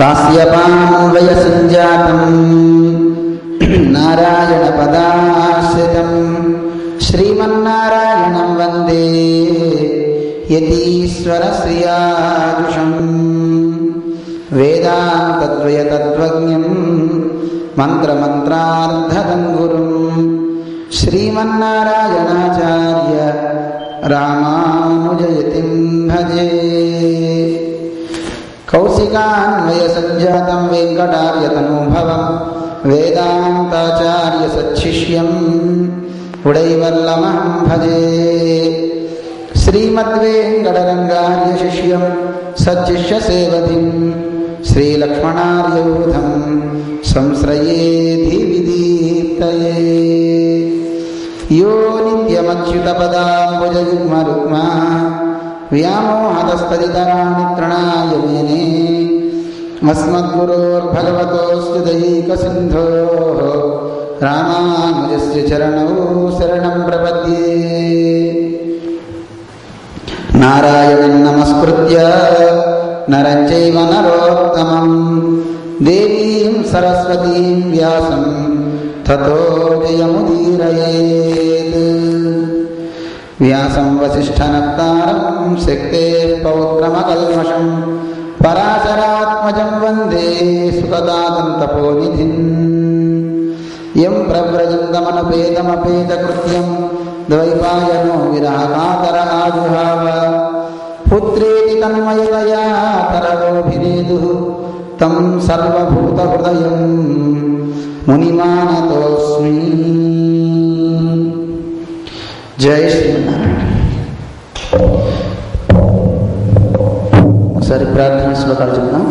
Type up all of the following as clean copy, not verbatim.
కాశ్యపాన్వయ సంజాతం నారాయణ పదాశ్రితం శ్రీమన్నారాయణం వందే యతీశ్వర శ్రియాజుషం వేదాంతద్వయ తత్వజ్ఞం మంత్రమంత్రార్థదం గురుం శ్రీమన్నారాయణాచార్య రామానుజయతిం భజే. కౌశికాన్వయ సంజాతం వెంకటార్యతనూభవం వేదాంతాచార్య సచ్చిష్యం ఉడైవల్లమహం భజే. శ్రీమద్వేంకటరంగార్య శిష్యం సచ్చిష్య సేవతిం శ్రీలక్ష్మణార్యూధం సంశ్రయే ధీవిదీప్తయే. యో నిత్యమచ్యుతపదాంబుజయుగ్మరుక్మా వ్యామోహతస్తదితరాణి తృణాయ మేనే అస్మద్గురోర్భగవతోऽస్య దయైకసిन्धोः రామానుజస్య చరణౌ శరణం ప్రపద్యే. నారాయణం నమస్కృత్య నరం చైవ నరోత్తమం దేవీం సరస్వతీం వ్యాసం తతో జయముదీరయేత్. వ్యాసం వసిష్ఠనప్తారం శక్తేః పౌత్రమకల్మషం పరాశరాత్మజం వందే సుఖదాతం తపోనిధిం. యం ప్రవ్రజంతమనుపేతమపేతకృత్యం ద్వైపాయనో విరహకాతర ఆజుహావ పుత్రేతి తన్మయతయా తరవోభినేదుః తం సర్వభూతహృదయం మునిమానతోస్మి. జై శ్రీమన్నారాయణ. ఒకసారి ప్రార్థన శ్లోకాలు చెప్తాం.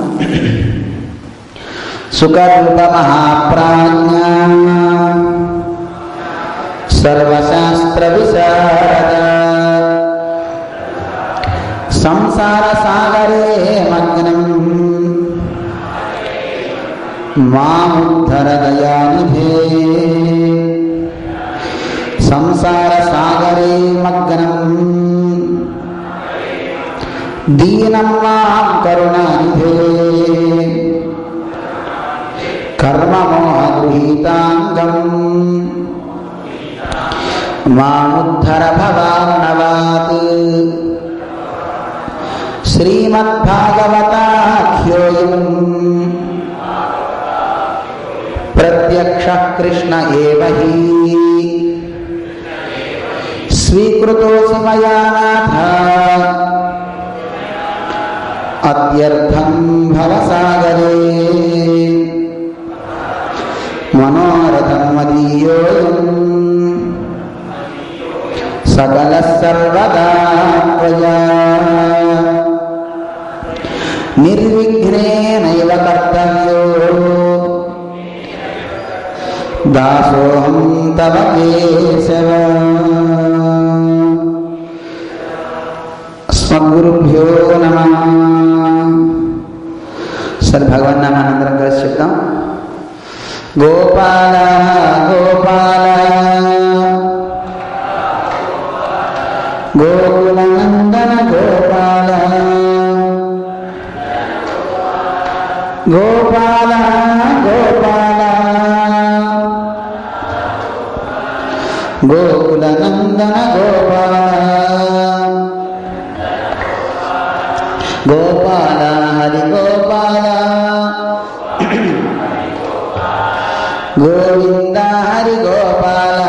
సుఖరూప మహాప్రాజ్ఞ సర్వశాస్త్ర విశారద సంసార సాగరే మగ్నం మాముద్ధర దయానిధే. సంసార సాగరే మగ్నం దీనం మాం కరుణానిధే. కర్మమోహగృహీతాంగం మాముద్ధర భవాన్నవాత్. శ్రీమద్భాగవతాఖ్యోయం ప్రత్యక్షః కృష్ణ ఏవ హి స్వీకృతోసి మయా నాథ అద్యర్థం భవసాగరే. మనోరథం మదీయోయం సకలః సర్వదా త్వయా నిర్విఘ్నేనైవ కర్తవ్యో దాసోహం తవ కేశవ. అస్మద్గురుభ్యో నమః. సరే భగవన్నామానందరం కలిసి చెప్తాం. గోపాల గోపాల గోకులనందన గోపాల గోపాల గోపాల గోకులనందన గోపాల గోపాల హరి గోపాల గోవింద హరి గోపాల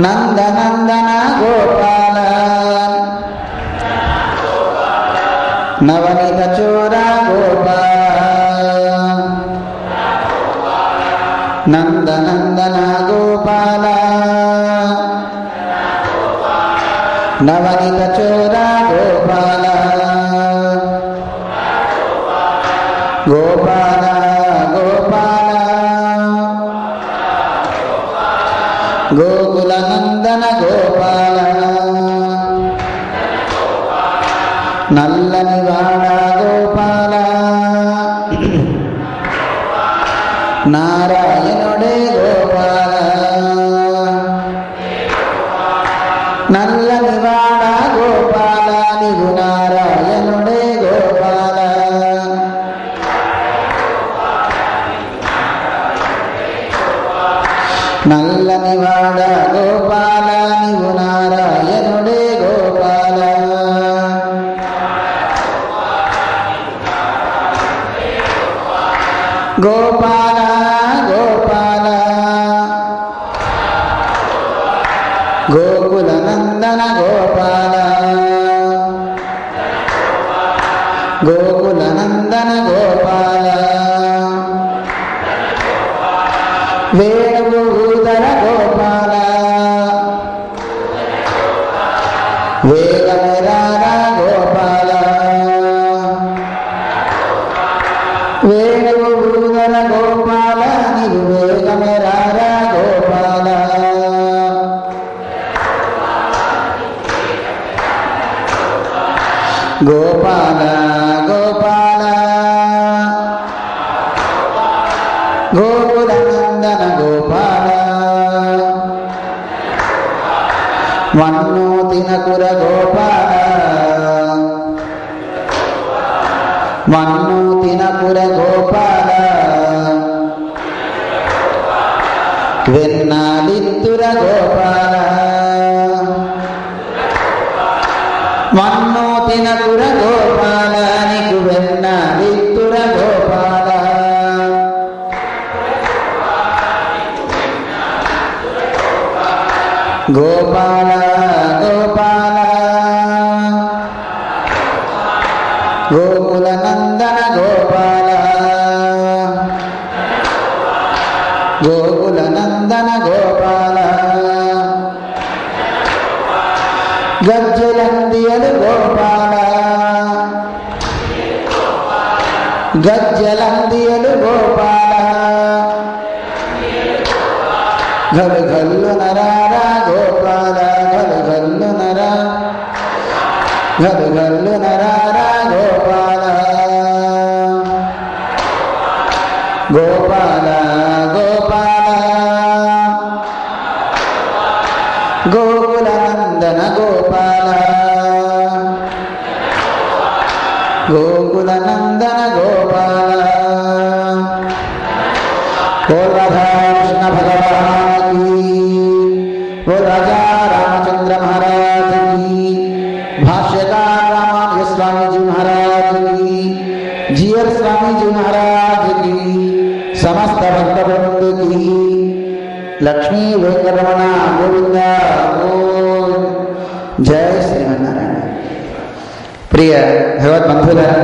నందనందన గోపాల నవనీత చోర గోపాల నందనందన గోపాల నవనీత చోర గోపాల గోపాల గోపాల గోకులనందన గోపాల నల్లని వాడ గోపాల నారాయణుడే గోపాల నల్లని వాడ గోపాల నీవు నారాయణుడే గోపాల నల్లని వాడ గోపాల నీవు నారాయణుడే గోపాల. గోపాల గోపాల గోకుల నందన గోపాల. గోకుల నందన గోపాల. వేణుగూధర గోపాల. వేగమెరార గోపాల. వేణుగూధర గోపాల నీవు వేగమెరార గోపాల. గోపాల గోపాల గోకుల నందన గోపాల. వన్ను తినకుర గోపాల. వన్ను తినకుర గోపాల. వెన్నాలిత్తుర గోపాల. వన్ను తినకుర గోపాల నీకు వెన్నాలిత్తుర గోపాల. గోపాల గోపాల గోకుల నందన గోపాల. గోకుల నందన గోపాల. గజ్జలందియలు గోపాల. గజ్జలందియలు గోపాల. గలు గల్లు నరారా గోపాల. గలు గల్లు నరా. గలు గల్లు నరారా గోపాల. గోపాల గోపాల గోకుల నందన గోపాల. గోకుల నందన గోపాల. बोल राधा कृष्ण भगवान की. बोल राजा रामचंद्र महाराज की. भाष्यकार रामानुज स्वामी जी महाराज की. जीयर स्वामी जी महाराज की. समस्त भक्तवृंद की. लक्ष्मी वेंकटरमण गोविंद गोविंद. जय श्रीमन्नारायण. प्रिय भगवत बंधुलारा,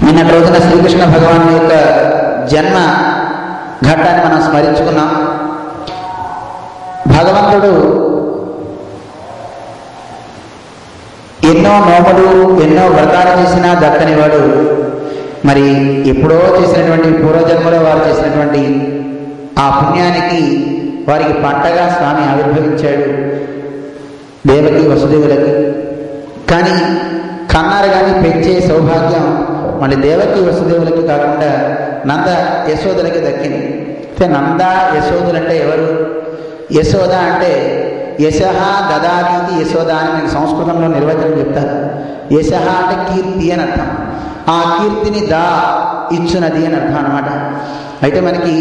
నిన్నటి రోజున శ్రీకృష్ణ భగవాను యొక్క జన్మ ఘట్టాన్ని మనం స్మరించుకున్నాం. భగవంతుడు ఎన్నో నోములు ఎన్నో వ్రతాలు చేసినా దక్కని వాడు మరి ఎప్పుడో చేసినటువంటి పూర్వజన్మలో వారు చేసినటువంటి ఆ పుణ్యానికి వారికి పంటగా స్వామి ఆవిర్భవించాడు దేవకి వసుదేవులకి. కానీ కన్నారు కానీ పెంచే సౌభాగ్యం మళ్ళీ దేవకి వసుదేవులకి కాకుండా నంద యశోదలకి దక్కింది. అయితే నంద యశోదులు అంటే ఎవరు? యశోద అంటే యశః దదాతీతి యశోద అని మీకు సంస్కృతంలో నిర్వచనం చెప్తారు. యశః అంటే కీర్తి అని అర్థం. ఆ కీర్తిని దా ఇచ్చునది అని అర్థం అనమాట. అయితే మనకి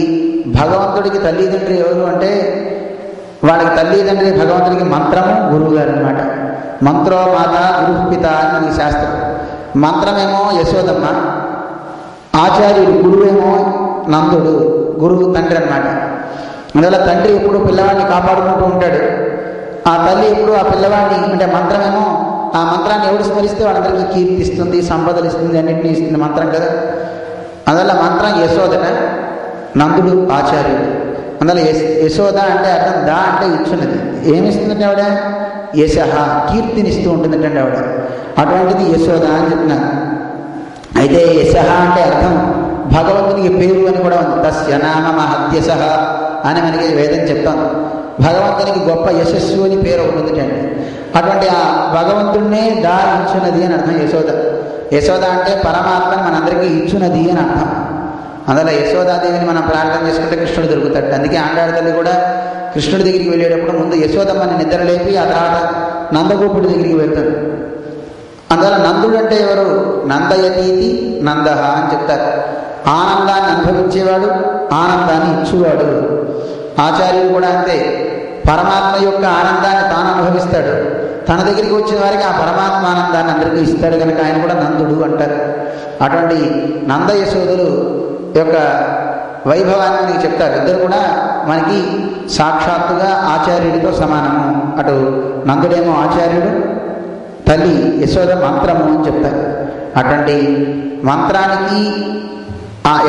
భగవంతుడికి తల్లిదండ్రి ఎవరు అంటే వాళ్ళకి తల్లిదండ్రి భగవంతుడికి మంత్రము గురువు గారు అనమాట. మంత్రో మాత గురు పిత అని మనకి శాస్త్రం. మంత్రమేమో యశోదమ్మ, ఆచార్యుడు గురువేమో నందుడు, గురువు తండ్రి అన్నమాట. అందువల్ల తండ్రి ఎప్పుడు పిల్లవాడిని కాపాడుకుంటూ ఉంటాడు. ఆ తల్లి ఎప్పుడు ఆ పిల్లవాడిని అంటే మంత్రమేమో ఆ మంత్రాన్ని ఎవడు స్మరిస్తే వాళ్ళందరికీ కీర్తి ఇస్తుంది, సంపదలు ఇస్తుంది, అన్నింటినీ ఇస్తుంది మంత్రం కదా. అందువల్ల మంత్రం యశోదట, నందుడు ఆచార్యుడు. అందువల్ల యశోద అంటే అర్థం దా అంటే ఇచ్చున్నది. ఏమిస్తుందంటే ఆవిడ యశః కీర్తినిస్తూ ఉంటుందంటే ఆవిడ. అటువంటిది యశోద అని చెప్పినారు. అయితే యశః అంటే అర్థం భగవంతునికి పేరు అని కూడా ఉంది. తస్య నామ మహద్యశః అని మనకి వేదం చెప్తాను. భగవంతునికి గొప్ప యశస్సు అని పేరు ఒకటి అండి. అటువంటి ఆ భగవంతుడినే దా ఇచ్చున్నది అని అర్థం యశోద. యశోద అంటే పరమాత్మని మనందరికీ ఇచ్చున్నది అని అర్థం. అందులో యశోదాదేవిని మనం ప్రార్థన చేసుకుంటే కృష్ణుడు దొరుకుతాడు. అందుకే ఆండాళ్ళ తల్లి కూడా కృష్ణుడి దగ్గరికి వెళ్ళేటప్పుడు ముందు యశోదమ్మని నిద్ర లేపి ఆ తర్వాత నందగోపుడి దగ్గరికి వెళ్తాడు. అందువల్ల నందుడు అంటే ఎవరు? నందయతీతి నందహ అని చెప్తారు. ఆనందాన్ని అనుభవించేవాడు, ఆనందాన్ని ఇచ్చేవాడు. ఆచార్యుడు కూడా అంతే. పరమాత్మ యొక్క ఆనందాన్ని తాను అనుభవిస్తాడు, తన దగ్గరికి వచ్చిన వారికి ఆ పరమాత్మ ఆనందాన్ని అందరికీ ఇస్తాడు కనుక ఆయన కూడా నందుడు అంటారు. అటువంటి నంద యశోదులు యొక్క వైభవాన్ని మనకి చెప్తారు. ఇద్దరు కూడా మనకి సాక్షాత్తుగా ఆచార్యుడితో సమానము. అటు నందుడేమో ఆచార్యుడు, తల్లి యశోద మంత్రము అని చెప్తారు. అటువంటి మంత్రానికి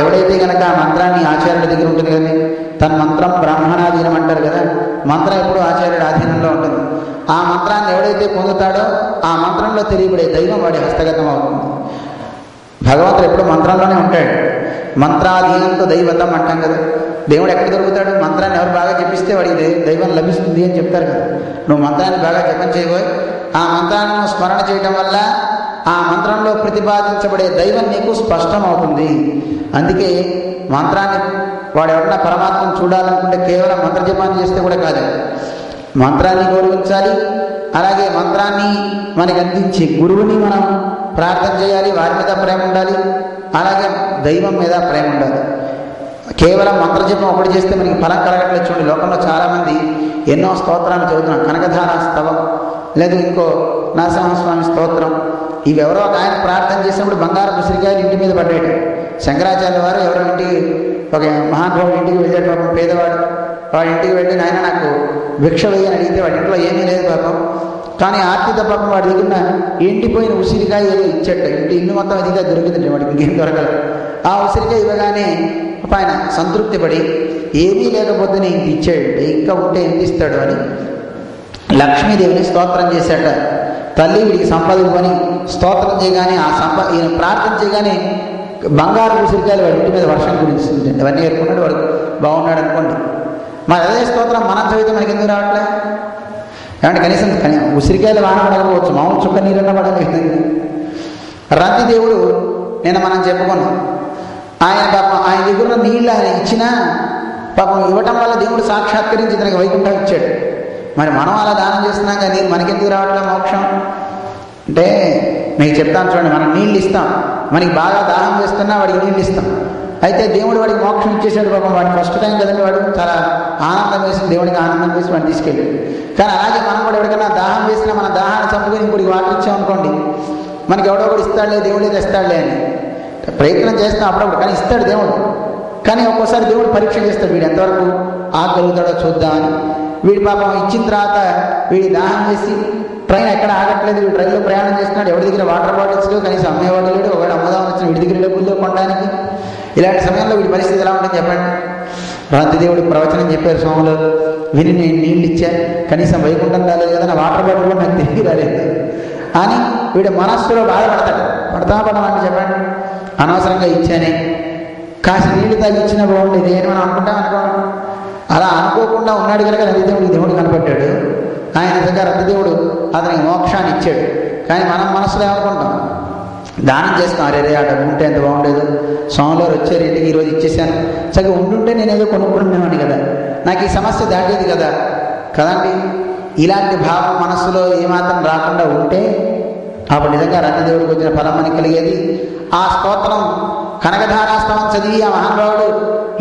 ఎవడైతే కనుక ఆ మంత్రాన్ని ఆచార్యుడి దగ్గర ఉంటుంది కదండి, తన మంత్రం బ్రాహ్మణాధీనం అంటారు కదా, మంత్రం ఎప్పుడు ఆచార్యుడి ఆధీనంలో ఉంటుంది. ఆ మంత్రాన్ని ఎవడైతే పొందుతాడో ఆ మంత్రంలో తెలియబడే దైవం వాడి హస్తగతం అవుతుంది. భగవంతుడు ఎప్పుడు మంత్రంలోనే ఉంటాడు. మంత్రాధీనంతో దైవతం అంటాం కదా. దేవుడు ఎక్కడ దొరుకుతాడు? మంత్రాన్ని ఎవరు బాగా జపిస్తే వాడికి దైవం లభిస్తుంది అని చెప్తారు కదా. నువ్వు మంత్రాన్ని బాగా జపం చేయబోయి ఆ మంత్రాన్ని స్మరణ చేయటం వల్ల ఆ మంత్రంలో ప్రతిపాదించబడే దైవం నీకు స్పష్టం అవుతుంది. అందుకే మంత్రాన్ని వాడు ఎవరన్నా పరమాత్మను చూడాలనుకుంటే కేవలం మంత్రజపాన్ని చేస్తే కూడా కాదు, మంత్రాన్ని గౌరవించాలి. అలాగే మంత్రాన్ని మనకి అందించి గురువుని మనం ప్రార్థన చేయాలి, వారి మీద ప్రేమ ఉండాలి. అలాగే దైవం మీద ప్రేమ ఉండాలి. కేవలం మంత్రజపం ఒకటి చేస్తే మనకి ఫలం కలగట్లేదు. చూడండి, లోకంలో చాలామంది ఎన్నో స్తోత్రాలు చదువుతున్నాం. కనకధారా స్తవం, లేదు ఇంకో నరసింహస్వామి స్తోత్రం. ఇవి ఎవరో ఒక ఆయన ప్రార్థన చేసినప్పుడు బంగారు ఉసిరికాయలు ఇంటి మీద పడ్డాడు. శంకరాచార్య వారు ఎవరో ఇంటికి, ఒక మహానుభావుడు ఇంటికి వెళ్ళాడు. పాపం పేదవాడు. వాడి ఇంటికి వెళ్ళి నాయన నాకు భిక్ష వేయని అడిగితే వాడి ఇంట్లో ఏమీ లేదు పాపం. కానీ ఆర్తిత పాపం వాడి దగ్గర ఎండిపోయిన ఉసిరికాయ ఏదో ఇచ్చాడు. ఇల్లు మొత్తం ఇదిగా దొరికిందండి వాడికి, ఇంకేం దొరకదు. ఆ ఉసిరికాయ ఇవ్వగానే ఆయన సంతృప్తి పడి ఏమీ లేకపోతే ఇంత ఇచ్చాడు, ఇంకా ఉంటే ఎంత ఇస్తాడు అని లక్ష్మీదేవిని స్తోత్రం చేశాట. తల్లి వీడికి సంపద ఇవ్వని స్తోత్రం చేయగానే ఈయన ప్రార్థన చేయగానే బంగారు ఉసిరికాయలు వాడి ఇంటి మీద వర్షం కురిస్తుంది. అవన్నీ ఏర్పడినాడు, వాడు బాగున్నాడు అనుకోండి. మరి అదే స్తోత్రం మనం చదివితే మనకి ఎందుకు రావట్లే? ఏమంటే కనీసం ఉసిరికాయలు వాన పడకపోవచ్చు, మామూలు చుక్క నీరన్నా పడలేదు. రంతి దేవుడు నేను మనం చెప్పుకున్నాం. ఆయన పాపం ఆయన దగ్గర నీళ్ళు ఆయన ఇచ్చినా పాపం ఇవ్వటం వల్ల దేవుడు సాక్షాత్కరించి తనకి వైకుంఠం ఇచ్చాడు. మరి మనం అలా దానం చేస్తున్నాం కానీ మనకెందుకు రావట్లే మోక్షం అంటే మీకు చెప్తాను చూడండి. మనం నీళ్ళు ఇస్తాం, మనకి బాగా దాహం చేస్తున్నా వాడికి నీళ్ళు ఇస్తాం. అయితే దేవుడు వాడికి మోక్షం ఇచ్చేసాడు. పాపం వాడికి ఫస్ట్ టైం కదండి, వాడు చాలా ఆనందం వేసి దేవుడికి ఆనందం వేసి వాడిని తీసుకెళ్ళాడు. కానీ అలాగే మనం కూడా ఎవరికైనా దాహం వేసినా మన దాహాన్ని చంపుకొని ఇంకోటికి వాటర్ ఇచ్చామనుకోండి, మనకి ఎవడో కూడా ఇస్తాడులే, దేవుడే తెస్తాడులే అని ప్రయత్నం చేస్తాం అప్పుడప్పుడు. కానీ ఇస్తాడు దేవుడు. కానీ ఒక్కోసారి దేవుడు పరీక్ష చేస్తాడు, వీడు ఎంతవరకు ఆగలుగుతాడో చూద్దామని. వీడి పాపం ఇచ్చిన తర్వాత వీడి దాహం చేసి ట్రైన్ ఎక్కడ ఆగట్లేదు, వీడు ట్రైన్లో ప్రయాణం చేస్తున్నాడు. ఎవరి దగ్గర వాటర్ బాటిల్స్ లేవు, కనీసం అమ్మేవాడు లేడు. ఒకవేళ అమ్మదాం వచ్చిన వీడి దగ్గర డబ్బుల్లో కొనడానికి. ఇలాంటి సమయంలో వీడి పరిస్థితి ఎలా ఉంటుంది చెప్పండి. రంతిదేవుడికి ప్రవచనం చెప్పారు స్వాములు, విని నేను నీళ్ళు ఇచ్చా, కనీసం వైకుంఠం రాలేదు కదా, నా వాటర్ బాటిల్ కూడా నాకు తిరిగి రాలేదు అని వీడి మనస్సులో బాధపడతాడు. పడతామని చెప్పండి, అనవసరంగా ఇచ్చానే, కాసి నీళ్లు తాగి ఇచ్చినా బాగుండేది అని మనం అనుకుంటాం అనుకోండి. అలా అనుకోకుండా ఉన్నాడు కనుక రంతిదేవుడికి దేవుడు కనపడ్డాడు. ఆయన నిజంగా రంతిదేవుడు అతనికి మోక్షాన్ని ఇచ్చాడు. కానీ మనం మనసులో ఏమనుకుంటాం, దానం చేస్తాం, అరే ఆ డబ్బు ఉంటే ఎంత బాగుండేదు, స్వామిలో వచ్చారు ఇంటికి ఈరోజు ఇచ్చేసాను, సగం ఉండుంటే నేనేదో కొనుక్కున్నామని కదా, నాకు ఈ సమస్య దాటేది కదా కదండి. ఇలాంటి భావం మనస్సులో ఏమాత్రం రాకుండా ఉంటే అప్పుడు నిజంగా రంతిదేవుడికి వచ్చిన ఫలం మనకి కలిగేది. ఆ స్తోత్రం కనకధారాస్తవం చదివి ఆ మహానుభావుడు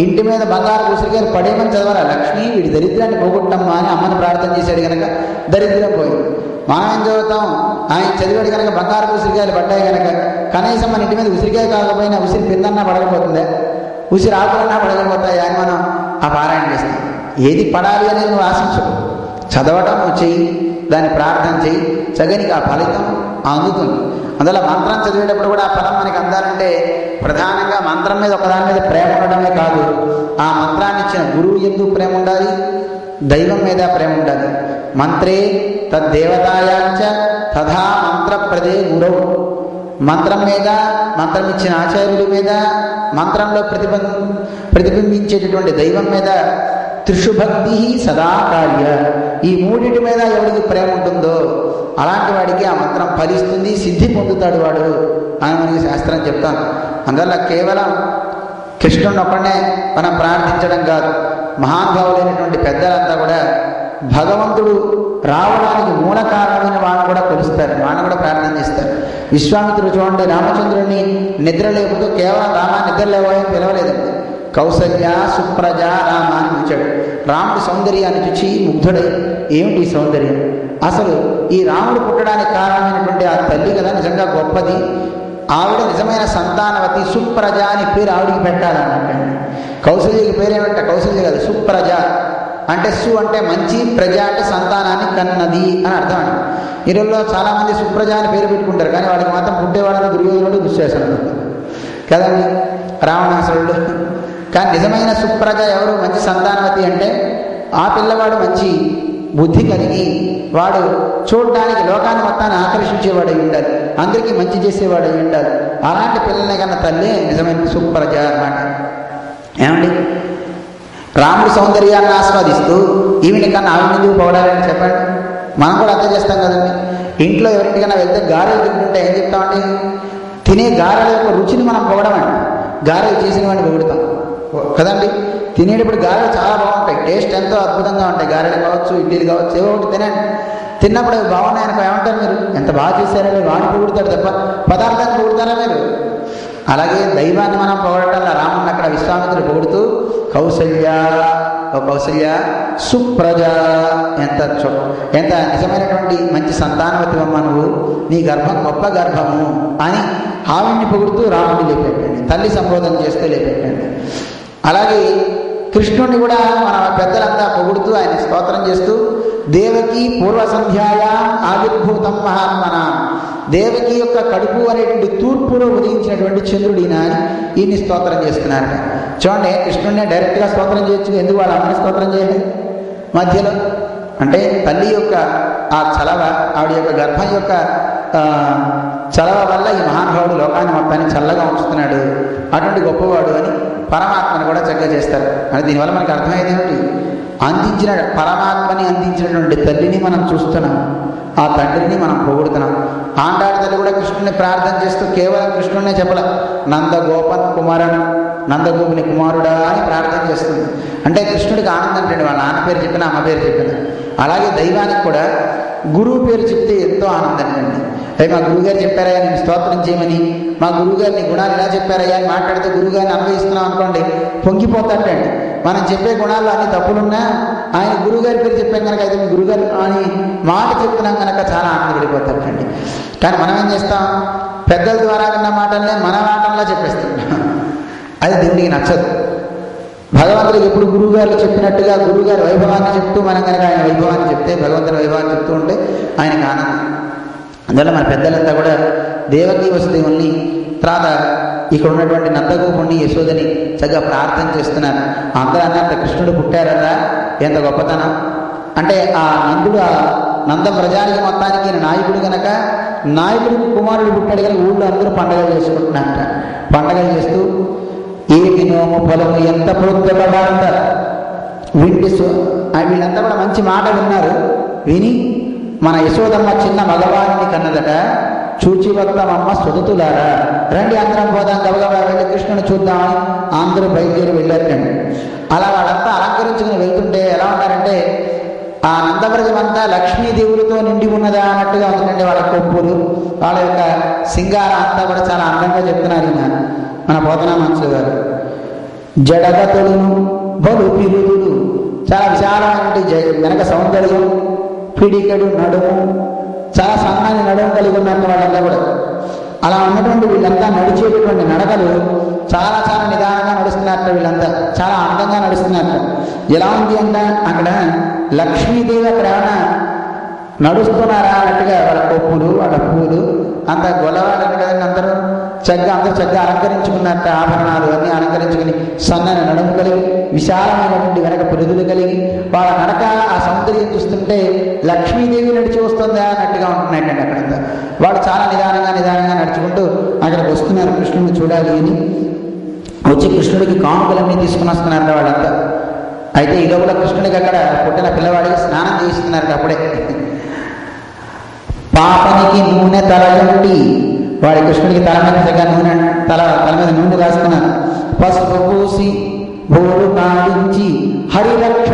ఇంటి మీద బంగారు ఉసిరికాయలు పడేమని చదవాలి. లక్ష్మి వీడి దరిద్రాన్ని పోగొట్టమ్మా అని అమ్మని ప్రార్థన చేశాడు కనుక దరిద్రం పోయింది. మనం ఏం చదువుతాం, ఆయన చదివాడు కనుక బంగారు ఉసిరికాయలు పడ్డాయి కనుక కనీసం మన ఇంటి మీద ఉసిరికాయ కాకపోయినా ఉసిరి పిందన్నా పడకపోతుందా, ఉసిరి ఆకులన్నా పడకపోతాయా అని మనం ఆ పారాయణ చేస్తాం. ఏది పడాలి అనేది నువ్వు ఆశించవు, చదవటం నువ్వు చెయ్యి, దాన్ని ప్రార్థన చెయ్యి, చగనికి ఆ ఫలితం అందుతుంది. అందువల్ల మంత్రం చదివేటప్పుడు కూడా ఆ ఫలం మనకి అందాలంటే ప్రధానంగా మంత్రం మీద ఒకదాని మీద ప్రేమ ఉండడమే కాదు, ఆ మంత్రాన్ని ఇచ్చిన గురువు యందు ప్రేమ ఉండాలి, దైవం మీద ప్రేమ ఉండాలి. మంత్రే తద్దేవతాయాంచ తథా మంత్రప్రదే గురవు. మంత్రం మీద, మంత్రం ఇచ్చిన ఆచార్యుడి మీద, మంత్రంలో ప్రతిబింబించేటటువంటి దైవం మీద త్రిషుభక్తి సదా కార్య. ఈ మూడింటి మీద ఎవరికి ప్రేమ ఉంటుందో అలాంటి వాడికి ఆ మంత్రం ఫలిస్తుంది, సిద్ధి పొందుతాడు వాడు అని మనకి శాస్త్రం చెప్తాను. అందువల్ల కేవలం కృష్ణుడిని ఒక్కడనే మనం ప్రార్థించడం కాదు, మహానుభావులైనటువంటి పెద్దలంతా కూడా భగవంతుడు రావడానికి మూల కారణమైన వాళ్ళని కూడా కొలుస్తారు, వాళ్ళని కూడా ప్రార్థన చేస్తారు. విశ్వామిత్రుడు చూడండి రామచంద్రుడిని నిద్ర లేపుతూ కేవలం రామ నిద్ర లేవని పిలవలేదండి. కౌసల్య సుప్రజ రామ అని పిలిచాడు. రాముడి సౌందర్యాన్ని చూచి ముగ్ధుడై ఏమిటి సౌందర్యం, అసలు ఈ రాముడు పుట్టడానికి కారణమైనటువంటి ఆ తల్లి కదా నిజంగా గొప్పది, ఆవిడ నిజమైన సంతానవతి, సుప్రజ అని పేరు ఆవిడికి పెట్టాలన్నట్టు. కౌసల్యకి పేరేమంటే కౌసల్య కాదు, సుప్రజ అంటే సు అంటే మంచి, ప్రజ అంటే సంతానాన్ని కన్నది అని అర్థం అండి. ఈ రోజుల్లో చాలామంది సుప్రజ అని పేరు పెట్టుకుంటారు, కానీ వాళ్ళకి మాత్రం పుట్టేవాళ్ళని దుర్యోధనుడు దుశ్శాసనుడు కదండి, రావణాసురుడు. కానీ నిజమైన సుప్రజ ఎవరు, మంచి సంతానవతి అంటే ఆ పిల్లవాడు మంచి బుద్ధి కలిగి వాడు చూడడానికి లోకాన్ని మొత్తాన్ని ఆకర్షించేవాడు అయి ఉండాలి, అందరికీ మంచి చేసేవాడు అయి ఉండాలి. అలాంటి పిల్లల్ని కన్నా తల్లి నిజమైన సుప్రజ అన్నమాట. ఏమండి, రాముడి సౌందర్యాన్ని ఆస్వాదిస్తూ ఈవిని కన్నా ఆవిడ ఎందుకు పొగడాలని చెప్పండి. మనం కూడా అర్థం చేస్తాం కదండి. ఇంట్లో ఎవరింటికన్నా వెళ్తే గారెలు తింటుంటే ఏం చెప్తామండి, తినే గారెల యొక్క రుచిని మనం పొగడమండి, గారెలు చేసిన వాడిని పొగుడుతాం కదండి. తినేటప్పుడు గారెలు చాలా బాగుంటాయి, టేస్ట్ ఎంతో అద్భుతంగా ఉంటాయి. గారెలు కావచ్చు, ఇడ్లీలు కావచ్చు, ఏవో ఒకటి తినండి. తిన్నప్పుడు అవి బాగున్నాయనుకో ఏమంటారు, మీరు ఎంత బాగా చేశారో వాడిని పొగుడుతాడు తప్ప పదార్థాన్ని పొగుడుతారా మీరు? అలాగే దైవాన్ని మనం పొగడటంలో రాముడిని అక్కడ విశ్వామిత్రుడు పొగుడుతూ కౌసల్య, ఓ కౌసల్య సుప్రజ, ఎంత నిజమైనటువంటి మంచి సంతానవతి అమ్మ నువ్వు, నీ గర్భం గొప్ప గర్భము అని ఆవిడ్ని పొగుడుతూ రాముడిని లేపెట్టండి, తల్లి సంబోధన చేస్తూ లేపెట్టండి. అలాగే కృష్ణుడిని కూడా మన పెద్దలంతా పొగుడుతూ ఆయన స్తోత్రం చేస్తూ దేవకి పూర్వ సంధ్యాయా ఆవిర్భూతం మహాత్మన, దేవకి యొక్క కడుపు అనేటువంటి తూర్పులో ఉదయించినటువంటి చంద్రుడినా అని ఈయన్ని స్తోత్రం చేస్తున్నారు. చూడండి, కృష్ణుడిని డైరెక్ట్గా స్తోత్రం చేయొచ్చు, ఎందుకు వాళ్ళ అమ్మని స్తోత్రం చేయాలి మధ్యలో? అంటే తల్లి యొక్క ఆ చలవ, ఆవిడ యొక్క గర్భం యొక్క చలవ వల్ల ఈ మహానుభావుడు లోకాన్ని మొత్తాన్ని చల్లగా ఉంచుతున్నాడు, అటువంటి గొప్పవాడు అని పరమాత్మను కూడా చక్కగా చేస్తారు. అంటే దీనివల్ల మనకు అర్థమయ్యేది ఏమిటి, అందించిన పరమాత్మని అందించినటువంటి తల్లిని మనం చూస్తున్నాం, ఆ తండ్రిని మనం పొగుడుతున్నాం. ఆండాడి తల్లి కూడా కృష్ణుని ప్రార్థన చేస్తూ కేవలం కృష్ణుడినే చెప్పలే, నందగోపన్ కుమారన్, నందగోపుని కుమారుడా అని ప్రార్థన చేస్తుంది. అంటే కృష్ణుడికి ఆనందం అంటే వాళ్ళ నాన్న పేరు చెప్పిన, అమ్మ పేరు చెప్పిన. అలాగే దైవానికి కూడా గురువు పేరు చెప్తే ఎంతో ఆనందం అండి. అవి మా గురువుగారు చెప్పారయ్యా నేను స్తోత్రం చేయమని, మా గురువుగారిని గుణాలు ఇలా చెప్పారయ్యా అని మాట్లాడితే గురువుగారిని అన్వయిస్తున్నాం అనుకోండి, పొంగిపోతాడండి. మనం చెప్పే గుణాల్లో అన్ని తప్పులున్నా ఆయన గురువుగారి పేరు చెప్పాం కనుక అయితే మీ గురువుగారు అని మాట చెప్తున్నాం కనుక చాలా ఆనందపడిపోతాడండి. కానీ మనం ఏం చేస్తాం, పెద్దల ద్వారా విన్న మాటలనే మన మాటల్లా చెప్పేస్తున్నాం, అది దేవుడికి నచ్చదు. భగవంతుడికి ఎప్పుడు గురువుగారు చెప్పినట్టుగా గురువుగారి వైభవాన్ని చెప్తూ మనం కనుక ఆయన వైభవాన్ని చెప్తే, భగవంతుడి వైభవాన్ని చెప్తూ ఉంటే ఆయనకు ఆనందం. అందువల్ల మన పెద్దలంతా కూడా దేవకీ వసుదేవుల్ని, తర్వాత ఇక్కడ ఉన్నటువంటి నందగోపుణ్ణి, యశోదని చక్కగా ప్రార్థన చేస్తున్నారు. అందరూ అన్నారు కృష్ణుడు పుట్టారరా, ఎంత గొప్పతనం అంటే ఆ నందుడు ఆ నంద ప్రజానికి మొత్తానికి నాయకుడు కనుక నాయకుడు కుమారుడు పుట్టాడు కనుక ఊళ్ళో అందరూ పండగలు చేసుకుంటున్నారట. పండగలు చేస్తూ ఏమి నోము పొలము ఎంత పొద్దుపడాలంట వింటి వీళ్ళంతా కూడా మంచి మాట విన్నారు. విని మన యశోదమ్మ చిన్న మగవాడిని కన్నదట, చూచి వస్తామమ్మ సుతులారా, రండి అందరం పోదాం, గబగబా వెళ్ళి కృష్ణుని చూద్దామని అందరూ బయలుదేరి వెళ్ళారండి. అలా వాళ్ళంతా అలంకరించుకుని వెళ్తుంటే ఎలా ఉన్నారంటే ఆ నందవ్రజమంతా లక్ష్మీదేవులతో నిండి ఉన్నదా అన్నట్టుగా ఉందండి. వాళ్ళ కొప్పులు, వాళ్ళ యొక్క సింగారం అంతా కూడా చాలా అందంగా చెప్తున్నారు ఈయన మన పోతనామాంసులు గారు. జడగతులను బలు పిరుదులు, చాలా విశాలమైనటువంటి వెనక సౌందర్యం, పిడికెడు నడుము, చాలా సన్నని నడుము కలిగి ఉన్నారు వాళ్ళంతా కూడా. అలా ఉన్నటువంటి వీళ్ళంతా నడిచేటటువంటి నడకలు చాలా చాలా నిదానంగా నడుస్తున్నారట. వీళ్ళంతా చాలా అందంగా నడుస్తున్నారట. ఎలా ఉంది అంటే అక్కడ లక్ష్మీదేవి అక్కడ ఏమైనా నడుస్తున్నారా అన్నట్టుగా వాళ్ళ కొప్పులు, వాళ్ళ పూలు అంత గొల్లవాళ్ళని కదండి. అందరూ చక్కగా అలంకరించుకున్నట్ట, ఆభరణాలు అన్నీ అలంకరించుకుని సన్నని నడుము కలిగి విశాలమైనటువంటి వెనక పురుదులు కలిగి వాళ్ళ నడక ఆ సౌందర్యం చూస్తుంటే లక్ష్మీదేవి నడిచి వస్తుందా అన్నట్టుగా ఉంటున్నాయండి. అక్కడంతా వాళ్ళు చాలా నిదానంగా నడుచుకుంటూ అక్కడికి వస్తున్నారు కృష్ణుడిని చూడాలి అని. వచ్చి కృష్ణుడికి కానుకలన్నీ తీసుకుని వస్తున్నారట వాళ్ళంతా. అయితే ఈ లోపల కృష్ణుడికి అక్కడ పుట్టిన పిల్లవాడికి స్నానం చేయిస్తున్నారట. అప్పుడే పాపనికి నూనె తలగంటి, వాడి కృష్ణుడికి తల మీద నూనె తల మీద నూనె రాసుకున్నారు. పసుపు పూసి బోరు కాడించి హరిరక్ష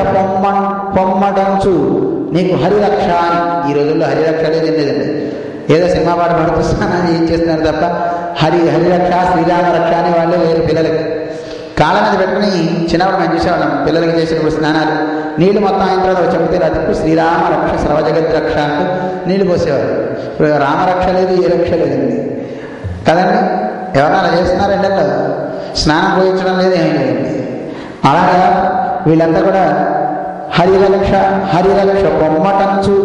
పొమ్మడంచు, నీకు హరిరక్ష అని. ఈ రోజుల్లో హరిరక్ష లేదండి. ఏదో సినిమా పాట పడుతున్నానని ఏం చేస్తున్నారు తప్ప హరిరక్ష శ్రీరామ రక్ష అనే వాళ్ళే వేరు. పిల్లలకి కాళ్ళ మీద పెట్టుకుని చిన్నప్పుడు మేము చూసేవాళ్ళం పిల్లలకి చేసినప్పుడు స్నానాలు, నీళ్లు మొత్తం అయిన తర్వాత ఒక చెంపితే అది శ్రీరామ రక్ష సర్వజగత్ రక్ష అంటూ నీళ్లు పోసేవారు. ఇప్పుడు రామరక్ష లేదు, ఏ రక్ష లేదండి కదండి. ఎవరన్నా అలా చేస్తున్నారు ఎండల్లో, స్నానం పోయించడం లేదు, ఏం లేదండి. అలాగా వీళ్ళంతా కూడా హరిరక్ష హరిరక్ష బొమ్మటంచు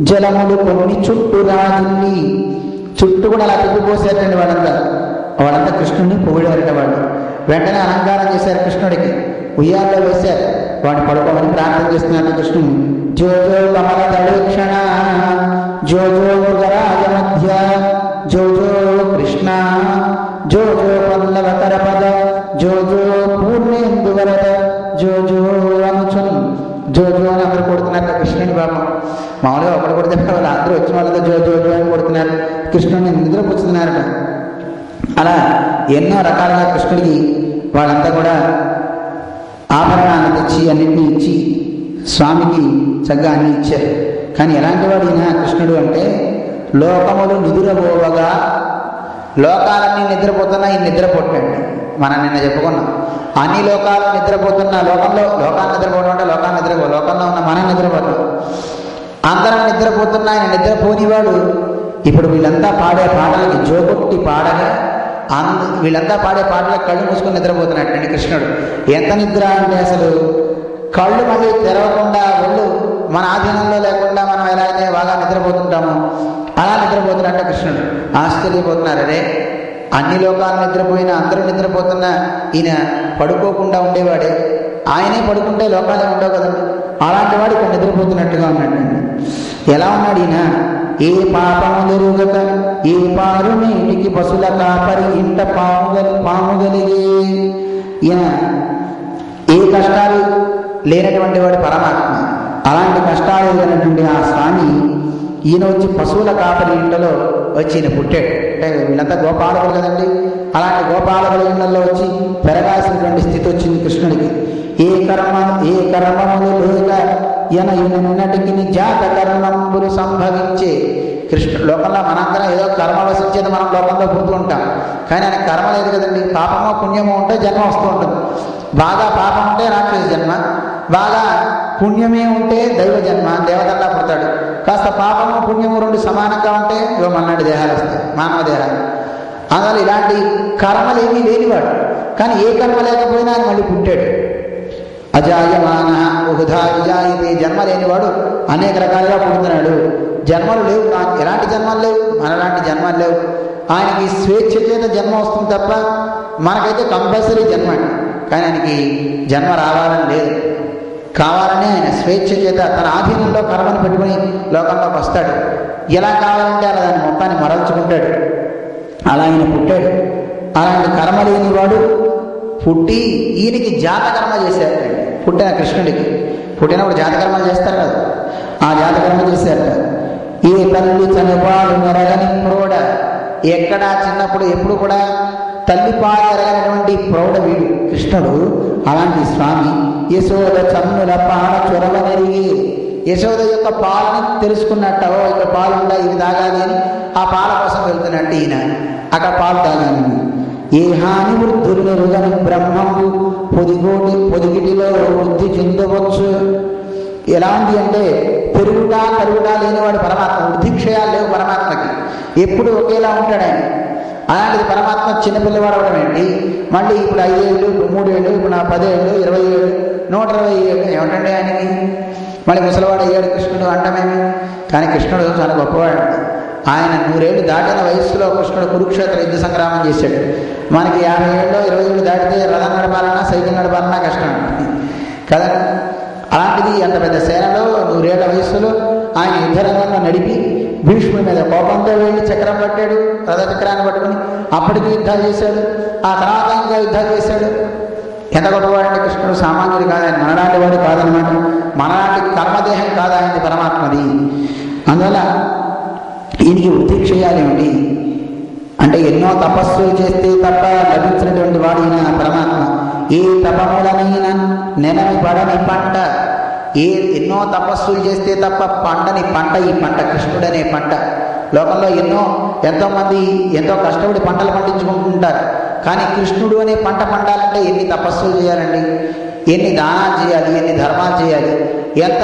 జలములు కొన్ని చుట్టూ రాజుల్ని, చుట్టూ కూడా అలా తిప్పిపోసారండి వాళ్ళంతా కృష్ణుడిని పొగిడారట. వాళ్ళు వెంటనే అలంకారం చేశారు, కృష్ణుడికి ఉయ్యాల్లో వేశారు, వాడిని పడుకోమని ప్రార్థన చేస్తున్నారు కృష్ణుడు. జో జో కమల దళక్షణ జో జో మృగరాజ మధ్య జో జో కృష్ణ జో జో పల్లవకర పద జో జో పూర్ణేందు వరద జో జో అనుచున్. జో జో అని అందరూ కొడుతున్నారు కృష్ణుని. బాబు మామూలుగా ఒకటి కొడితే వాళ్ళు అందరూ వచ్చిన వాళ్ళతో జో జో జో అని కొడుతున్నారు, కృష్ణుడిని నిద్రపుచ్చుతున్నారట. అలా ఎన్నో రకాలుగా కృష్ణుడికి వాళ్ళంతా కూడా ఆభరణాలు తెచ్చి అన్నింటినీ ఇచ్చి స్వామికి చక్కగా అన్ని ఇచ్చారు. కానీ ఎలాంటి వాడు ఈయన కృష్ణుడు అంటే, లోకములు నిద్రపోవగా, లోకాలన్నీ నిద్రపోతున్నా ఈయన నిద్రపోతాడు. మనం నిన్న చెప్పుకున్నాం, అన్ని లోకాలు నిద్రపోతున్నా, లోకాలు నిద్రపోవడం అంటే లోకంలో ఉన్న మనం నిద్రపోతాం. అందరం నిద్రపోతున్నా ఆయన నిద్రపోనివాడు. ఇప్పుడు వీళ్ళంతా పాడే పాటలకి జోగొట్టి పాడగా వీళ్ళంతా పాడే పాటలకు కళ్ళు మూసుకొని నిద్రపోతున్నట్టండి కృష్ణుడు. ఎంత నిద్ర అంటే అసలు కళ్ళు మళ్ళీ తెరవకుండా, ఒళ్ళు మన ఆధీనంలో లేకుండా మనం ఎలా అయితే బాగా నిద్రపోతుంటామో అలా నిద్రపోతున్నట్ట కృష్ణుడు. ఆశ్చర్యపోతున్నారు, అరే అన్ని లోకాలు నిద్రపోయినా, అందరూ నిద్రపోతున్నా ఈయన పడుకోకుండా ఉండేవాడే, ఆయనే పడుకుంటే లోకాలే ఉండవు కదండి. అలాంటి వాడు ఇక్కడ నిద్రపోతున్నట్టుగా ఉన్నాడండి. ఎలా ఉన్నాడు ఈయన? ఏ పాపము జరుగక ఏ పారు నీటికి పశుల కాపరి ఇంట పాముగలిగే. ఈయన ఏ కష్టాలు లేనటువంటి వాడు పరమాత్మ. అలాంటి కష్టాలు లేనటువంటి ఆ స్వామి ఈయన వచ్చి పశువుల కాపరి ఇంటలో వచ్చి ఈయన పుట్టాడు. అంటే వీళ్ళంతా గోపాలకులు కదండి, అలాంటి గోపాలకుల ఇళ్లలో వచ్చి పెరగాల్సినటువంటి స్థితి వచ్చింది కృష్ణుడికి. ఏ కర్మములు లేక ఎన్నటికి జాత కర్మములు సంభవించే. లోకంలో మనందరం ఏదో కర్మ వసించేది మనం లోకంలో పుడుతూ ఉంటాం, కానీ ఆయన కర్మ లేదు కదండి. పాపమో పుణ్యమో ఉంటే జన్మ వస్తూ ఉంటుంది. బాగా పాపం ఉంటే రాక్షస జన్మ, బాగా పుణ్యమే ఉంటే దైవ జన్మ, దేవతల్లా పుడతాడు. కాస్త పాపము పుణ్యము రెండు సమానంగా ఉంటే ఇవో మన్నాటి దేహాలు వస్తాయి, మానవ దేహాలు. అందువల్ల ఇలాంటి కర్మలు ఏమీ లేనివాడు, కానీ ఏ కర్మ లేకపోయినా ఆయన మళ్ళీ పుట్టాడు. అజాయమాన బహుధా విజాయతే. జన్మ లేనివాడు అనేక రకాలుగా పుడుతున్నాడు. జన్మలు లేవు, ఎలాంటి జన్మలు లేవు, మనలాంటి జన్మలు లేవు. ఆయనకి స్వేచ్ఛ చేత జన్మ వస్తుంది తప్ప మనకైతే కంపల్సరీ జన్మ. కానీ ఆయనకి జన్మ రావాలని లేదు, కావాలని ఆయన స్వేచ్ఛ చేత తన ఆధీనంలో కర్మను పెట్టుకుని లోకంలోకి వస్తాడు. ఎలా కావాలంటే అలా దాన్ని మొత్తాన్ని మరల్చుకుంటాడు. అలా ఆయన పుట్టాడు. అలాంటి కర్మ లేనివాడు పుట్టి ఈయనకి జాతకర్మ చేశారట. పుట్టిన కృష్ణుడికి పుట్టినప్పుడు జాతకర్మలు చేస్తారు కదా, ఆ జాతకర్మ చేశారట. ఈ తల్లి చనిపాడు మెరగని ప్రౌఢ. ఎక్కడా చిన్నప్పుడు ఎప్పుడు కూడా తల్లిపాలు ఎరగనటువంటి ప్రౌఢ వీడు కృష్ణుడు. అలాంటి స్వామి యశోద చన్నుల పాల చొరవ నెరిగి, యశోద యొక్క పాలని తెలుసుకున్నట్టు, ఇక్కడ పాలు ఉంటాయి ఇవి తాగాలి అని ఆ పాల కోసం వెళ్తున్నట్టు ఈయన అక్కడ పాలు తాగాలి. ఏ హాని వృద్ధులు మెరుగని బ్రహ్మము పొదిగిటిలో వృద్ధి చెందవచ్చు. ఎలాంటి అంటే పెరుగుడా కరుగుడా లేనివాడు పరమాత్మ. వృద్ధిక్షయాలు లేవు పరమాత్మకి, ఎప్పుడు ఒకేలా ఉంటాడు ఆయన. అలాంటిది పరమాత్మ చిన్నపిల్లవాడు అవడం ఏంటి, మళ్ళీ ఇప్పుడు 5 ఏళ్ళు, ఇప్పుడు 3 ఏళ్ళు, ఇప్పుడు నా 10 ఏళ్ళు, 20 ఏళ్ళు, 120 ఏళ్ళు ఏమిటండి ఆయనకి. మళ్ళీ ముసలివాడు అయ్యాడు కృష్ణుడు అంటమేమి. కానీ కృష్ణుడు చాలా గొప్పవాడు. ఆయన 100 ఏళ్ళు దాటిన వయస్సులో కృష్ణుడు కురుక్షేత్ర యుద్ధ సంగ్రామం చేశాడు. మనకి 50 ఏళ్ళు 20 ఏళ్ళు దాటితే రథం నడపాలన్నా సైకిల్ నడపాలన్నా కష్టం కదా. అలాంటిది అంత పెద్ద సేనలో 100 ఏళ్ల వయస్సులో ఆయన యుద్ధరంగంలో నడిపి భీష్ముడి మీద కోపంతో వెళ్ళి చక్రం పట్టాడు, రథచక్రాన్ని పట్టుకుని అప్పటికి యుద్ధాలు చేశాడు. ఆ తర్వాత ఇంకా యుద్ధాలు చేశాడు. ఎంత గొప్పవాడంటే కృష్ణుడు సామాన్యుడు కాదు, ఆయన మనలాంటి వాడు కాదనమాట. మనలాంటి కర్మదేహం కాదు ఆయనది, పరమాత్మది. అందువల్ల ఈయనకి వృద్ధిక్షయాలేమిటి అంటే ఎన్నో తపస్సులు చేస్తే తప్ప లభించినటువంటి వాడు ఈయన పరమాత్మ. ఏ తపములనైనా నెనమి పడని పంట. ఎన్నో తపస్సులు చేస్తే తప్ప పంటని పంట, ఈ పంట కృష్ణుడనే పంట. లోకంలో ఎంతోమంది ఎంతో కష్టపడి పంటలు పండించుకుంటుంటారు. కానీ కృష్ణుడు అనే పంట పండాలంటే ఎన్ని తపస్సులు చేయాలండి, ఎన్ని దానాలు చేయాలి, ఎన్ని ధర్మాలు చేయాలి, ఎంత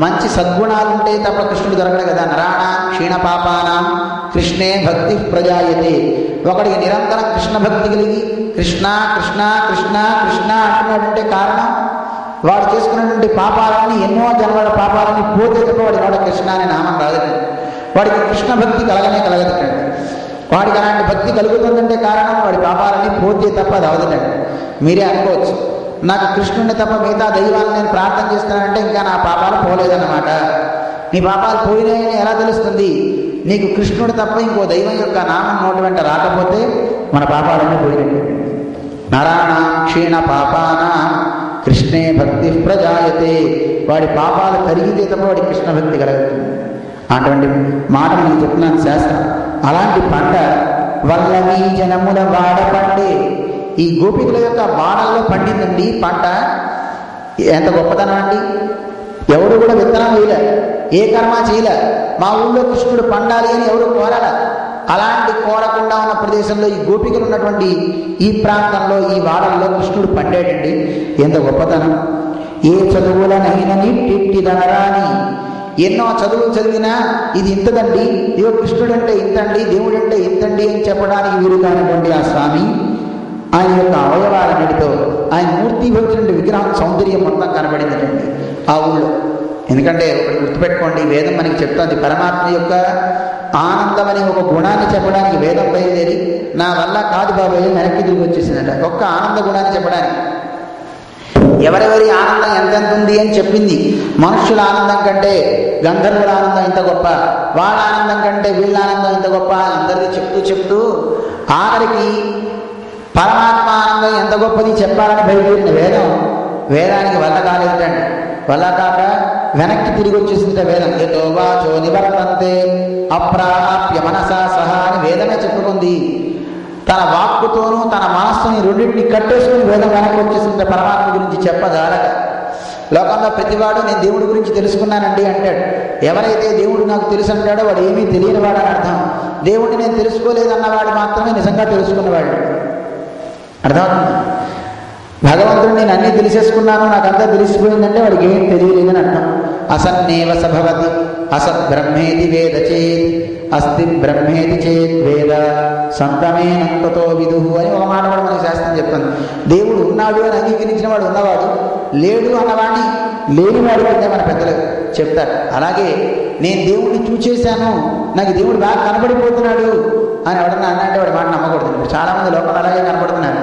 మంచి సద్గుణాలు ఉంటే తప్ప కృష్ణుడు దొరకడు కదా. నరాణాం క్షీణ పాపానాం కృష్ణే భక్తి ప్రజాయతే. ఒకడికి నిరంతరం కృష్ణ భక్తి కలిగి కృష్ణ కృష్ణ కృష్ణ కృష్ణ అంటున్నాడంటే కారణం వాడు చేసుకున్నటువంటి పాపాలన్నీ, ఎన్నో జన్మల పాపాలన్నీ పోతే తప్ప వాడి నోట కృష్ణ అనే నామం రాదండి. వాడికి కృష్ణ భక్తి కలగదండి. వాడికి అలాంటి భక్తి కలుగుతుందంటే కారణం వాడి పాపాలన్నీ పోతే తప్ప అది అవదండి. మీరే అనుకోవచ్చు, నాకు కృష్ణుడిని తప్ప మిగతా దైవాలను నేను ప్రార్థన చేస్తున్నానంటే ఇంకా నా పాపాలు పోలేదన్నమాట. నీ పాపాలు పోయినాయని ఎలా తెలుస్తుంది? నీకు కృష్ణుడు తప్ప ఇంకో దైవం యొక్క నామం నోటి వెంట రాకపోతే మన పాపాలన్నీ పోయినట్టు. నరాణాం క్షీణ పాపానాం కృష్ణే భక్తి ప్రజాయతే. వాడి పాపాలు కరిగితే తప్ప వాడి కృష్ణ భక్తి కలుగుతుంది. అటువంటి మాట నేను చెప్తున్నాను శాస్త్రం. అలాంటి పంట వల్లవి జనముల వాడ పండే. ఈ గోపికుల యొక్క వాడల్లో పండిందండి పంట. ఎంత గొప్పతనం అండి! ఎవరు కూడా విత్తనం వేయలే, ఏ కర్మ చేయలే. మా ఊళ్ళో కృష్ణుడు పండాలి అని ఎవరు కోరాల. అలాంటి కోరకుండా ఉన్న ప్రదేశంలో ఈ గోపికలు ఉన్నటువంటి ఈ ప్రాంతంలో ఈ వాడల్లో కృష్ణుడు పండాడండి. ఎంత గొప్పతనం! ఏ చదువులనైనా నిట్టిదనరాని. ఎన్నో చదువులు చదివినా ఇది ఇంతదండి, ఇదిగో కృష్ణుడు అంటే ఇంతండి, దేవుడు అంటే ఇంతండి అని చెప్పడానికి వీలు కానివ్వండి ఆ స్వామి ఆయన యొక్క అవయవాలన్నిటితో ఆయన మూర్తిభవించిన విగ్రహం సౌందర్యం మొత్తం కనబడిందండి ఆ ఊళ్ళో. ఎందుకంటే ఒకటి గుర్తుపెట్టుకోండి, వేదం మనకి చెప్తుంది పరమాత్మ యొక్క ఆనందం అనే ఒక గుణాన్ని చెప్పడానికి వేదం బయలుదేరి నా వల్ల కాదు బాబాయ్ వెనక్కి తిరిగి వచ్చేసిందట. ఒక్క ఆనంద గుణాన్ని చెప్పడానికి. ఎవరెవరి ఆనందం ఎంతెంత ఉంది అని చెప్పింది. మనుష్యుల ఆనందం కంటే గంధర్వుల ఆనందం ఎంత గొప్ప, వాళ్ళ ఆనందం కంటే వీళ్ళ ఆనందం ఎంత గొప్ప, అందరికీ చెప్తూ ఆఖరికి పరమాత్మ ఆనందం ఎంత గొప్పది చెప్పాలని బయలుదేరిన వేదానికి వల్ల కాలేదండి. వల్ల కాక వెనక్కి తిరిగి వచ్చేసింది వేదం. ఏదో వాచో నివర్తంతే అప్రాప్య మనసా సహా అని వేదమే చెప్పుకుంది. తన వాక్కుతోనూ తన మనస్సుని రెండింటిని కట్టేసుకుని వేదం వెనక్కి వచ్చేసింది పరమాత్మ గురించి చెప్పదాలక. లోకంలో ప్రతివాడు నేను దేవుడి గురించి తెలుసుకున్నానండి అంటాడు. ఎవరైతే దేవుడు నాకు తెలుసు అంటాడో వాడు ఏమీ తెలియని వాడు అని అర్థం. దేవుడిని నేను తెలుసుకోలేదన్నవాడు మాత్రమే నిజంగా తెలుసుకున్నవాడు. అర్థమవుతుంది? భగవంతుడు నేను అన్నీ తెలిసేసుకున్నాను, నాకంతా తెలిసిపోయిందంటే వాడికి ఏం తెలియలేదని అర్థం. అసన్నేవ సభవతి అసత్ బ్రహ్మేది వేద చేత్ అస్తి బ్రహ్మేది చేత్ వేద సంతమేనంతతో విదుహు అని ఒక మాట కూడా మనకి శాస్త్రం చెప్తుంది. దేవుడు ఉన్నాడు అని అంగీకరించిన వాడు ఉన్నవాడు, లేడు అన్నవాడిని లేనివాడు కింద మన పెద్దలు చెప్తారు. అలాగే నేను దేవుడిని చూచేశాను, నాకు దేవుడు బాగా కనబడిపోతున్నాడు అని ఎవడన్నా అన్నంటే వాడి మాట నమ్మకూడదు. ఇప్పుడు చాలామంది లోపల అలాగే కనబడుతున్నారు.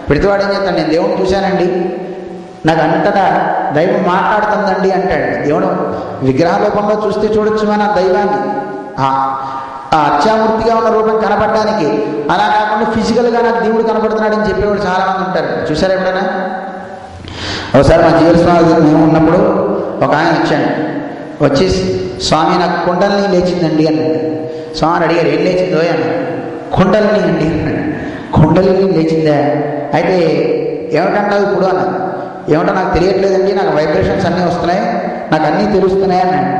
ప్రతివాడు ఏం చేస్తాడు, నేను దేవుడిని చూశానండి, నాకు అంతటా దైవం మాట్లాడుతుందండి అంటాడు. దేవుడు విగ్రహ రూపంలో చూస్తే చూడొచ్చు మన దైవాన్ని, ఆ అత్యామూర్తిగా ఉన్న రూపం కనపడడానికి. అలా కాకుండా ఫిజికల్గా నాకు దేవుడు కనపడుతున్నాడు అని చెప్పేవాడు చాలామంది ఉంటారు. చూసారా ఎప్పుడైనా? ఒకసారి మా జీవన స్వామి మేము ఉన్నప్పుడు ఒక ఆయన వచ్చాడు. వచ్చి స్వామి నాకు కుండలిని లేచిందండి అన్నాడు. స్వామిని అడిగారు ఏం లేచిందో అన్నాడు. కుండలిని అండి అన్నాడు. కుండలిని లేచిందా? అయితే ఏమిటంటావు ఇప్పుడు అన్నాడు. ఏమిటో నాకు తెలియట్లేదండి, నాకు వైబ్రేషన్స్ అన్నీ వస్తున్నాయి, నాకు అన్నీ తెలుస్తున్నాయి అన్నాడు.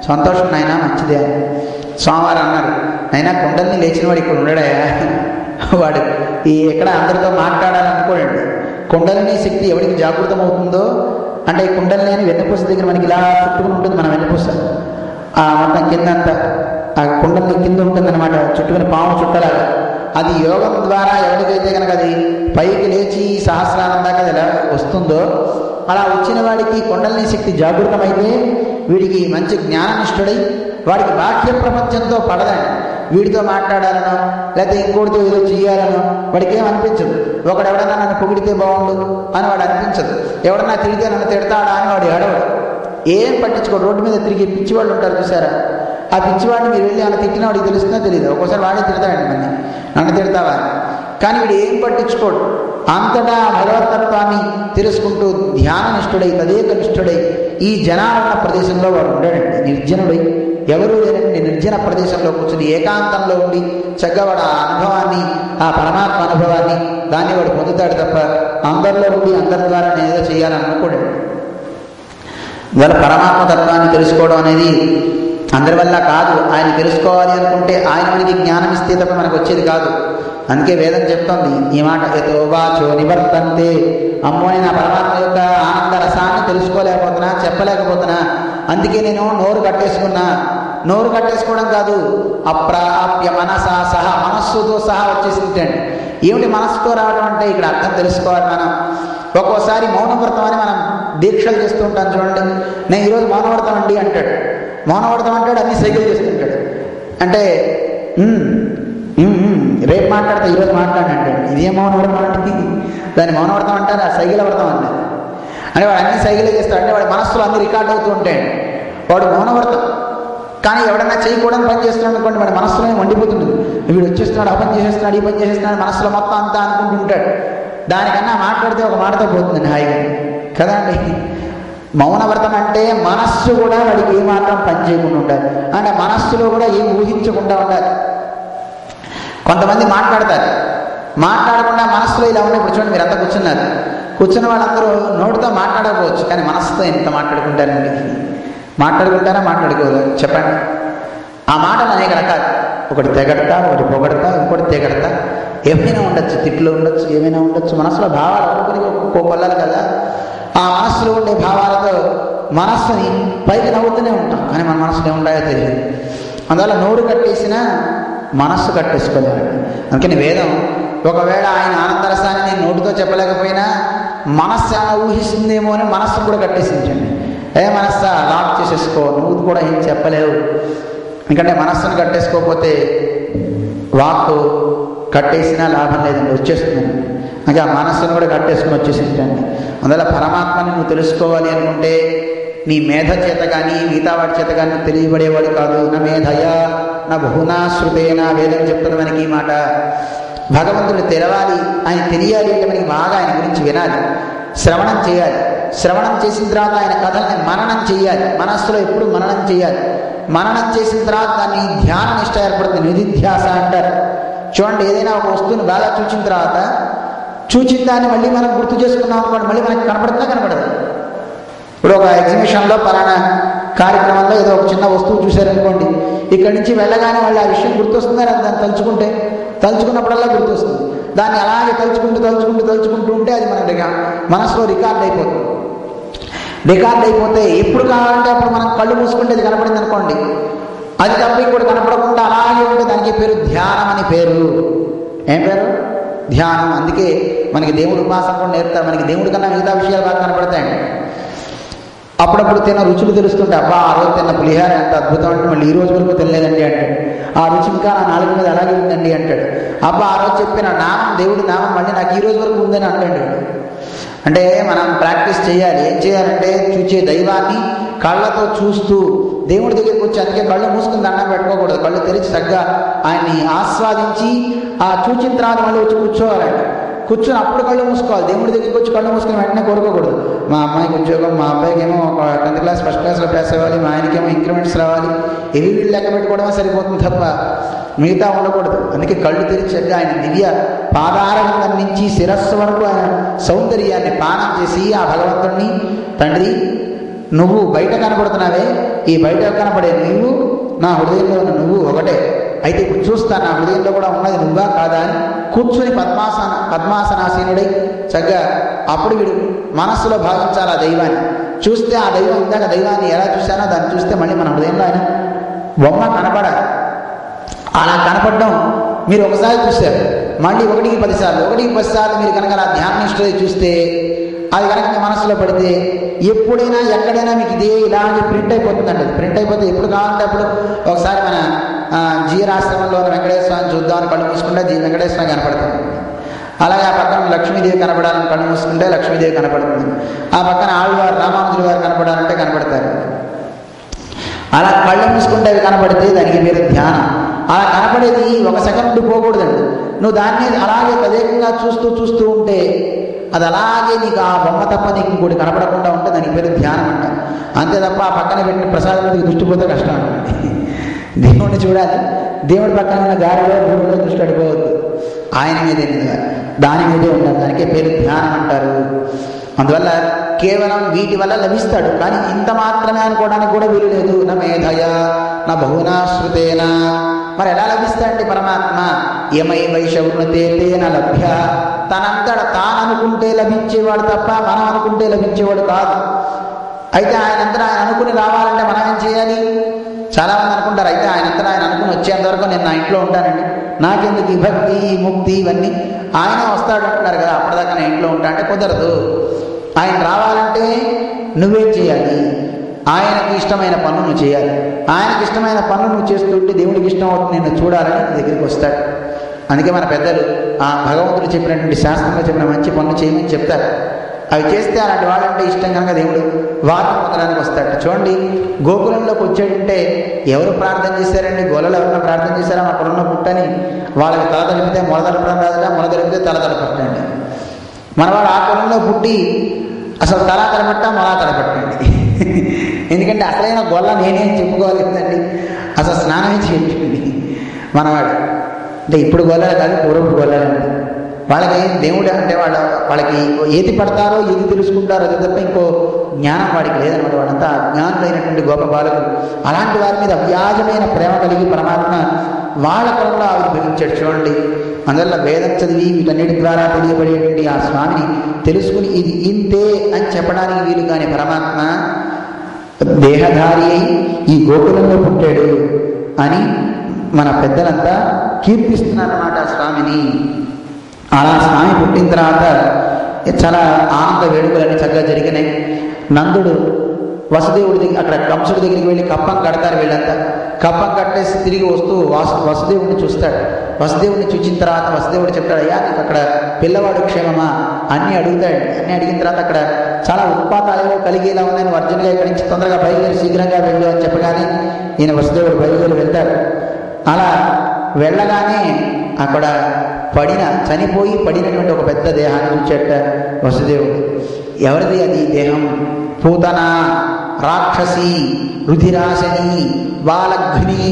సంతోషం నాయన, మంచిదే. స్వామివారు అన్నారు, అయినా కుండలిని లేచిన వాడు ఇక్కడ ఉండడాయా? వాడు ఎక్కడ అందరితో మాట్లాడాలనుకోడండి. కుండలిని శక్తి ఎవరికి జాగృతం అవుతుందో అంటే ఈ కుండలిని అని వెన్నపూస దగ్గర మనకి ఇలా చుట్టుకుని ఉంటుంది. మన వెన్నపూస మొత్తం కిందంతా ఆ కుండలిని కింద ఉంటుందన్నమాట, చుట్టుకుని పాము చుట్టలాగా. అది యోగం ద్వారా ఎవరికైతే కనుక అది పైకి లేచి సహస్రానం దాకా అది ఎలా వస్తుందో అలా వచ్చిన వాడికి కుండలిని శక్తి జాగృతమైతే వీడికి మంచి జ్ఞాననిష్ఠుడై వాడికి బాహ్య ప్రపంచంతో పడదండి. వీడితో మాట్లాడాలనో లేకపోతే ఇంకోటితో ఏదో చేయాలనో వాడికి ఏం అనిపించదు. ఒకడు ఎవడన్నా నన్ను పొగిడితే బాగుండు అని వాడు అనిపించదు. ఎవడన్నా తిరిగితే నన్ను తిడతాడా అని వాడు ఏడవడు. ఏం పట్టించుకోడు. రోడ్డు మీద తిరిగి పిచ్చివాళ్ళు ఉంటారు చూసారా, ఆ పిచ్చివాడిని మీరు వెళ్ళి ఆయన తిట్టిన వాడికి తెలుస్తుందో తెలియదు. ఒక్కోసారి వాడే తిడతాడండి మళ్ళీ, నన్ను తిడతావా. కానీ వీడు ఏం పట్టించుకోడు. అంతటా భగవతత్వాన్ని తెలుసుకుంటూ ధ్యాననిష్ఠుడై తదేకనిష్ఠుడై ఈ జనాలున్న ప్రదేశంలో వాడు ఉండడండి. నిర్జనుడై ఎవరూ లేనండి నిర్జన ప్రదేశంలో కూర్చుని ఏకాంతంలో ఉండి చక్కగా వాడు ఆ అనుభవాన్ని, ఆ పరమాత్మ అనుభవాన్ని దాన్ని వాడు పొందుతాడు తప్ప అందరిలో ఉండి అందరి ద్వారా నేను ఏదో చేయాలని అనుకోడండి. ఇవాళ పరమాత్మ తత్వాన్ని తెలుసుకోవడం అనేది అందరి వల్ల కాదు. ఆయన తెలుసుకోవాలి అనుకుంటే ఆయన మనకి జ్ఞానం ఇస్తే తప్ప మనకు వచ్చేది కాదు. అందుకే వేదం చెప్తోంది ఈ మాట, యతో వాచో నివర్తంతే. అమ్మో నేను ఆ పరమాత్మ యొక్క ఆనంద రసాన్ని తెలుసుకోలేకపోతున్నా, చెప్పలేకపోతున్నా, అందుకే నేను నోరు కట్టేసుకున్నా. నోరు కట్టేసుకోవడం కాదు, అప్రాప్య మనసా సహా, మనస్సుతో సహా వచ్చేసింది. ఏమిటి మనస్సుతో రావడం అంటే ఇక్కడ అర్థం తెలుసుకోవాలి మనం. ఒక్కోసారి మౌనవ్రతం అని మనం దీక్షలు చేస్తూ ఉంటాం చూడండి. నేను ఈరోజు మౌనవ్రతం అండి అంటాడు. మౌనవ్రతం అంటాడు, అన్ని సైకిల్ చేస్తుంటాడు. అంటే రేపు మాట్లాడతా ఈరోజు మాట్లాడంటాడు. ఇదే మౌనవ్రతం అంటే దాన్ని మౌనవ్రతం అంటారు, ఆ సైకిల్ వ్రతం అంటారు. అంటే వాడు అన్ని సైకిల్ చేస్తాడు, అంటే వాడి మనస్సులో అన్ని రికార్డ్ అవుతూ ఉంటాయి. వాడు మౌనవ్రతం. కానీ ఎవడన్నా చేయకూడని పని చేస్తున్నాడు అనుకోండి, వాడి మనస్సులోనే వండిపోతుంది. వీడు వచ్చేస్తున్నాడు, ఆ పని చేసేస్తున్నాడు, ఈ పని చేసేస్తున్నాడు, మనస్సులో మొత్తం అంతా అనుకుంటుంటాడు. దానికన్నా మాట్లాడితే ఒక మాటతో పోతుందండి హాయిగా కదా అండి. మౌనవ్రతం అంటే మనస్సు కూడా వాడికి ఏ మాత్రం పని చేయకుండా ఉండాలి, అంటే మనస్సులో కూడా ఏం ఊహించకుండా ఉండాలి. కొంతమంది మాట్లాడతారు, మాట్లాడకుండా మనస్సులో ఇలా ఉన్నాయి. ఇప్పుడు చూడండి, మీరు అంతా కూర్చున్నారు, కూర్చున్న వాళ్ళందరూ నోటితో మాట్లాడకపోవచ్చు, కానీ మనస్సుతో ఎంత మాట్లాడుకుంటారండి. మాట్లాడుకుంటారా మాట్లాడుకోదు చెప్పండి. ఆ మాటలు అనేక రకాలు, ఒకటి తెగడతా, ఒకటి పొగడతా, ఇంకోటి తెగడతా, ఏమైనా ఉండొచ్చు, తిట్లు ఉండొచ్చు, ఏమైనా ఉండొచ్చు. మనసులో భావాలు ఒక్కొక్కరికి కొల్లాలి కదా. ఆ మనస్సులో ఉండే భావాలతో మనస్సుని పైకి నవ్వుతూనే ఉంటాం, కానీ మన మనసులో ఏముంటాయో తెలియదు. అందువల్ల నోరు కట్టేసినా మనస్సు కట్టేసుకోలేడు. అందుకని వేదం ఒకవేళ ఆయన ఆనందరసాన్ని నేను నోటితో చెప్పలేకపోయినా మనస్సు ఏమైనా ఊహిస్తుందేమో అని మనస్సును కూడా కట్టేసించండి. మనస్సా లాక్ చేసేసుకో, నువ్వు కూడా ఏం చెప్పలేవు. ఎందుకంటే మనస్సును కట్టేసుకోకపోతే వాక్కు కట్టేసినా లాభం లేదండి, వచ్చేస్తుందండి. ఇంకా ఆ మనస్సును కూడా కట్టేసుకుని వచ్చేసించండి. అందువల్ల పరమాత్మని నువ్వు తెలుసుకోవాలి అనుకుంటే నీ మేధ చేత కానీ మిగతా వాడి చేత కానీ తెలియబడేవాడు కాదు. నా మేధయ నా బహునా శృతేనా, వేదం చెప్తున్న మనకి ఈ మాట. భగవంతుడు తెలవాలి, ఆయన తెలియాలి అంటే మనకి బాగా ఆయన గురించి వినాలి, శ్రవణం చేయాలి. శ్రవణం చేసిన తర్వాత ఆయన కథల్ని మననం చేయాలి, మనస్సులో ఎప్పుడు మననం చేయాలి. మననం చేసిన తర్వాత దాన్ని ధ్యాన నిష్ట ఏర్పడుతుంది, నిధిధ్యాస అంటారు. చూడండి, ఏదైనా ఒక వస్తువుని బాగా చూసిన తర్వాత చూచిన దాన్ని మళ్ళీ మనం గుర్తు చేసుకున్నాం అనుకోండి, మళ్ళీ మనకి కనపడుతుందా కనపడదు. ఇప్పుడు ఒక ఎగ్జిబిషన్లో పలానా కార్యక్రమంలో ఏదో ఒక చిన్న వస్తువు చూశారనుకోండి, ఇక్కడి నుంచి వెళ్ళగానే వాళ్ళు ఆ విషయం గుర్తొస్తుందని దాన్ని తలుచుకున్నప్పుడల్లా గుర్తొస్తుంది. దాన్ని అలాగే తలుచుకుంటూ ఉంటే అది మన మనసులో రికార్డ్ అయిపోతుంది. రికార్డ్ అయిపోతే ఎప్పుడు కావాలంటే అప్పుడు మనం కళ్ళు మూసుకుంటే అది కనపడింది అనుకోండి, అది తప్ప ఇంకోటి కనపడకుండా అలాగే ఉంటే దానికి పేరు ధ్యానం అని పేరు. ఏం పేరు? ధ్యానం. అందుకే మనకి దేవుడు ఉపాసన కూడా నేర్పుతారు. మనకి దేవుడి కన్నా మిగతా విషయాలు బాగా కనపడతాయండి. అప్పుడప్పుడు తిన్న రుచులు తెలుస్తుంటే, అబ్బా ఆ రోజు తిన్న పులిహార ఎంత అద్భుతం అంటే మళ్ళీ ఈ రోజు వరకు తినలేదండి అంటాడు. ఆ రుచి ఇంకా నా నాలుగు మీద అలాగే ఉందండి అంటాడు. అబ్బా ఆ రోజు చెప్పిన నామం, దేవుడి నామం మళ్ళీ నాకు ఈ రోజు వరకు ఉందని అంటాడు. అంటే మనం ప్రాక్టీస్ చేయాలి. ఏం చేయాలంటే చూచే దైవాన్ని కళ్ళతో చూస్తూ దేవుడి దగ్గరికి వచ్చి, అందుకే కళ్ళు మూసుకుని దండం పెట్టుకోకూడదు, కళ్ళు తెరిచి చక్కగా ఆయన్ని ఆస్వాదించి ఆ చూచిన తర్వాత మళ్ళీ వచ్చి కూర్చోవాలండి. కూర్చొని అప్పుడు కళ్ళు మూసుకోవాలి. దేవుడి దగ్గరికి వచ్చి కళ్ళు మూసుకుని వెంటనే కోరుకోకూడదు. మా అమ్మాయికి ఉద్యోగం, మా అబ్బాయికి ఏమో 10th క్లాస్ ఫస్ట్ క్లాస్లో పాస్ అవ్వాలి, మా ఆయనకేమో ఇంక్రిమెంట్స్ రావాలి, ఇవి వీళ్ళు లెక్క పెట్టుకోవడమే సరిపోతుంది తప్ప మిగతా ఉండకూడదు. అందుకే కళ్ళు తెరిచి ఆయన దివ్య పాదారవిందం నుంచి శిరస్సు వరకు ఆయన సౌందర్యాన్ని పానం చేసి ఆ భగవంతుడిని, తండ్రి నువ్వు బయట కనపడుతున్నావే, ఈ బయట కనపడే నువ్వు నా హృదయంలో ఉన్న నువ్వు ఒకటే, అయితే ఇప్పుడు చూస్తాను నా హృదయంలో కూడా ఉన్నది నువ్వా కాదా అని కూర్చొని పద్మాసనాసీనుడై చక్కగా అప్పుడు వీడు మనస్సులో భావించాలి ఆ దైవాన్ని. చూస్తే ఆ దైవం, ఇందాక దైవాన్ని ఎలా చూశానో దాన్ని చూస్తే మళ్ళీ మన హృదయంలో ఆయన బొమ్మ కనపడాలి. అలా కనపడడం మీరు ఒకసారి చూశారు, మళ్ళీ 1కి 10 సార్లు మీరు కనుక అలా ధ్యాన నిష్ఠ చూస్తే, అది కనుక మీ మనసులో పడితే ఎప్పుడైనా ఎక్కడైనా మీకు ఇదే ఇలాంటి ప్రింట్ అయిపోతుందండి. ప్రింట్ అయిపోతే ఎప్పుడు కావాలంటే అప్పుడు ఒకసారి మన జీరాశ్రమంలో వెంకటేశ్వర స్వామిని చూద్దామని కళ్ళు మూసుకుంటే వెంకటేశ్వర స్వామి కనపడుతుంది. అలాగే ఆ పక్కన లక్ష్మీదేవి కనపడాలని కళ్ళు మూసుకుంటే లక్ష్మీదేవి కనపడుతుంది. ఆ పక్కన ఆళ్వారు రామానుజుల వారు కనపడాలంటే కనపడతారు. అలా కళ్ళు మూసుకుంటే అవి కనపడితే దానికి మీరు ధ్యానం. అలా కనపడేది 1 సెకండ్ పోకూడదండి. నువ్వు దాన్ని అలాగే తదేకంగా చూస్తూ ఉంటే అది అలాగే నీకు ఆ బొమ్మ తప్ప నీకు ఇంకోటి కనపడకుండా ఉంటే దానికి పేరు ధ్యానం అంట. అంతే తప్ప ఆ పక్కన పెట్టిన ప్రసాదం మీదకి దృష్టి పోతే కష్టం అండి. దేవుడిని చూడాలి, దేవుడి పక్కన ఉన్న గాలిలో భూమిలో దృష్టి అడిపోవద్దు, ఆయన మీదే దాని మీదే ఉండాలి. దానికే పేరు ధ్యానం అంటారు. అందువల్ల కేవలం వీటి వల్ల లభిస్తాడు, కానీ ఇంత మాత్రమే అనుకోవడానికి కూడా వీలు లేదు. నా మేధయ నా బహునాశ్రుతేన. మరి ఎలా లభిస్తాడండి పరమాత్మ? యమై వైశవృతేన లభ్య. తనంతట తాను అనుకుంటే లభించేవాడు తప్ప మనం అనుకుంటే లభించేవాడు కాదు. అయితే ఆయనంతటా ఆయన అనుకుని రావాలంటే మనం ఏం చేయాలి? చాలామంది అనుకుంటారు, అయితే ఆయనంతటా ఆయన అనుకుని వచ్చేంత వరకు నేను నా ఇంట్లో ఉంటానండి, నాకెందుకు ఈ భక్తి ఈ ముక్తి ఇవన్నీ, ఆయన వస్తాడు అంటున్నారు కదా, అప్పటిదాకా నేను ఇంట్లో ఉంటా అంటే కుదరదు. ఆయన రావాలంటే నువ్వేం చేయాలి? ఆయనకి ఇష్టమైన పనులు నువ్వు చేయాలి. ఆయనకి ఇష్టమైన పనులు నువ్వు చేస్తుంటే దేవుడికి ఇష్టం అవుతుంది, నిన్ను చూడాలని నీ దగ్గరికి వస్తాడు. అందుకే మన పెద్దలు ఆ భగవంతుడు చెప్పినటువంటి శాస్త్రంలో చెప్పిన మంచి పనులు చేయమని చెప్తారు. అవి చేస్తే అలాంటి వాళ్ళంటే ఇష్టం కనుక దేవుడు వారిని పొందడానికి వస్తాడు. చూడండి, గోకులంలోకి వచ్చాడంటే ఎవరు ప్రార్థన చేశారండి? గోలలో ఎవరైనా ప్రార్థన చేశారా? అక్కడున్న పుట్టని వాళ్ళకి తల తలిపితే మొల తలపడం రాదుగా, మొల తలిపితే తల తలపట్టండి. మనవాడు ఆ కులంలో పుట్టి అసలు తల తలపట్ట మొల తలపట్టండి. ఎందుకంటే అసలైన గొల్ల నేనేం చెప్పుకోవాలి కదండి, అసలు స్నానమే చేయండి మనవాడు. అంటే ఇప్పుడు గొల్లలు కాదు, పూర్వపు గొల్లలండి. వాళ్ళకి దేవుడు అంటే వాళ్ళకి ఏది పడతారో ఏది తెలుసుకుంటారో అది తప్ప ఇంకో జ్ఞానం వాడికి లేదనమాట. వాళ్ళంతా అజ్ఞానులైనటువంటి గొప్ప బాలకులు. అలాంటి వారి మీద అవ్యాజమైన ప్రేమ కలిగి పరమాత్మ వాళ్ళ కొరంలో ఆవిర్భవించాడు. చూడండి, అందువల్ల వేదం చదివి వీటన్నిటి ద్వారా తెలియబడేటువంటి ఆ స్వామిని తెలుసుకుని ఇది ఇంతే అని చెప్పడానికి వీలు కాని పరమాత్మ దేహధారి అయి ఈ గోకులంలో పుట్టాడు అని మన పెద్దలంతా కీర్తిస్తున్నారన్నమాట స్వామిని. అలా స్వామి పుట్టిన తర్వాత చాలా ఆనంద వేడుకలన్నీ చక్కగా జరిగినాయి. నందుడు వసుదేవుడి దగ్గర, అక్కడ కంసుడి దగ్గరికి వెళ్ళి కప్పం కడతారు. వీళ్ళంతా కప్పం కట్టేసి తిరిగి వస్తూ వసుదేవుడిని చూస్తాడు. వసుదేవుడిని చూచిన తర్వాత వసుదేవుడు చెప్తాడు, అయ్యా నీకు అక్కడ పిల్లవాడు క్షేమమా అన్నీ అడుగుతాడు. అన్నీ అడిగిన తర్వాత అక్కడ చాలా ఉత్పాతాలు కలిగేలా ఉన్నాయని అర్జునుగా ఇక్కడి నుంచి తొందరగా బయలుదేరి శీఘ్రంగా వెళ్ళు అని చెప్పగానే ఈయన వసుదేవుడు బయలుదేరి వెళ్తాడు. అలా వెళ్ళగానే అక్కడ చనిపోయి పడినటువంటి ఒక పెద్ద దేహాన్ని చూచేట వసుదేవుడు. ఎవరిది అది దేహం? పూతన, రాక్షసి, రుధిరాశని, బాలఘ్ని.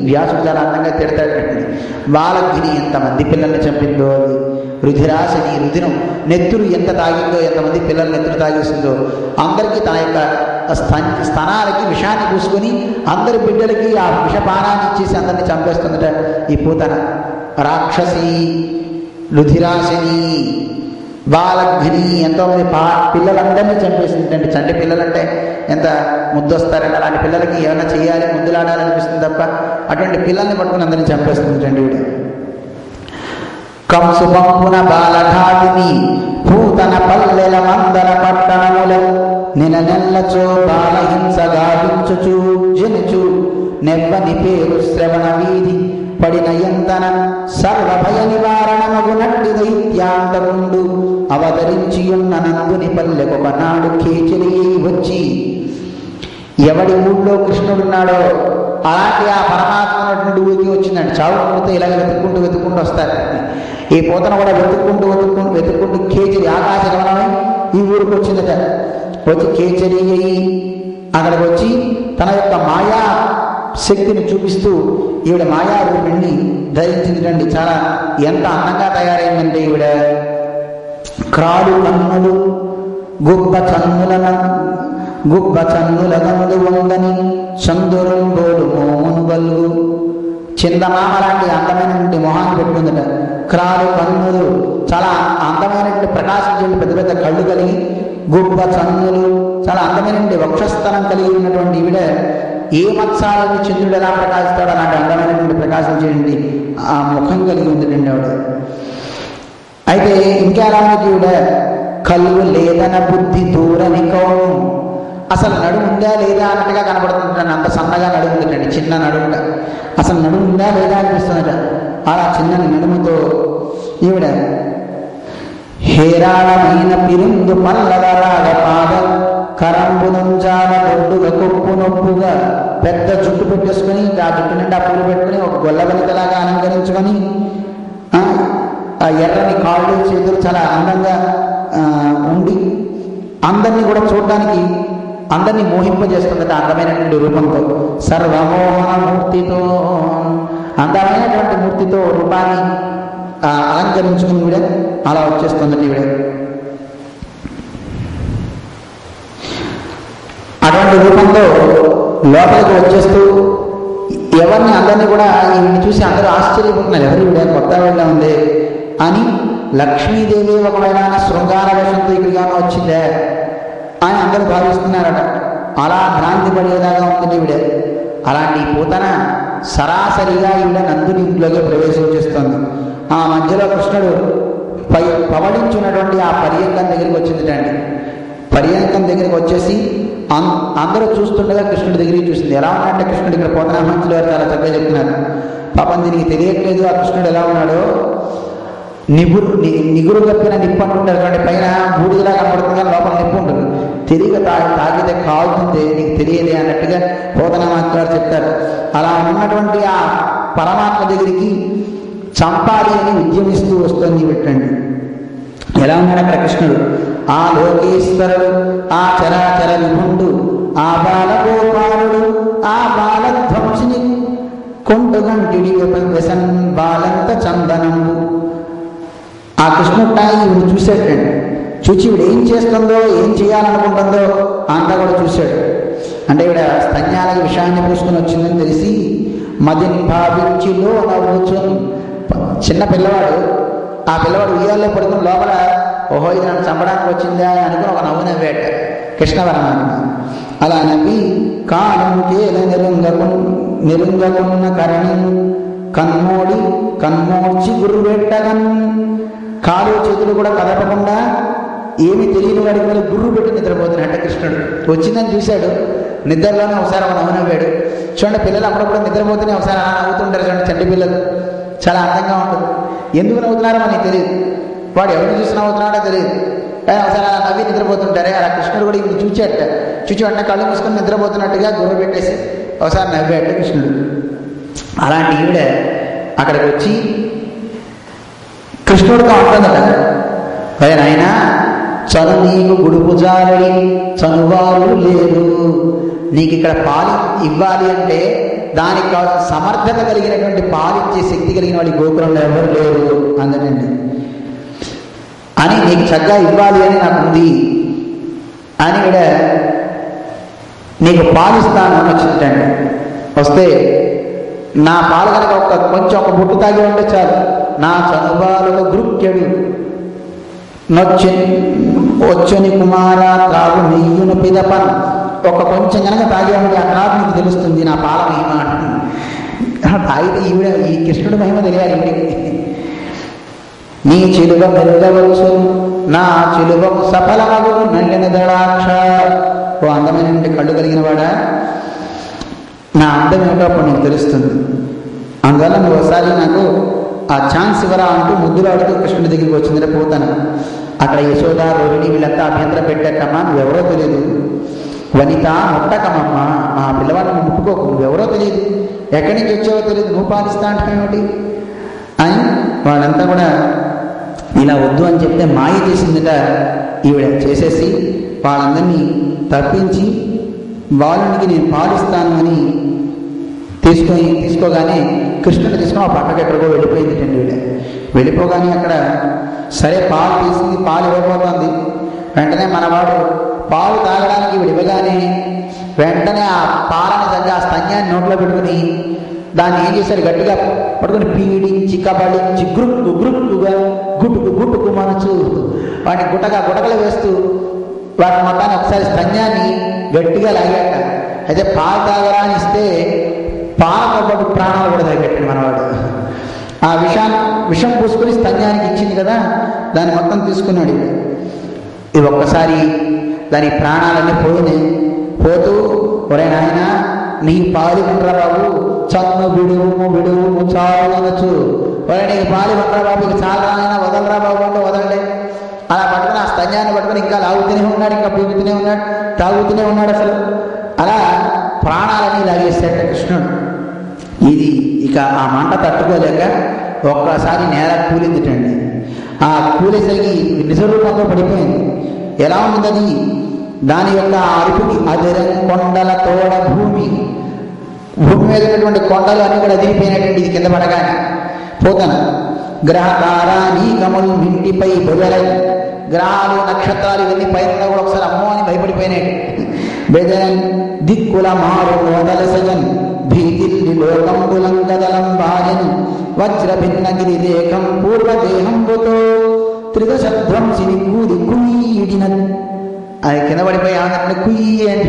వ్యాసుడు చాలా అందంగా తిడతాడండి. బాలఘ్ని ఎంతమంది పిల్లల్ని చంపిందో, అది రుధిరాశని, రుధిరం నెత్తురు ఎంత తాగిందో, ఎంతమంది పిల్లలు నెత్తురు తాగేసిందో, అందరికీ తన యొక్క స్తనాలకి విషాన్ని పూసుకొని అందరి బిడ్డలకి ఆ విషపానాన్ని ఇచ్చేసి అందరినీ చంపేస్తుందట ఈ పూతన. రాక్షసి, రుధిరాశని, బాలఘ్ని ఎంతోమంది పిల్లలందరినీ చంపేసిందంటే, చంటి పిల్లలంటే ఎంత ముద్దొస్తారంటే అలాంటి పిల్లలకి ఏమైనా చేయాలి, ముద్దులాడాలనిపిస్తుంది తప్ప అటువంటి పిల్లల్ని పట్టుకుని అందరినీ చంపేస్తుంది వీడు. కంసు పంపున బాలఘాతిని పూతన పల్లెల మందల పట్టణముల నినెల్లచో బాలహింస గావించుచు జనుచు నెవ్వని పేరు శ్రవణ వీధి పడిన ఎంతన సర్వభయ నివారణమగునట్టి దైత్యాంతకుండు అవతరించియున్న నందుని పల్లెకొకనాడు కేచరి వచ్చి. ఎవడి ఊళ్ళో కృష్ణుడున్నాడో అలాంటి ఆ పరమాత్మ ఉన్నటువంటి ఊరికి వచ్చిందండి. చావు పుడితే ఇలాగ వెతుక్కుంటూ వస్తారు. ఈ పూతన కూడా వెతుక్కుంటూ కేచరి ఆకాశ గమనమై ఈ ఊరికి వచ్చిందట. వచ్చి కేచరి అయ్యి అక్కడికి వచ్చి తన యొక్క మాయా శక్తిని చూపిస్తూ ఈవిడ మాయా రూపిణ్ణి ధరించిందండి. చాలా ఎంత అందంగా తయారైందంటే ఈవిడ క్రాలు కన్నులు గుబ్బ చన్నులనందు వందని చందురంగోలు మోమును గల్లు. చిందమామ లాంటి అందమైనటువంటి మొహాన్ని పెట్టుకుందట. క్రాలు కన్నులు, చాలా అందమైనటువంటి ప్రకాశించే పెద్ద పెద్ద కళ్ళు కలిగి, గుబ్బ చన్నులు, చాలా అందమైనటువంటి వక్షస్థలం కలిగి ఉన్నటువంటి ఈవిడ ఏ మత్సాలని చంద్రుడు ఎలా ప్రకాశిస్తాడో అలాంటి అందమైనటువంటి ప్రకాశించేటువంటి ఆ ముఖం కలిగి ఉందండి ఆవిడ. అయితే ఇంకా అలాంటి ఈవిడ కళ్ళు లేదన బుద్ధి దూరనికో, అసలు నడుము ఉందా లేదా అన్నట్టుగా కనబడుతుంటాను. అంత సన్నగా నడుము ఉందండి, చిన్న నడుముట. అసలు నడుము ఉందా లేదా అనిపిస్తుందట. అలా చిన్న నడుముతో ఈవిడ హేరాళమైన పిరుందు పల్లవరాగ పాద కరంబునుంజాల బొడ్డుగా కొప్పు నొప్పుగా పెద్ద జుట్టు పెట్టేసుకొని ఆ జుట్టు నిండా పూలు పెట్టుకుని ఒక గొల్లబలికలాగా అలంకరించుకొని ఆ ఎర్రని కాళ్ళు చేతులు చాలా అందంగా ఉండి అందరినీ కూడా చూడడానికి అందరినీ మోహింపజేస్తుందట అందమైనటువంటి రూపంతో. సర్వమోహనమూర్తితో, అందమైనటువంటి మూర్తితో రూపాన్ని అలంకరించుకుని ఈవిడ అలా వచ్చేస్తుందట ఈవిడ. కృష్ణుడి రూపంలో లోపలికి వచ్చేస్తూ ఎవరిని అందరినీ కూడా ఈవిని చూసి అందరూ ఆశ్చర్యపోతున్నారు, ఎవరు ఈవిడ కొత్త వాళ్ళ ఉంది అని. లక్ష్మీదేవి ఒకవేళ శృంగార వేషంతో ఇక్కడిగానో వచ్చిందే అని అందరూ భావిస్తున్నారట. అలా భ్రాంతి పడేలాగా ఉంది ఈవిడ. అలాంటి పూతన సరాసరిగా ఈవిడ నందుని ఇంట్లోకి ప్రవేశించేస్తుంది. ఆ మధ్యలో కృష్ణుడు పవడించున్నటువంటి ఆ పర్యంకం దగ్గరికి వచ్చిందిటండి. పర్యంకం దగ్గరికి వచ్చేసి అందరూ చూస్తుండగా కృష్ణుడి దగ్గరికి చూసింది. ఎలా ఉన్నాడంటే కృష్ణుడు ఇక్కడ పోతన మంచులు వారు చాలా చక్కగా చెప్తున్నారు. పాపం దీనికి తెలియట్లేదు ఆ కృష్ణుడు ఎలా ఉన్నాడో. నిగురు కప్పిన నిప్పు అంటుంటారు కాబట్టి పైన బూడిదలా కనపడుతుంది కానీ లోపల నిప్పు ఉంటుంది. తెలియక తాగితే కాలుతుంది, నీకు తెలియదే అన్నట్టుగా పోతన మంచులు వారు చెప్తారు. అలా ఉన్నటువంటి ఆ పరమాత్మ దగ్గరికి చంపాలి అని ఉద్యమిస్తూ వస్తుంది పెట్టండి. ఎలా ఉన్నాడు అక్కడ కృష్ణుడు? ఆ లోకేశ్వరుడు, ఆ చరాచర విభుండు, ఆ బాలగోపాలుడు, ఆ బాలధ్వంసిని కొంటుగంటిడి వ్యసన్ బాలంత చందనంబు. ఆ కృష్ణుడిని ఈవిడ చూశాడండి. చూచి ఈవిడ ఏం చేస్తుందో, ఏం చేయాలనుకుంటుందో అంతా కూడా చూశాడు. అంటే ఈవిడ స్తన్యాలకి విషయాన్ని పూసుకొని వచ్చిందని తెలిసి మదిని భావించిలో నవ్వచ్చు. చిన్న పిల్లవాడు, ఆ పిల్లవాడు ఉయ్యాల్లో పడుకుని లోపల ఓహో ఇది నన్ను చంపడానికి వచ్చిందా అనుకుని ఒక నవ్వు నవ్వాట కృష్ణవరమాత్మ. అలా నవ్వి కానుకేల నెరుంగకున్న కరణి కన్మోడ్చి గుర్రుపెట్టగన్. కాలు చేతులు కూడా కదపకుండా ఏమీ తెలియని వాడికి మీద గుర్రు పెట్టి నిద్రపోతున్నాడు కృష్ణుడు. వచ్చిందని చూశాడు, నిద్రలోనే ఒకసారి ఒక నవ్వు నవ్వాడు. చూడండి పిల్లలు అప్పుడప్పుడు నిద్రపోతూనే ఒకసారి అలా నవ్వుతుంటారు చూడండి, చంటి పిల్లలు చాలా అందంగా ఉంటుంది. ఎందుకు నవ్వుతున్నారో మనకి తెలియదు, వాడు ఎవరిని చూసి నవ్వుతున్నాడో తెలియదు, కానీ ఒకసారి అలా నవ్వి నిద్రపోతుంటారే. అలా కృష్ణుడు కూడా ఇది చూచేట, చూచి వెంటనే కళ్ళు మూసుకొని నిద్రపోతున్నట్టుగా గుర్రు పెట్టేసి ఒకసారి నవ్వాడు కృష్ణుడు. అలాంటి ఈవిడ అక్కడికి వచ్చి కృష్ణుడితో అంటుందట, ఆయన చను నీకు గుడుపు జాలి చనువారు లేదు. నీకు ఇక్కడ పాలు ఇవ్వాలి అంటే దానికి కావాల్సిన సమర్థత కలిగినటువంటి పాలిచ్చే శక్తి కలిగిన వాడి గోకులంలో ఎవరు లేరు అందనండి అని నీకు చక్కగా ఇవ్వాలి అని నాకుంది అని ఇక్కడ నీకు పాలిస్తాను అని వచ్చిందండి. వస్తే నా పాలు కనుక కొంచెం ఒక బుట్టు తాగి ఉంటే చాలు, నా చనుబాలుగా గురుక్కెడు వచ్చని కుమార త్రాగు నెయ్యును పిదపన్. ఒక కొంచెం కనుక తాగి ఉంటే ఆ తర్వాత నీకు తెలుస్తుంది నా పాల మహిమ అంటుంది. తాగితే ఈవిడ ఈ కృష్ణుడి మహిమ తెలియాలి ఈవిడికి. నీ చిలువ మెరుగవచ్చు నా చిలువ సఫలమగు నల్లిన దళాక్ష. ఓ అందమైన కళ్ళు కలిగిన వాడా, నా అందం ఏమిటో అప్పుడు నీకు తెలుస్తుంది. అందువల్ల నువ్వు ఒకసారి నాకు ఆ ఛాన్స్ ఇవ్వరా అంటూ ముద్దులు ఆడుతూ కృష్ణుడి దగ్గరికి వచ్చిందంటే పోతాను. అక్కడ యశోద రోహిణి వీళ్ళంతా అభ్యంతరం పెట్టాకమ్మా, నువ్వెవరో తెలియదు, వనిత ముట్టకమమ్మ, మా పిల్లవాడిని ముట్టుకోకు, నువ్వెవరో తెలియదు, ఎక్కడి నుంచి వచ్చావో తెలియదు, నువ్వు పాలిస్తా అంటే ఏమిటి అని వాళ్ళంతా కూడా ఇలా వద్దు అని చెప్తే మాయ చేసిందట ఈవిడ. చేసేసి వాళ్ళందరినీ తప్పించి బాలునికి నేను పాలిస్తాను అని తీసుకోగానే కృష్ణుని తీసుకుని ఆ పక్కకి ఎక్కడికో వెళ్ళిపోయింది అండి ఈవిడ. వెళ్ళిపోగానే అక్కడ సరే పాలు తీసింది, పాలు ఇవ్వబోతోంది. వెంటనే మనవాడు పాలు తాగడానికి ఈవిడ ఇవ్వగానే వెంటనే ఆ పాలని తగ్గ ఆ స్తన్యాన్ని నోట్లో పెట్టుకుని దాన్ని ఏం చేశాడు, గట్టిగా పట్టుకుని పీడించి కబడించి గుట్టుగా గుట్టుకు మనసు వాటిని గుటకలు వేస్తూ వాటి మొత్తాన్ని ఒకసారి స్తన్యాన్ని గట్టిగా లాగాట. అయితే పాలు తాగరాని ఇస్తే పాలతో పాటు ప్రాణాలు కూడా తగ్గట్టండి మనవాడు. ఆ విషం పూసుకుని స్తన్యానికి ఇచ్చింది కదా, దాన్ని మొత్తం తీసుకున్నాడు. ఇది ఒక్కసారి దాని ప్రాణాలన్నీ పోయినాయి. పోతూ ఒరే నాయన నీ పాలు ఇవ్వరా బాబు, చన్ను విడువు చాలు అనొచ్చు. ఒరే నీకు పాలు ఇవ్వరా బాబు, ఇక చాలా నాయన వదలరా బాబు అంటే వదలండి. అలా పట్టుకుని ఆ స్తన్యాన్ని పట్టుకుని ఇంకా లాగుతూనే ఉన్నాడు, ఇంకా పీగుతూనే ఉన్నాడు, తాగుతూనే ఉన్నాడు. అసలు అలా ప్రాణాలని లాగేస్తాడు కృష్ణుడు. ఇది ఇక ఆ మంట తట్టుకోలేక ఒక్కసారి నేల కూలిందిటండి. ఆ కూలేసరికి నిజరూపంలో పడిపోయింది. ఎలా ఉందని దాని యొక్క అరుపుకి అదిరం కొండల తోడ భూమి మీద ఉన్నటువంటి కొండలు అన్నీ కూడా అదిరిపోయినటువంటి ఇది కింద పడగానే పోతన గ్రహతారా నీకములు ఇంటిపై బెదరై గ్రహాలు నక్షత్రాలు ఇవన్నీ పైన కూడా ఒకసారి అమ్మో అని భయపడిపోయినాయి. బెదరన్ దిక్కుల మారు మోదలసజన్ భీతిల్లి లోకంబులం కదలం భార్యను వజ్ర భిన్నగిరి రేఖం పూర్వదేహంబుతో త్రిదశధ్వంసిని కూది కుయ్యిడిన. అది కింద పడిపోయి ఆనందండి కుయ్యి అని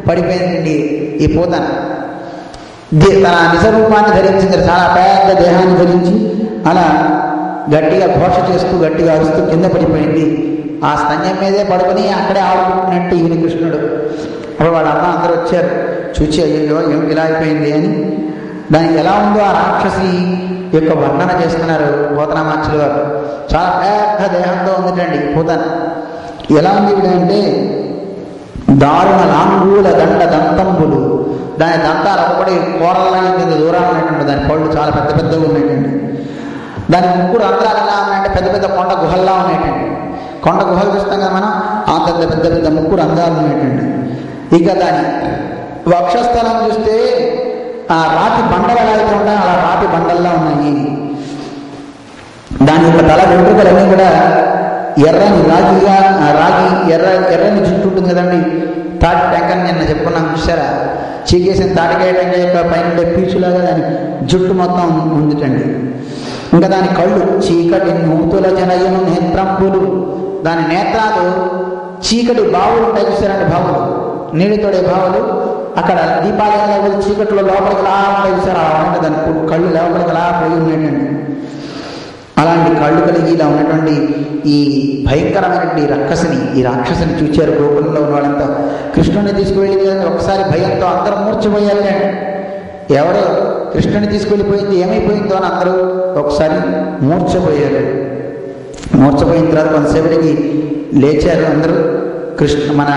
పడిపోయిందండి ఈ పూతన. తన నిజరూపాన్ని ధరించింది, చాలా పెద్ద దేహాన్ని ధరించి అలా గట్టిగా ఘోష చేస్తూ గట్టిగా అరుస్తూ కింద పడిపోయింది. ఆ స్తన్యం మీదే పడుకొని అక్కడే ఆడుకుంటున్నట్టు ఈయన కృష్ణుడు. అప్పుడు వాళ్ళ అమ్మ అందరూ వచ్చారు, చూచి అయ్యో ఏమిటి ఇలా అయిపోయింది అని. దానికి ఎలా ఉందో ఆ రాక్షసి యొక్క వర్ణన చేస్తున్నారు పోతనామాచులు గారు. చాలా పెద్ద దేహంతో ఉందిటండి పూతన. ఎలా ఉంది ఇవిడంటే దారుణ లాంగూల దండ దంతంబులు, దాని దంతాలు ఒకటి కూరలాగా కింద దూరాలు ఉన్నటువంటి, దాని పళ్ళు చాలా పెద్ద పెద్దగా ఉన్నాయండి. దాని ముక్కుడు రంధ్రాలు ఎలా ఉన్నాయంటే పెద్ద పెద్ద కొండ గుహల్లా ఉన్నాయండి. కొండ గుహలు చూస్తాం కదా మనం, అంత పెద్ద పెద్ద ముక్కు రంధ్రాలు ఉన్నాయండి. ఇక దాని వక్షస్థలం చూస్తే ఆ రాతి బండలు ఎలా అయితే ఉంటాయో అలా రాతి బండల్లా ఉన్నాయి. దాని యొక్క తల వెంట్రుకలన్నీ కూడా ఎర్రని ఎర్రని జుట్టు ఉంటుంది కదండి, తాటి టెంకాయ నిన్న చెప్పుకున్నాం చూసారా, చీకేసిన తాటికాయ టెంకాయ యొక్క పైన పీచులాగా దాని జుట్టు మొత్తం ఉందిటండి. ఇంకా దాని కళ్ళు చీకటి నూతుల జనయను నేత్రంపులు, దాని నేత్రాలు చీకటి బావులు ఉంటాయి చూసారండి, బావులు నీళ్ళతోడే బావులు, అక్కడ దీపాలు చీకట్లో లోపలికి లా ఉంటాయి చూసారు, అలా ఉంటే దాని కళ్ళు లోపలికి లా పోయి ఉన్నాయండి. అలాంటి కళ్ళు కలిగి ఇలా ఉన్నటువంటి ఈ భయంకరమైనటువంటి ఈ రాక్షసిని చూచారు గోకులంలో ఉన్న వాళ్ళంతా. కృష్ణుని తీసుకువెళ్ళి ఒకసారి భయంతో అందరూ మూర్చిపోయారు. ఎవరో కృష్ణుని తీసుకెళ్ళిపోయింది ఏమైపోయిందో అని అందరూ ఒకసారి మూర్చపోయారు. మూర్చపోయిన తర్వాత కొంతసేపటికి లేచారు అందరూ. మన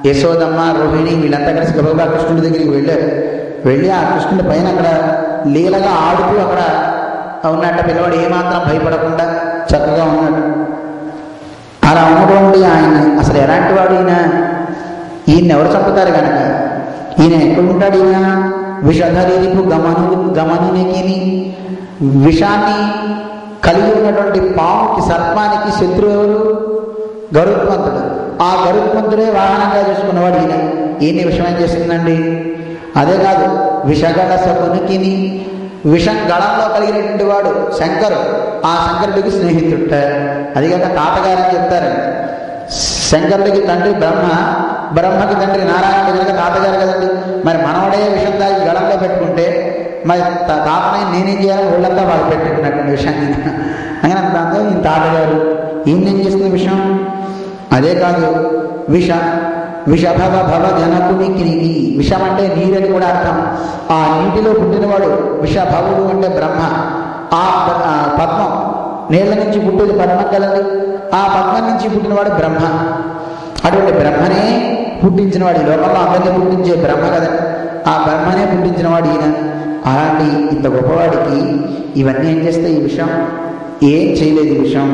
యశోదమ్మ, రోహిణి వీళ్ళంతా కలిసి గబగబా కృష్ణుడి దగ్గరికి వెళ్ళారు. వెళ్ళి ఆ కృష్ణుడి పైన అక్కడ లీలగా ఆడుతూ అక్కడ ఉన్నట్ట పిల్లవాడు ఏమాత్రం భయపడకుండా చక్కగా ఉన్నాడు. అలా ఉన్నటువంటి ఆయన అసలు ఎలాంటి వాడు ఈయన ఎవరు చంపుతారు కనుక, ఈయన ఎక్కడ ఉంటాడు? ఈయన విషధరీపు గమనునికి విషాన్ని కలిగి ఉన్నటువంటి పాముకి, సర్పానికి శత్రువు ఎవరు? గరుత్మంతుడు. ఆ గరుత్మంతుడే వాహనంగా చూసుకున్నవాడు ఈయన. ఈయన విషం ఏం చేస్తుందండి? అదే కాదు, విషగడ సకునికి విషం గళంలో కలిగినటువంటి వాడు శంకరుడు. ఆ శంకరుడికి స్నేహితుట. అదిగాక తాతగారని చెప్తారండి. శంకరుడికి తండ్రి బ్రహ్మ, బ్రహ్మకి తండ్రి నారాయణుడి కనుక తాతగారు కదండి. మరి మనవడే విషం దాగి గళంలో పెట్టుకుంటే మరి తాతనే నేనేం చేయాలని ఒళ్ళంతా వాళ్ళు పెట్టుకున్నటువంటి విషయాన్ని അങ്ങനെ అంత ఈయన తాతగారు. ఈయన ఏం చేస్తున్న విషయం? అదే కాదు, విషభవ భవ జనకునికి, విషం అంటే నీరని కూడా అర్థం. ఆ నీటిలో పుట్టినవాడు విషభవుడు అంటే బ్రహ్మ. ఆ పద్మం నీళ్ల నుంచి పుట్టేది పద్మం కదండి. ఆ పద్మం నుంచి పుట్టినవాడు బ్రహ్మ. అటువంటి బ్రహ్మనే పుట్టించినవాడు, ఈ లోకంలో అందరినీ పుట్టించే బ్రహ్మ కదండి. ఆ బ్రహ్మనే పుట్టించినవాడు ఈయన. అలాంటి ఇంత గొప్పవాడికి ఇవన్నీ ఏం చేస్తే ఈ విషయం ఏం చేయలేదు. ఈ విషయం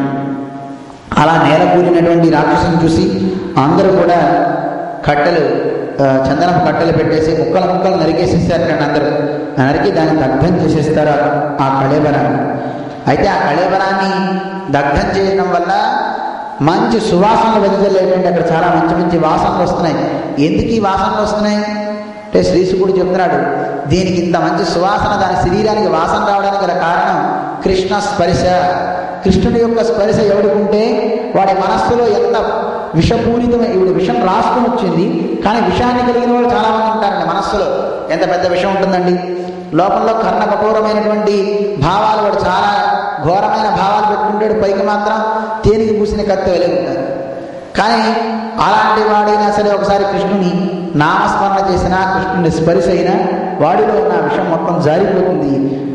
అలా నేల కూలినటువంటి రాక్షసుని చూసి అందరూ కూడా కట్టెలు, చందనపు కట్టెలు పెట్టేసి ముక్కలు నరికేసేస్తారు. అందరూ నరికి దాన్ని దగ్ధం చేసేస్తారు ఆ కళేబరాన్ని. అయితే ఆ కళేబరాన్ని దగ్ధం చేయడం వల్ల మంచి సువాసనలు వెదజల్లేటువంటి, అక్కడ చాలా మంచి మంచి వాసనలు వస్తున్నాయి. ఎందుకు ఈ వాసనలు వస్తున్నాయి అంటే శ్రీశుకుడు చెప్తున్నాడు, దీనికి ఇంత మంచి సువాసన, దాని శరీరానికి వాసన రావడానికి గల కారణం కృష్ణ స్పర్శ. కృష్ణుడి యొక్క స్పర్శ ఎవడుకుంటే వాడి మనస్సులో ఎంత విషపూరితమైన, ఇప్పుడు విషం రాసుకుని వచ్చింది కానీ విషాన్ని కలిగిన వాళ్ళు చాలామంది ఉంటారండి. మనస్సులో ఎంత పెద్ద విషం ఉంటుందండి. లోపంలో కర్ణ కఠోరమైనటువంటి భావాలు, వాడు చాలా ఘోరమైన భావాలు పెట్టుకుంటాడు, పైకి మాత్రం తేనెకి పూసిన కత్తి వెలిగి ఉంటారు. కానీ అలాంటి వాడైనా సరే ఒకసారి కృష్ణుని నామస్మరణ చేసినా, కృష్ణుని స్పర్శ అయినా వాడిలో ఉన్న విషయం మొత్తం జారిపోతుంది.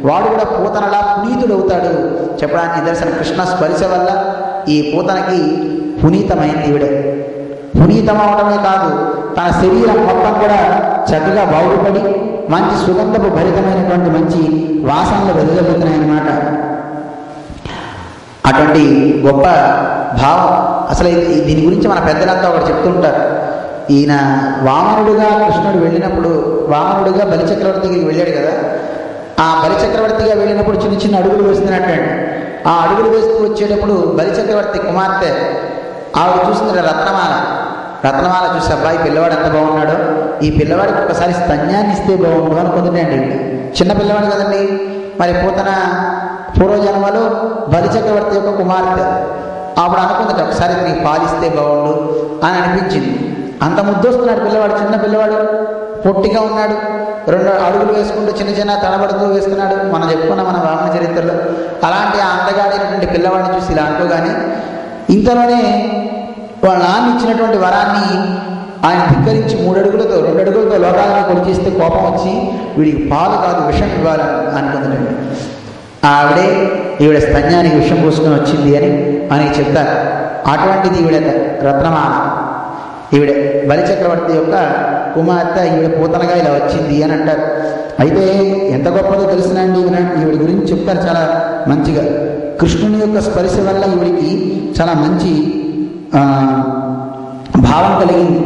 వాడు కూడా పూతనలా పునీతుడు అవుతాడు. చెప్పడానికి నిదర్శనం కృష్ణ స్పర్శ వల్ల ఈ పూతనకి పునీతమైంది. ఈవిడే పునీతం అవడమే కాదు, తన శరీరం మొత్తం కూడా చక్కగా బాగుపడి మంచి సుగంధపు భరితమైనటువంటి మంచి వాసనలు వెదజల్లుతున్నాయన్నమాట. అటువంటి గొప్ప భావం. అసలు దీని గురించి మన పెద్దలంతా ఒకటి చెప్తుంటారు. ఈయన వామనుడుగా కృష్ణుడు వెళ్ళినప్పుడు, వామనుడుగా బలిచక్రవర్తికి వెళ్ళాడు కదా, ఆ బలిచక్రవర్తిగా వెళ్ళినప్పుడు చిన్న చిన్న అడుగులు వేస్తున్నట్టండి. ఆ అడుగులు వేస్తూ వచ్చేటప్పుడు బలిచక్రవర్తి కుమార్తె ఆవిడ చూసిన రత్నమాల, రత్నమాల చూసి అబ్బాయి పిల్లవాడు ఎంత బాగున్నాడో, ఈ పిల్లవాడికి ఒకసారి స్తన్యాన్ని ఇస్తే బాగుండు అనుకుందండి. చిన్న పిల్లవాడు కదండి. మరి పూతన పూర్వజన్మలో బలిచక్రవర్తి యొక్క కుమార్తె. అప్పుడు అనుకుందట ఒకసారి నీకు పాలిస్తే బాగుండు అని అనిపించింది. అంత ముద్దొస్తున్నాడు పిల్లవాడు, చిన్న పిల్లవాడు, పొట్టిగా ఉన్నాడు, 2 అడుగులు వేసుకుంటూ చిన్న చిన్న తడబడుతూ వేస్తున్నాడు. మనం చెప్పుకున్నాం మన వామన చరిత్రలో. అలాంటి ఆ అందగాడైనటువంటి పిల్లవాడిని చూసి ఇలా అంటూగానే ఇంతలోనే వాళ్ళ నాన్న ఇచ్చినటువంటి వరాన్ని ఆయన ధిక్కరించి 2 అడుగులతో లోకాలను కొలిచేస్తే కోపం వచ్చి వీడికి పాలు కాదు విషం ఇవ్వాలని అనుకుందండి. ఆవిడే ఈవిడ స్తన్యానికి విషం పోసుకొని వచ్చింది అని మనకి చెప్తారు. అటువంటిది ఈవిడ రత్నమాల, ఈవిడ బలిచక్రవర్తి యొక్క కుమార్తె, ఈవిడ పూతనగా ఇలా వచ్చింది అని అంటారు. అయితే ఎంత గొప్పదో తెలిసినండి ఈవిడ గురించి చెప్తారు చాలా మంచిగా. కృష్ణుని యొక్క స్పర్శ వల్ల ఈవిడికి చాలా మంచి భావం కలిగింది.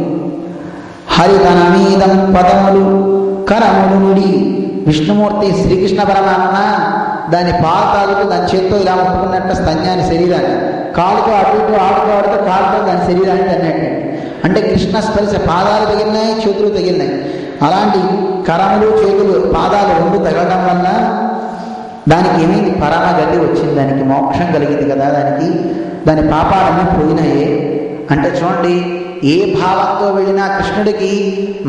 హరితనమీదం పదములు కరములు నుడి. విష్ణుమూర్తి శ్రీకృష్ణ పరమాత్మ దాన్ని పాలు తాగుతూ దాని చేత్తో ఇలా ముట్టుకున్నట్టు స్తన్యాన్ని, శరీరాన్ని కాలుతో అటు ఇటు ఆడుతూ కాలుతో దాని శరీరాన్ని అన్నట్టు. అంటే కృష్ణ స్పర్శ పాదాలు తగిలినాయి, చేతులు తగిలినాయి. అలాంటి కరములు, చేతులు, పాదాలు 2 తగలడం వల్ల దానికి ఏమైంది? పరమ గతి వచ్చింది, దానికి మోక్షం కలిగింది కదా. దాని పాపాలన్నీ పోయినాయే. అంటే చూడండి, ఏ భావంతో వెళ్ళినా కృష్ణుడికి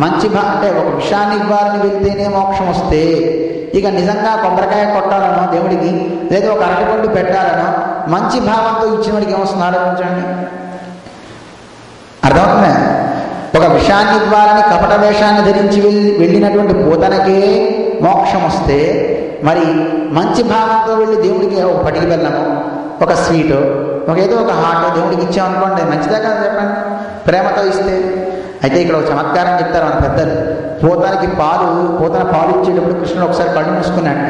మంచి అంటే ఒక విషయాన్ని ఇవ్వాలని వెళ్తేనే మోక్షం వస్తే, ఇక నిజంగా కొబ్బరికాయ కొట్టాలనో దేవుడికి, లేదా ఒక అరటిపండు పెట్టాలనో మంచి భావంతో ఇచ్చినవాడికి ఏమొస్తుంది ఆలోచించండి. అర్థమవుతుందా? ఒక విషయాన్ని ఇవ్వాలని కపట వేషాన్ని ధరించి వెళ్ళినటువంటి పూతనకే మోక్షం వస్తే, మరి మంచి భావంతో వెళ్ళి దేవుడికి ఒక పటికి బెల్లము, ఒక స్వీటు, ఏదో ఒక హాట్ దేవుడికి ఇచ్చామనుకోండి, మంచిదే కదా చెప్పండి, ప్రేమతో ఇస్తే. అయితే ఇక్కడ ఒక చమత్కారం చెప్తారు మన పెద్దలు. పూతన పాలు ఇచ్చేటప్పుడు కృష్ణుడు ఒకసారి కళ్ళు మూసుకున్నాడు.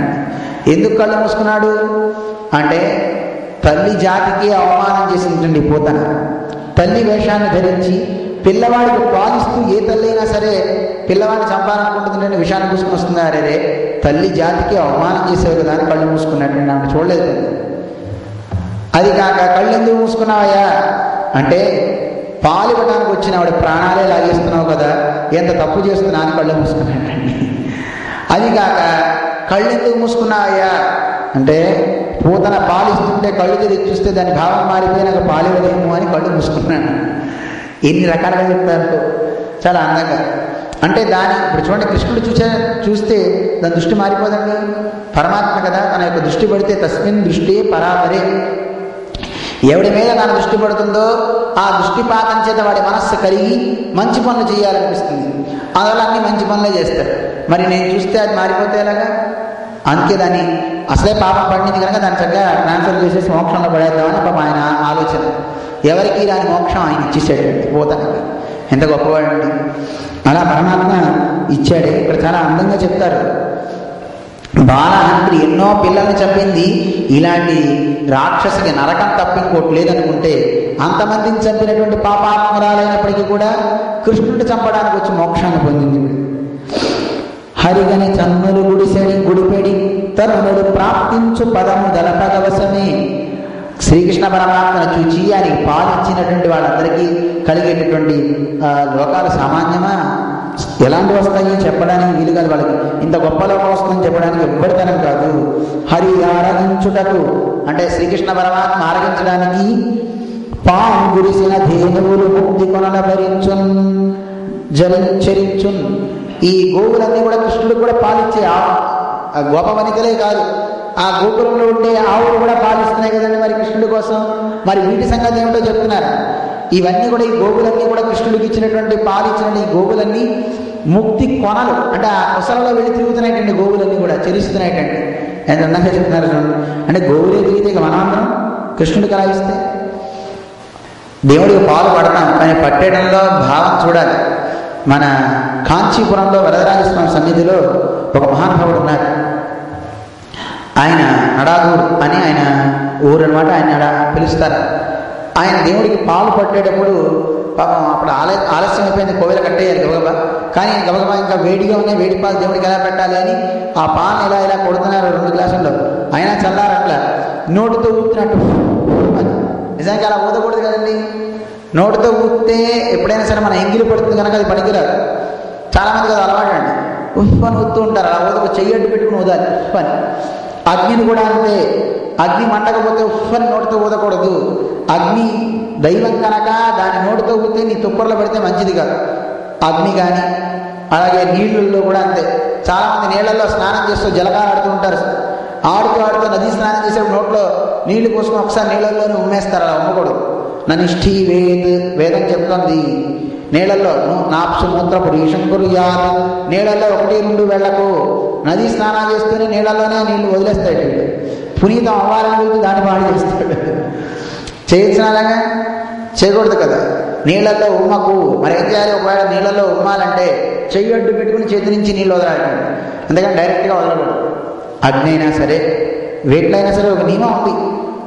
ఎందుకు కళ్ళు మూసుకున్నాడు అంటే, తల్లి జాతికి అవమానం చేసిందండి పూతన. తల్లి వేషాన్ని ధరించి పిల్లవాడికి పాలిస్తూ, ఏ తల్లి అయినా సరే పిల్లవాడిని చంపాలనుకుంటుందంటే విషయాన్ని మూసుకుని వస్తుంది. అరే తల్లి జాతికి అవమానం చేసేవి కదా అని కళ్ళు మూసుకున్నట్టు నాకు చూడలేదు. అది కాక కళ్ళు ఎందుకు మూసుకున్నావయ్యా అంటే, పాలు ఇవ్వడానికి వచ్చిన ఆవిడ ప్రాణాలే లాగేస్తున్నావు కదా, ఎంత తప్పు చేస్తున్నా అని కళ్ళు మూసుకున్నాడండి. అది కాక కళ్ళు ఎందుకు మూసుకున్నావయ్యా అంటే, పూతన పాలిస్తుంటే కళ్ళు తెరిచి చూస్తే దాని భావం మారిపోయినాక పాలివ్వలేము అని కళ్ళు మూసుకున్నాడు. ఎన్ని రకాలుగా చెప్తారు, చాలా అందంగా. అంటే ఇప్పుడు చూడండి, కృష్ణుడు చూస్తే దాని దృష్టి మారిపోదండి. పరమాత్మ కదా, తన యొక్క దృష్టి పడితే తస్మిన్ దృష్టి పరాపరే. ఎవడి మీద తన దృష్టి పడుతుందో ఆ దృష్టిపాతం చేత వాడి మనస్సు కరిగి మంచి పనులు చేయాలనిపిస్తుంది. అందువల్ల అన్ని మంచి పనులే చేస్తారు. మరి నేను చూస్తే అది మారిపోతే ఎలాగా? అందుకే దాన్ని అసలే పాపం పండింది కనుక దాన్ని చక్కగా ట్రాన్స్ఫర్ చేసేసి మోక్షంలో పడేద్దామని పాపం ఆయన ఆలోచన. ఎవరికి రాని మోక్షం ఆయన ఇచ్చేసాడు పోతానికి. ఎంత గొప్పవాడండి. అలా పరమాత్మ ఇచ్చాడే. ఇక్కడ చాలా అందంగా చెప్తారు. బాలహంత్రి ఎన్నో పిల్లల్ని చంపింది, ఇలాంటి రాక్షసికి నరకం తప్పింకోటి లేదనుకుంటే అంతమందిని చంపినటువంటి పాపాత్మరాలైనప్పటికీ కూడా కృష్ణుడిని చంపడానికి వచ్చి మోక్షాన్ని పొందింది. హరిగని చన్నులు గుడిపెడి తరుణుడు ప్రాప్తించు పదము దళపదవసమే. శ్రీకృష్ణ పరమాత్మను చూచి ఆయనకి పాలిచ్చినటువంటి వాళ్ళందరికీ కలిగేటటువంటి లోకాలు సామాన్యమా? ఎలాంటి వస్తాయి చెప్పడానికి వీలు కాదు. వాళ్ళకి ఇంత గొప్ప లోకం వస్తుందని చెప్పడానికి ఎవ్వరితనం కాదు. హరి ఆరగించుటకు అంటే శ్రీకృష్ణ పరమాత్మ ఆరగించడానికి పాము గురిసిన ధేనువులు ముక్తి కొనల భరించున్ చరించున్. ఈ గోవులన్నీ కూడా కృష్ణుడు కూడా పాలిచ్చే గోప వనితలే కాదు, ఆ గోకులంలో ఉండే ఆవులు కూడా పాలిస్తున్నాయి కదండి మరి కృష్ణుడి కోసం. మరి వీటి సంగతి ఏమిటో చెప్తున్నారు. ఇవన్నీ కూడా, ఈ గోవులన్నీ కూడా కృష్ణుడికి ఇచ్చినటువంటి పాలు ఇచ్చినటువంటి ఈ గోవులన్నీ ముక్తి కొనలు అంటే ఆ కొసలలో వెళ్ళి తిరుగుతున్నాయిటండి. గోవులన్నీ కూడా చెరిస్తున్నాయిటండి. ఎంత అందంగా చెప్తున్నారు చూడండి. అంటే గోవులే తిరిగితే ఇక మనందరం కృష్ణుడికి అలా ఇస్తే దేవుడికి పాలు పడతాం, కానీ పట్టేయడంలో భావం చూడాలి. మన కాంచీపురంలో వరదరాజస్వామి సన్నిధిలో ఒక మహానుభావుడు ఉన్నారు. ఆయన నడాదూరు అని ఆయన ఊరు అనమాట. ఆయన పిలుస్తారు. ఆయన దేవుడికి పాలు పట్టేటప్పుడు పాపం అప్పుడు ఆలస్యం అయిపోయింది, కోవెల కట్టేయాలి గబగబా. కానీ గబగబా ఇంకా వేడిగా ఉన్నాయి, వేడి పాలు దేవుడికి ఎలా పెట్టాలి అని ఆ పాలను ఇలా కొడుతున్నారు 2 గ్లాసుల్లో. అయినా చల్లారట్లా, నోటితో ఊపినట్టు. నిజానికి అలా ఊదకూడదు కదండి. నోటితో ఊపితే ఎప్పుడైనా సరే మన ఎంగిలి పడుతుంది కనుక అది పనికిరాదు. చాలామందికి అది అలవాటు అండి, ఉఫ్ అని ఊదుతూ ఉంటారు. అలా ఊదకు చెయ్యడ్డు పెట్టుకుని ఊదాలి ఉఫ్ అని. అగ్నిని కూడా అంతే, అగ్ని మండకపోతే ఉఫ్ అని నోటితో ఊదకూడదు. అగ్ని దైవం కనుక దాని నోటితో ఊదితే నీ తుప్పర్లో పడితే మంచిది కాదు. అగ్ని కానీ అలాగే నీళ్ళల్లో కూడా అంతే. చాలామంది నీళ్ళల్లో స్నానం చేస్తూ జలకాలు ఆడుతూ ఉంటారు. ఆడుతూ నదీ స్నానం చేసేప్పుడు నోట్లో నీళ్లు పోసుకొని ఒకసారి నీళ్ళల్లోనే ఉమ్మేస్తారు. అలా ఉమ్మకూడదు. ననిష్ఠీ వేదం చెప్తుంది, నీళ్ళల్లో నాప్సు మూత్రపు రీషంకురు యాద్, నీళ్ళల్లో 1-2 వెళ్ళకు. నదీ స్నానం చేస్తూనే నీళ్ళల్లోనే నీళ్లు వదిలేస్తాడు. పునీతం అవ్వాలని వెళ్తే దాన్ని పాడు చేస్తాడు. చేయొచ్చిన అలాగా చేయకూడదు కదా. నీళ్ళల్లో ఉమ్మకు. మరి ఏం చేయాలి? ఒకవేళ నీళ్ళల్లో ఉమ్మాలంటే చెయ్యి అడ్డు పెట్టుకుని చేతి నుంచి నీళ్ళు వదలాలి. అందుకని డైరెక్ట్గా వదలకూడదు. అగ్ని అయినా సరే వేట్లైనా సరే ఒక నియమం ఉంది.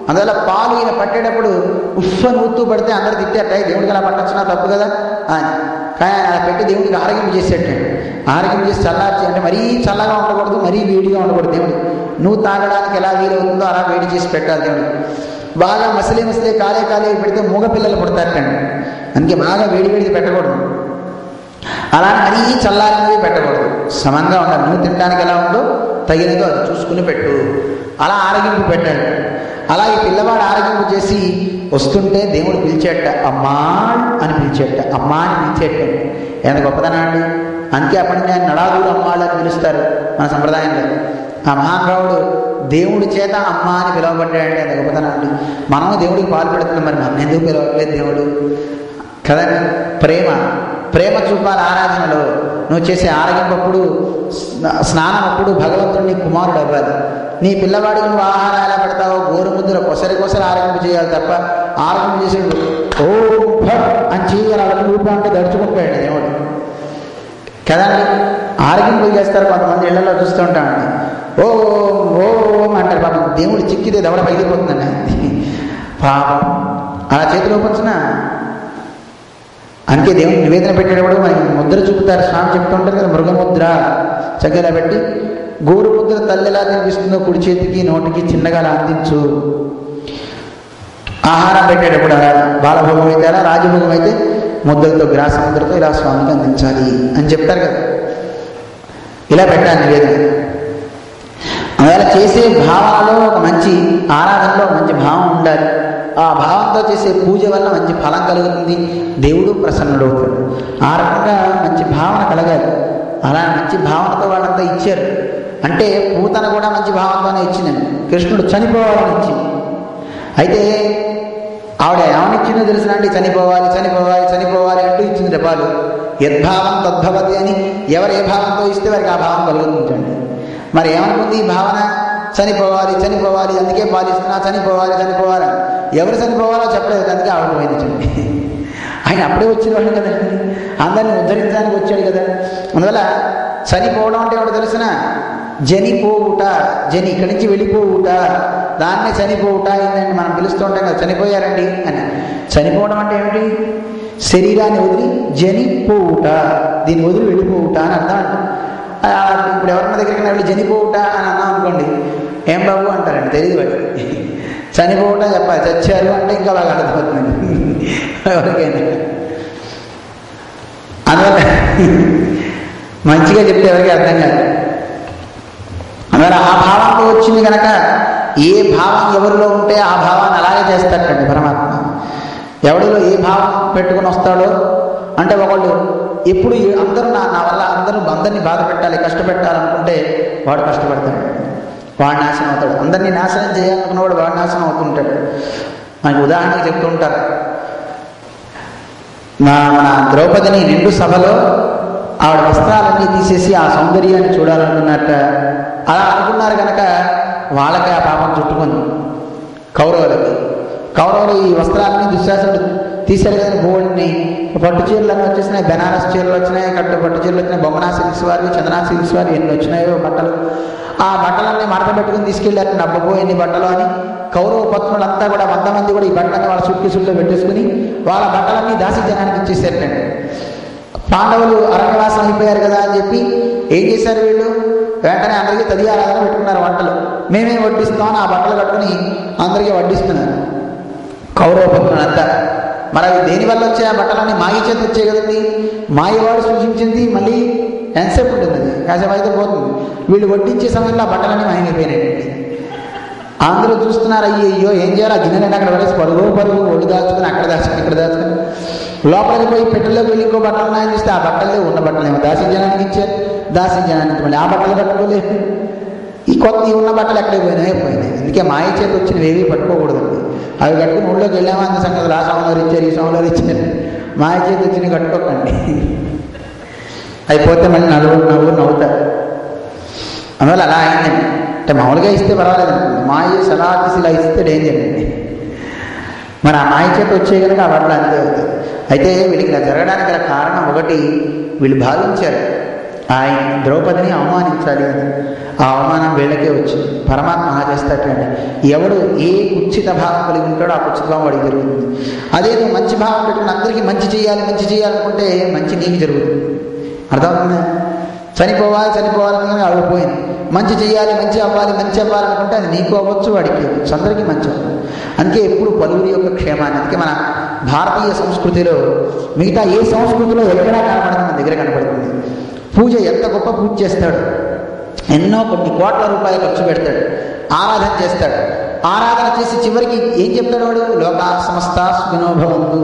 అందువల్ల పాలు ఈయన పట్టేటప్పుడు ఉఫ్ అని ఊత్తూ పడితే అందరు తిట్టేట, దేవుడికి అలా పట్టొచ్చినా తప్పు కదా అని. కానీ అలా పెట్టి దేవుడికి ఆరోగ్యం చేసేటండి. ఆరోగ్యం చేసి చల్లార్చి అంటే మరీ చల్లగా ఉండకూడదు, మరీ వేడిగా ఉండకూడదు. దేవుడికి నువ్వు తాగడానికి ఎలా వీలవుతుందో అలా వేడి చేసి పెట్టాలి దేవుడికి. బాగా మసిలే కాలే పెడితే మూగ పిల్లలు పుడతారటండి. అందుకే బాగా వేడిది పెట్టకూడదు. అలా మరీ చల్లారినవి పెట్టకూడదు. సమంగా ఉండాలి. నువ్వు తినడానికి ఎలా ఉందో తగినదో అది చూసుకుని పెట్టు. అలా ఆరగింపు పెట్టాడు. అలా ఈ పిల్లవాడు ఆరగింపు చేసి వస్తుంటే దేవుడు పిలిచేట, అమ్మా అని పిలిచేట, అమ్మా అని పిలిచేట. ఎంత గొప్పదనా అండి. అందుకే అప్పటి నుంచి ఆయన నడాదుడు అమ్మాళ్ళు అని పిలుస్తారు మన సంప్రదాయంలో. ఆ మహానుభావుడు దేవుడి చేత అమ్మ అని పిలవబడ్డాడంటే ఎంత గొప్పదనా అండి. మనము దేవుడికి పాలు పెడుతున్నాం, మరి మన ఎందుకు పిలవట్లేదు దేవుడు కదండి. ప్రేమ చూపాలి ఆరాధనలో. నువ్వు చేసే ఆరగింపప్పుడు, స్నానం అప్పుడు భగవంతుడిని కుమారుడు అవ్వాలి. నీ పిల్లవాడికి నువ్వు ఆహారం ఎలా పెడతావో గోరుముద్ర కొసరి ఆరగింపు చేయాలి తప్ప ఆరగింపు చేసేది ఓ అని చేయాలి రూపం అంటే దడుచుకుంటాడు దేవుడు కదండి. ఆరగింపు చేస్తారు కొంతమంది ఇళ్లలో చూస్తూ ఉంటామండి. ఓం అంటారు. పాపం దేవుడు చిక్కితే దవడ పగిలిపోతుందండి పాపం. అలా చేతిలో వచ్చిన అందుకే దేవుడికి నివేదన పెట్టేటప్పుడు మనకి ముద్ర చూపుతారు. స్వామి చెప్తూ ఉంటారు కదా, మృగముద్ర చక్కగా పెట్టి గోరు ముద్ర తల్లి ఎలా తినిపిస్తుందో కుడి చేతికి నోటికి చిన్నగా అందించు. ఆహారం పెట్టేటప్పుడు బాలభోగం అయితే అలా, రాజభోగం అయితే ముద్దలతో గ్రాస ముద్రతో ఇలా స్వామికి అందించాలి అని చెప్తారు కదా. ఇలా పెట్టాలి నివేదన. అందువల్ల చేసే భావనలో ఒక మంచి ఆరాధనలో మంచి భావం ఉండాలి. ఆ భావంతో చేసే పూజ వల్ల మంచి ఫలం కలుగుతుంది, దేవుడు ప్రసన్నుడవుతాడు. ఆ రకంగా మంచి భావన కలగాలి. అలా మంచి భావనతో వాళ్ళంతా ఇచ్చారు. అంటే పూతన కూడా మంచి భావంతోనే ఇచ్చిందండి. కృష్ణుడు చనిపోవాలని ఇచ్చింది. అయితే ఆవిడ ఏమనిచ్చిందో తెలిసినండి, చనిపోవాలి అంటూ ఇచ్చింది జపాలు. యద్భావం తద్భవతి అని ఎవరు ఏ భావంతో ఇస్తే వారికి ఆ భావం కలుగుతుందండి. మరి ఏమనుకుంది ఈ భావన? చనిపోవాలి, అందుకే పాలిస్తున్నా, చనిపోవాలి. ఎవరు చనిపోవాలో చెప్పలేదు, అందుకే ఆవిడ పోయింది. ఆయన అప్పుడే వచ్చిన వాళ్ళు కదండి, అందరినీ ఉద్ధరించడానికి వచ్చాడు కదా. అందువల్ల చనిపోవడం అంటే ఎవరు తెలిసిన జనిపోవుట, జని ఇక్కడి నుంచి వెళ్ళిపోవుట, దాన్నే చనిపోవుట ఏంటంటే మనం పిలుస్తూ ఉంటాం కదా, చనిపోయారండి అని. చనిపోవడం అంటే ఏమిటి? శరీరాన్ని వదిలి జనిపోవుట, దీన్ని వదిలి వెళ్ళిపోవుట అని అర్థం అంట. ఇప్పుడు ఎవరన్నా దగ్గరికి వెళ్ళి చనిపోవుట అని అన్నాం అనుకోండి, ఏం బాబు అంటారండి, తెలియదు వాడికి. చనిపోవుట చెప్పాలి, చచ్చారు అంటే ఇంకా బాగా అర్థమవుతుంది ఎవరికైనా. అందువల్ల మంచిగా చెప్తే ఎవరికి అర్థం కాదు. అందువల్ల ఆ భావంతో వచ్చింది కనుక ఏ భావం ఎవరిలో ఉంటే ఆ భావాన్ని అలాగే చేస్తాడండి పరమాత్మ. ఎవడిలో ఏ భావం పెట్టుకుని వస్తాడో అంటే ఒకళ్ళు ఎప్పుడు అందరూ నా వల్ల అందరినీ బాధ పెట్టాలి, కష్టపెట్టాలనుకుంటే వాడు కష్టపడతాడు, వాడు నాశనం అవుతాడు. అందరినీ నాశనం చేయాలనుకున్నవాడు వాడు నాశనం అవుతుంటాడు. మనకి ఉదాహరణకు చెప్తూ ఉంటారు. మన ద్రౌపదిని నిండు సభలో ఆవిడ వస్త్రాలన్నీ తీసేసి ఆ సౌందర్యాన్ని చూడాలనుకున్నట్ట. అలా అనుకున్నారు కనుక వాళ్ళకి ఆ పాపం చుట్టుకుంది. కౌరవులు ఈ వస్త్రాలని దుశ్శాసనుడు తీశారు కదా, బోల్డ్ని పట్టు చీరలన్నీ వచ్చేసినాయి, బెనారస్ చీరలు వచ్చినాయి, పట్టు చీరలు వచ్చినాయి, బొమ్మనా సిల్క్స్ వారి, చందనా సిల్క్స్ వారి, ఎన్ని వచ్చినాయో బట్టలు. ఆ బట్టలన్నీ మడత పెట్టుకుని తీసుకెళ్ళారు. డబ్బు ఎన్ని బట్టలు అని కౌరవ పత్నులంతా కూడా 100 మంది కూడా ఈ బట్టలన్నీ వాళ్ళ సుట్కేసుల్లో పెట్టేసుకుని వాళ్ళ బట్టలన్నీ దాసి జనానికి ఇచ్చేసారటండి. పాండవులు అరణ్యవాసం అయిపోయారు కదా అని చెప్పి ఏం చేశారు వీళ్ళు? వెంటనే అందరికీ తదియారాధన పెట్టుకున్నారు. వంటలు మేమే వడ్డిస్తామని ఆ బట్టలు కట్టుకుని అందరికీ వడ్డిస్తున్నారు. కౌరవ పత్నులంతా మరి అవి దేనివల్ల వచ్చాయి? ఆ బట్టలన్నీ మాయ చేత వచ్చాయి కదండి. మాయవాడు సృష్టించింది మళ్ళీ ఎంతసేపు ఉంటుంది, అది కాసేపు అయితే పోతుంది. వీళ్ళు వడ్డించే సమయంలో ఆ బట్టలన్నీ మాయమైపోయినాయండి. అందరూ చూస్తున్నారు, అయ్యో ఏం చేయాలి, ఆ గిన్నెలంటే అక్కడ పడేసి పరుగు ఒళ్ళు దాచుకుని అక్కడ దాచుకుని ఇక్కడ దాచుకుని లోపలికి పోయి పెట్టెల్లోకి వెళ్ళి ఇంకో బట్టలు ఉన్నాయని చూస్తే ఆ బట్టలే ఉన్న బట్టలు ఏమో దాసిన జనానికి ఇచ్చారు, దాసిన జనానికి మళ్ళీ ఆ బట్టలు కట్టుకోలేదు. ఈ కొత్త ఉన్న బట్టలు ఎక్కడికి పోయినాయి. అందుకే మాయ చేత వచ్చినవి ఏవి పట్టుకోకూడదండి. అవి కట్టుకుని ఊళ్ళోకి వెళ్ళామా అంత సంగతులు, ఆ సంవత్సరం ఇచ్చారు, ఈ సంవత్సరం ఇచ్చారు. మాయ చేత వచ్చినవి కట్టుకోకండి, అయిపోతే మళ్ళీ నవ్వుతారు. అందువల్ల అలా అయిందండి. అంటే మామూలుగా ఇస్తే పర్వాలేదండి, మాయ సలాదిసిలా ఇస్తే డేంజర్ అండి. మరి ఆ మాయ చేత వచ్చే కనుక ఆ బట్టలు అంతే అవుతాయి. అయితే వీళ్ళకి ఇలా జరగడానికి గల కారణం ఒకటి, వీళ్ళు భావించారు ఆయన ద్రౌపదిని అవమానించాలి అని. ఆ అవమానం వీళ్ళకే వచ్చింది. పరమాత్మ అలా చేస్తాడండి, ఎవడు ఏ కుచ్చిత భావం కలిగి ఉంటాడో ఆ కుచ్చిత భావం వాడికి జరుగుతుంది. అదే నువ్వు మంచి భావం పెట్టుకుని అందరికీ మంచి చేయాలనుకుంటే మంచి నీకు జరుగుతుంది. అర్థమవుతుందా? చనిపోవాలని అవ్వపోయింది. మంచి అవ్వాలనుకుంటే అది నీకు అవ్వచ్చు, వాడికి అవ్వచ్చు, అందరికీ మంచి అవ్వాలి. అందుకే ఎప్పుడు పలువురి యొక్క క్షేమాన్ని. అందుకే మన భారతీయ సంస్కృతిలో మిగతా ఏ సంస్కృతిలో ఎక్కడా కనపడదు, మన దగ్గర కనపడుతుంది. పూజ ఎంత గొప్ప పూజ చేస్తాడు, ఎన్నో కొన్ని కోట్ల రూపాయలు ఖర్చు పెడతాడు, ఆరాధన చేస్తాడు. ఆరాధన చేసి చివరికి ఏం చెప్తాడు వాడు? లోకా సమస్త సుఖినో భవంతు.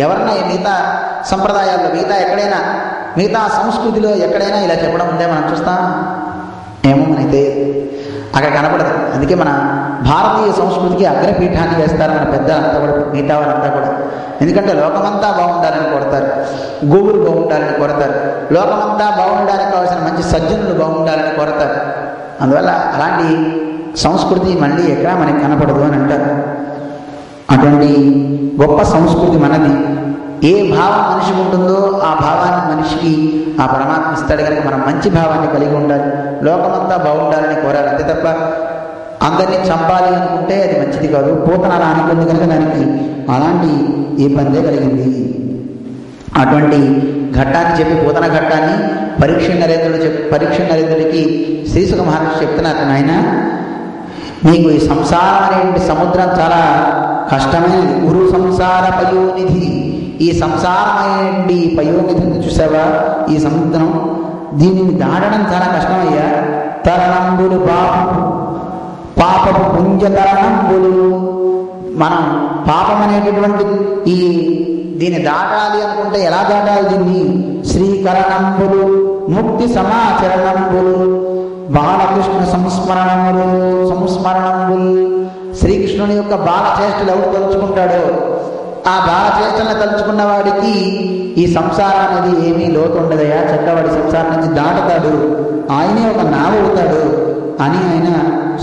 ఎవరన్నా మిగతా సంప్రదాయాల్లో మిగతా సంస్కృతిలో ఎక్కడైనా ఇలా చెప్పడం ఉంటే మనం చూస్తాం ఏమో, మనైతే అక్కడ కనపడదు. అందుకే మన భారతీయ సంస్కృతికి అగ్రపీఠాన్ని వేస్తారు మన పెద్దలంతా కూడా, మిగతా వారంతా కూడా. ఎందుకంటే లోకమంతా బాగుండాలని కోరతారు, గోవులు బాగుండాలని కోరతారు, లోకమంతా బాగుండడానికి కావాల్సిన మంచి సజ్జనులు బాగుండాలని కోరతారు. అందువల్ల అలాంటి సంస్కృతి మళ్ళీ ఎక్కడా మనకి కనపడదు అని అంటారు. అటువంటి గొప్ప సంస్కృతి మనది. ఏ భావం మనిషికి ఉంటుందో ఆ భావాన్ని మనిషికి ఆ పరమాత్మ ఇస్తాడు కనుక మనం మంచి భావాన్ని కలిగి ఉండాలి, లోకమంతా బాగుండాలని కోరాలి. అంతే తప్ప అందరినీ చంపాలి అనుకుంటే అది మంచిది కాదు. పూతన అలా అనుకుంది కనుక దానికి అలాంటి ఇబ్బందే కలిగింది. అటువంటి ఘట్టాన్ని చెప్పి పూతన ఘట్టాన్ని పరీక్ష నరేంద్రుడికి శ్రీసుఖ మహర్షి చెప్తున్నారు, నాయన నీకు ఈ సంసారం అనేటువంటి సముద్రం చాలా కష్టమైనది. గురు సంసార పయోనిధి. ఈ సంసారమైనటువంటి పయోనిధిని చూసావా, ఈ సముద్రం, దీనిని దాటడం చాలా కష్టమయ్యా. తరణంబులు పాపపు పుంజ తరణంబులు. మనం పాపం అనేటటువంటి దీన్ని దాటాలి అనుకుంటే ఎలా దాటాలి దీన్ని? శ్రీకరణంబులు, ముక్తి సమాచరణంబులు, బాలకృష్ణ సంస్మరణంబులు. శ్రీకృష్ణుని యొక్క బాలచేష్టలు ఎవరు తలుచుకుంటాడో ఆ బాలచేష్టలను తలుచుకున్న వాడికి ఈ సంసారం అనేది ఏమీ లోతు ఉండదయా, చక్కవాడి సంసారం నుంచి దాటుతాడు, ఆయనే ఒక నావ అవుతాడు అని ఆయన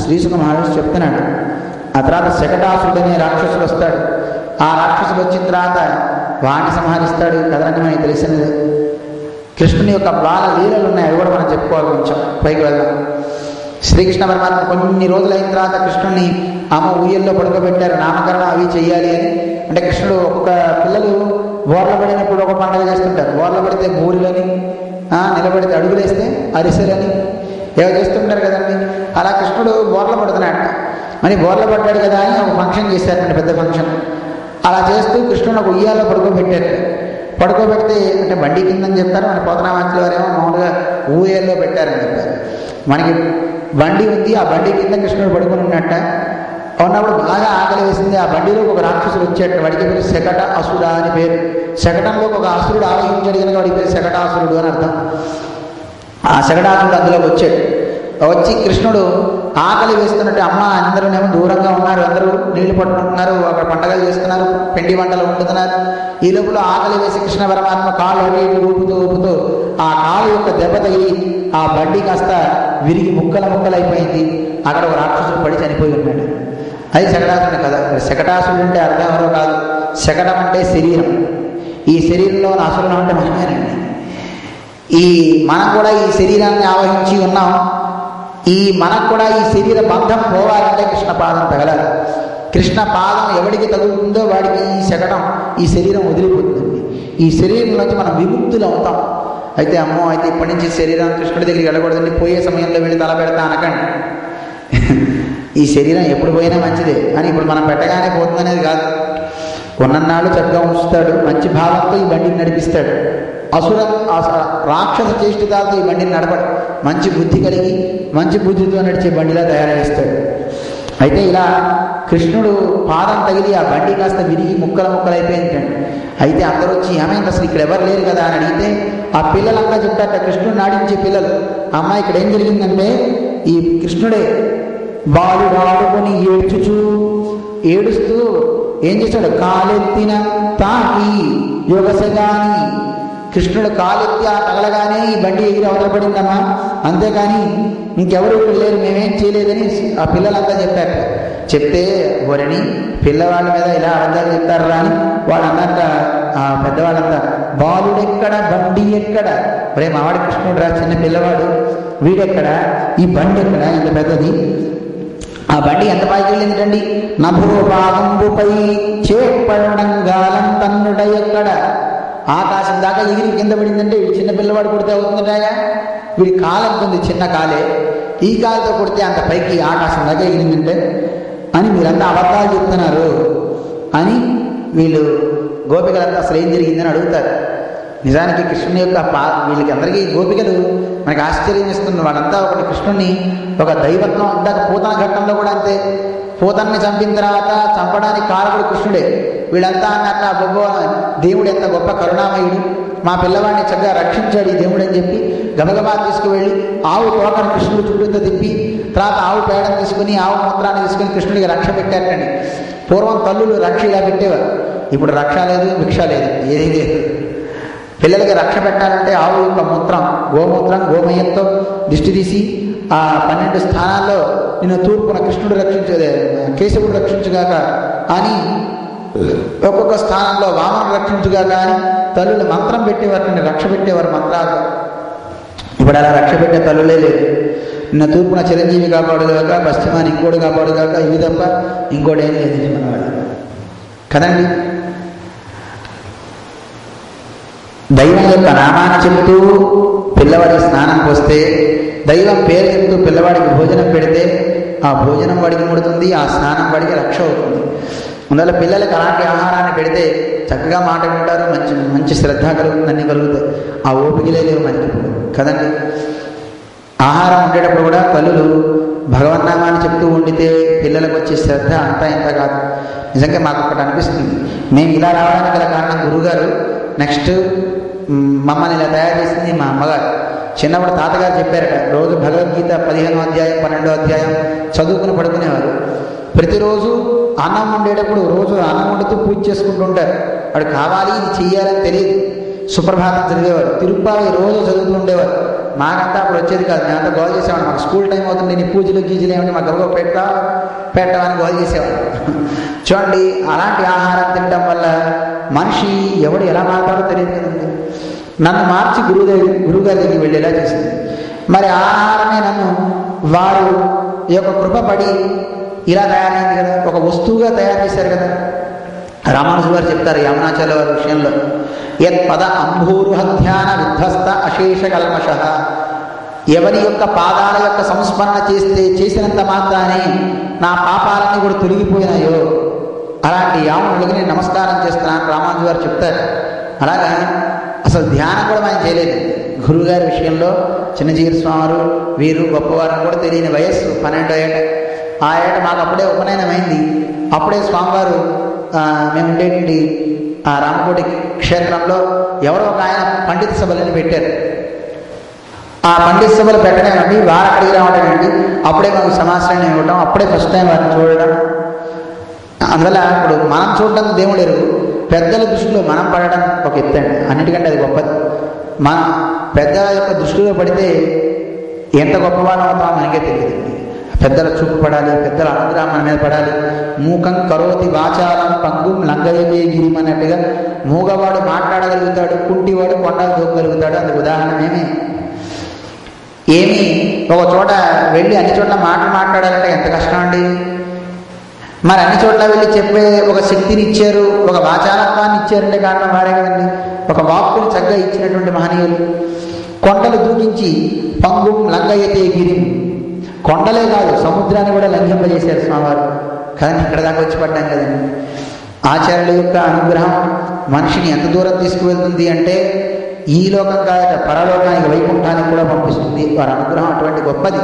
శ్రీసుఖ మహర్షి చెప్తున్నాడు. ఆ తర్వాత శకటాసుడు అనే రాక్షసుడు వస్తాడు. ఆ రాక్షసుడు వచ్చిన తర్వాత వాడిని సంహరిస్తాడు. కథలన్నీ మనకి తెలిసినదే. కృష్ణుని యొక్క బాల లీలలు ఉన్నాయి, అవి కూడా మనం చెప్పుకోవాలి. కొంచెం పైకి వెళ్దాం. శ్రీకృష్ణ పరమాత్మ కొన్ని రోజులు అయిన తర్వాత కృష్ణుని అమ్మ ఊయల్లో పడుకోబెట్టారు, నామకరణం అవి చెయ్యాలి అని. అంటే కృష్ణుడు ఒక్కొక్క పిల్లలు బోర్ల పడినప్పుడు ఒక పండుగ చేస్తుంటారు. బోర్ల పడితే బూరెలని, నిలబడితే అడుగులేస్తే అరిసెలని ఏవో చేస్తుంటారు కదండి. అలా కృష్ణుడు బోర్ల పడుతున్నాడు. మరి బోర్ల పడ్డాడు కదా అని ఒక ఫంక్షన్ చేశారంటే, పెద్ద ఫంక్షన్. అలా చేస్తూ కృష్ణుడు ఒక ఉయ్యాల్లో పడుకోబెట్టారు. పడుకోబెడితే అంటే బండి కిందని చెప్తారు, మన పోతనామాచుల వారేమో మామూలుగా ఊయల్లో పెట్టారని చెప్పారు. మనకి బండి ఉంది, ఆ బండి కింద కృష్ణుడు పడుకుని ఉన్నట్ట. ఉన్నప్పుడు బాగా ఆకలి వేసింది. ఆ బండిలో ఒక రాక్షసుడు వచ్చాడు. వాడికి పేరు శకట అసుడ అని పేరు. శకటంలోకి ఒక అసురుడు ఆవహించాడు కనుక వాడికి పేరు శకటాసురుడు అని అర్థం. ఆ శకటాసురుడు అందులోకి వచ్చాడు. వచ్చి కృష్ణుడు ఆకలి వేస్తున్నట్టు, అమ్మ అందరూనేమో దూరంగా ఉన్నారు, అందరూ నీళ్లు పట్టుకుంటున్నారు, అక్కడ పండగలు చేస్తున్నారు, పిండి వంటలు వండుతున్నారు. ఈ లోపల ఆకలి వేసి కృష్ణ పరమాత్మ కాళ్ళు అటు ఇటు ఊపుతూ ఆ కాలు యొక్క దెబ్బ తగిలి ఆ బండి కాస్త విరిగి ముక్కలైపోయింది. అక్కడ ఒక రాక్షసుడు పడి చనిపోయి ఉన్నాడు. అది శకటాసురుడు కదా. శకటాసురుడు అంటే అర్థం ఎవరో కాదు. శకటం అంటే శరీరం. ఈ శరీరంలో అసురుడు అంటే మనమేనండి. మనం కూడా ఈ శరీరాన్ని ఆవహించి ఉన్నాం. మనకు కూడా ఈ శరీర బంధం పోవాలంటే కృష్ణ పాదం తగలాలి. కృష్ణ పాదం ఎవడికి తగులుతుందో వాడికి ఈ శకటం, ఈ శరీరం వదిలిపోతుంది. ఈ శరీరంలోంచి మనం విముక్తులు అవుతాం. అయితే అమ్మో, అయితే ఇప్పటి నుంచి శరీరాన్ని కృష్ణుడి దగ్గరికి వెళ్ళకూడదండి, పోయే సమయంలో వెళ్ళి తల పెడతా అనకండి. ఈ శరీరం ఎప్పుడు పోయినా మంచిదే అని ఇప్పుడు మనం పెట్టగానే పోతుందనేది కాదు. ఉన్నన్నాళ్ళు చక్కగా ఉంచుతాడు, మంచి భావంతో ఈ బండిని నడిపిస్తాడు. రాక్షస చేష్టితాలతో ఈ బండిని నడపడు, మంచి బుద్ధి కలిగి మంచి బుద్ధితో నడిచే బండిలా తయారు చేస్తాడు. అయితే ఇలా కృష్ణుడు పాదం తగిలి ఆ బండి కాస్త విరిగి ముక్కలైపోయింది. అయితే అందరూ వచ్చి ఏమైంది, అసలు ఇక్కడ ఎవరు లేరు కదా అని అడిగితే ఆ పిల్లలంతా చెప్తారట, కృష్ణుడు నాడించే పిల్లలు, అమ్మ ఇక్కడ ఏం జరిగిందంటే ఈ కృష్ణుడే బాలుడు ఆడుకొని ఏడుస్తూ ఏం చేశాడు, కాలెత్తిన తాకి యోగసగాని, కృష్ణుడు కాలెత్తి ఆ తగలగానే ఈ బండి ఎగిరి అవతలపడిందమ్మా, అంతేకాని ఇంకెవరు ఇక్కడ లేరు, మేమేం చేయలేదని ఆ పిల్లలంతా చెప్పారు. చెప్తే వరణి పిల్లవాళ్ళ మీద ఇలా అబద్ధాలు చెప్తారా అని వాళ్ళు అన్నట్ట, ఆ పెద్దవాళ్ళంతా బాలుడెక్కడ బండి ఎక్కడ, ఒరే మావాడు కృష్ణుడు రా, చిన్న పిల్లవాడు, వీడెక్కడ, ఈ బండి ఎక్కడ, ఎంత పెద్దది, ఆ బండి ఎంత పైకి వెళ్ళిందండి, నభోపాగంబుపై చేపడంగాలం తన్నుడ ఎక్కడ, ఆకాశం దాకా ఎగిరి కింద పడిందంటే వీడు చిన్న పిల్లవాడు కొడితే అవుతుందటాయా, వీడి కాలం ఉంది చిన్న కాలే, ఈ కాలుతో కొడితే అంత పైకి ఆకాశం దాకా ఎగిరిందంటే అని మీరంతా అబద్ధాలు చెప్తున్నారు అని వీళ్ళు గోపికలంతా అసలు ఏం జరిగిందని అడుగుతారు. నిజానికి కృష్ణుని యొక్క వీళ్ళకి అందరికీ గోపికలు మనకి ఆశ్చర్యం ఇస్తున్నారు. వాళ్ళంతా ఒకటి కృష్ణుని ఒక దైవత్వం, ఇందాక పూతన ఘట్టంలో కూడా అంతే, పూతన్ని చంపిన తర్వాత చంపడానికి కారకుడు కృష్ణుడే. వీళ్ళంతా అన్నట్టు అబ్బో దేవుడు ఎంత గొప్ప కరుణామయుడు, మా పిల్లవాడిని చక్కగా రక్షించాడు ఈ దేవుడు అని చెప్పి గబగబా తీసుకువెళ్ళి ఆవు తోకను కృష్ణుడు చుట్టూతో తిప్పి తర్వాత ఆవు పేడను తీసుకుని ఆవు మూత్రాన్ని తీసుకుని కృష్ణుడికి రక్ష పెట్టారటండి. పూర్వం తల్లులు రక్ష ఇలా పెట్టేవారు, ఇప్పుడు రక్ష లేదు, భిక్ష లేదు, ఏదీ లేదు. పిల్లలకి రక్ష పెట్టాలంటే ఆవు యొక్క మూత్రం, గోమూత్రం, గోమయంతో దిష్టి తీసి ఆ 12 స్థానాల్లో నిన్ను తూర్పున కృష్ణుడు కేశవుడు రక్షించుగాక అని, ఒక్కొక్క స్థానంలో వామనుడు రక్షించుగాక అని తల్లులు మంత్రం పెట్టేవారు, రక్ష పెట్టేవారు మంత్రాలు. ఇప్పుడు అలా రక్ష పెట్టే తల్లులే లేదు. నిన్న తూర్పున చిరంజీవి కాపాడుగాక, పశ్చిమాన్ని ఇంకోటి కాపాడుగాక, ఇవి తప్ప ఇంకోటి ఏం లేదు మనవాడు కదండి. దైవం యొక్క నామాన్ని చెబుతూ పిల్లవాడికి స్నానం పోస్తే, దైవం పేరు చెప్తూ పిల్లవాడికి భోజనం పెడితే ఆ భోజనం వాడికి ముడుతుంది, ఆ స్నానం వాడికి రక్ష అవుతుంది. అందువల్ల పిల్లలకి అలాంటి ఆహారాన్ని పెడితే చక్కగా మాట వింటారు, మంచి మంచి శ్రద్ధ కలుగుతుంది, అన్నీ కలుగుతాయి. ఆ ఓపికలే లేవు మనకి ఇప్పుడు కదండి. ఆహారం ఉండేటప్పుడు కూడా తల్లులు భగవన్నామాన్ని చెప్తూ ఉండితే పిల్లలకు వచ్చే శ్రద్ధ అంతా ఇంత కాదు. నిజంగా మాకు ఒకటి అనిపిస్తుంది, మేము ఇలా రావడానికి గల కారణం గురువుగారు, నెక్స్ట్ మమ్మల్ని ఇలా తయారు చేసింది మా అమ్మగారు. చిన్నప్పుడు తాతగారు చెప్పారట, రోజు భగవద్గీత 15వ అధ్యాయం 12వ అధ్యాయం చదువుకుని పడుకునేవారు. ప్రతిరోజు అన్నం వండేటప్పుడు రోజు అన్నం వండుతూ పూజ చేసుకుంటూ ఉంటారు. వాడు కావాలి ఇది చెయ్యాలని తెలియదు, సుప్రభాతం చదివేవారు, తిరుప్పావి రోజు చదువుతూ ఉండేవారు. మాకంతా అప్పుడు వచ్చేది కాదు, మేమంతా గోల్ చేసేవాడు, మాకు స్కూల్ టైం అవుతుంది, నీ పూజలు గీజలు ఏమంటే మాకు గొప్ప పెట్టమని గోల్ చేసేవాడు. చూడండి, అలాంటి ఆహారం తినడం వల్ల మనిషి ఎవడు ఎలా మాట్లాడో తెలియదు కదండి. నన్ను మార్చి గురువుగారి దగ్గరికి వెళ్ళేలా చేసింది. మరి ఆహారమే నన్ను వారు యొక్క కృపపడి ఇలా తయారైంది కదా, ఒక వస్తువుగా తయారు చేశారు కదా. రామానుజు గారు చెప్తారు యమునాచార్య వారి విషయంలో, యత్పద అంభూరుహ ధ్యాన విధ్వస్త అశేష కల్మష, ఎవరి యొక్క పాదాల యొక్క సంస్మరణ చేసినంత మాత్రానే నా పాపాలన్నీ కూడా తొలగిపోయినాయో అలాంటి యామునుడికి నేను నమస్కారం చేస్తున్నాను రామానుజు గారు చెప్తారు. అలాగా అసలు ధ్యానం కూడా మనం చేయలేదు. గురువుగారి విషయంలో చిన్నజీవి స్వామి వీరు గొప్పవారిని కూడా తెలియని వయస్సు 12వ ఏట. ఆ ఏట మాకు అప్పుడే ఉపనయనమైంది. అప్పుడే స్వామివారు మేము ఉండేటువంటి ఆ రామకోటి క్షేత్రంలో ఎవరో ఒక ఆయన పండిత సభలని పెట్టారు. ఆ పండిత సభలు పెట్టడమేనండి, వారు అక్కడికి రావడమేంటి, అప్పుడే మనకు సమాశ్రయం ఇవ్వటం, అప్పుడే ఫస్ట్ టైం వారిని చూడడం. అందువల్ల ఇప్పుడు మనం చూడడం దేవుడు ఎరుగు, పెద్దల దృష్టిలో మనం పడడం ఒక ఎత్తండి, అన్నిటికంటే అది గొప్పది. మనం పెద్దల యొక్క దృష్టిలో పడితే ఎంత గొప్పవాళ్ళం అవుతామో మనకే తెలియదు. పెద్దల చూపు పడాలి, పెద్దల అనుగ్రహం మన మీద పడాలి. మూకం కరోతి వాచాలం పంగుం లంగయవే గిరిం అన్నట్టుగా మూగవాడు మాట్లాడగలుగుతాడు, కుంటివాడు కొండలు దూకగలుగుతాడు. అందుకు ఉదాహరణ ఏమి ఒక చోట వెళ్ళి అన్ని చోట్ల మాట్లాడాలంటే ఎంత కష్టం అండి. మరి అన్ని చోట్ల వెళ్ళి చెప్పే ఒక శక్తిని ఇచ్చారు, ఒక వాచాలత్వాన్ని ఇచ్చారంటే కారణం వారే కదండి. ఒక వాక్కుని చక్కగా ఇచ్చినటువంటి మహనీయులు. కొండలు దూకించి పంగుం లంగయతే గిరిం, కొండలే కాదు సముద్రాన్ని కూడా లంఘింపజేశారు స్వామివారు. కానీ ఇక్కడ దాకా వచ్చి పడ్డాం కదండి. ఆచార్యుల యొక్క అనుగ్రహం మనిషిని ఎంత దూరం తీసుకువెళ్తుంది అంటే ఈ లోకం కాక పరలోకానికి వైకుంఠానికి కూడా పంపిస్తుంది. వారి అనుగ్రహం అటువంటి గొప్పది.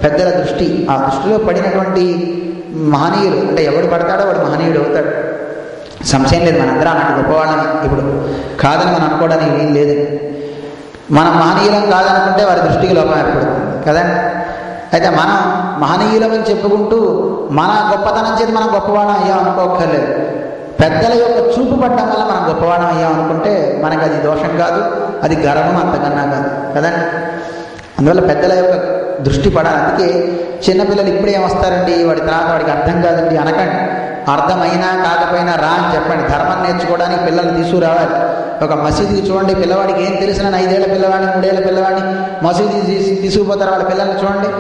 పెద్దల దృష్టి, ఆ దృష్టిలో పడినటువంటి మహనీయులు అంటే ఎవడు పడతాడో వాడు మహనీయుడు అవుతాడు. సంశయం లేదు. మనందరం అలాంటి గొప్పవాళ్ళని ఇప్పుడు కాదని మనం అనుకోవడానికి ఏం లేదు. మనం మహనీయులం కాదనుకుంటే వారి దృష్టికి లోపం ఏర్పడుతుంది కదండి. అయితే మనం మహనీయులమని చెప్పుకుంటూ మన గొప్పతనం చేతి మనం గొప్పవాళ్ళం అయ్యాం అనుకోక్కర్లేదు. పెద్దల యొక్క చూపు పట్టడం వల్ల మనం గొప్పవాళ్ళం అయ్యాం అనుకుంటే మనకు అది దోషం కాదు, అది గర్వం అంతకన్నా కాదు కదండి. అందువల్ల పెద్దల యొక్క దృష్టి పడాలి. అందుకే చిన్నపిల్లలు ఇప్పుడే ఏమొస్తారండి, వాడి తర్వాత వాడికి అర్థం కాదండి అనకండి. అర్థమైనా కాకపోయినా రా అని చెప్పండి. ధర్మం నేర్చుకోవడానికి పిల్లల్ని తీసుకురావాలి. ఒక మసీదుకి చూడండి, పిల్లవాడికి ఏం తెలిసిన 5 ఏళ్ల పిల్లవాడిని 3 ఏళ్ల పిల్లవాడిని మసీదు తీసుకుపోతారు. వాళ్ళ పిల్లల్ని చూడండి,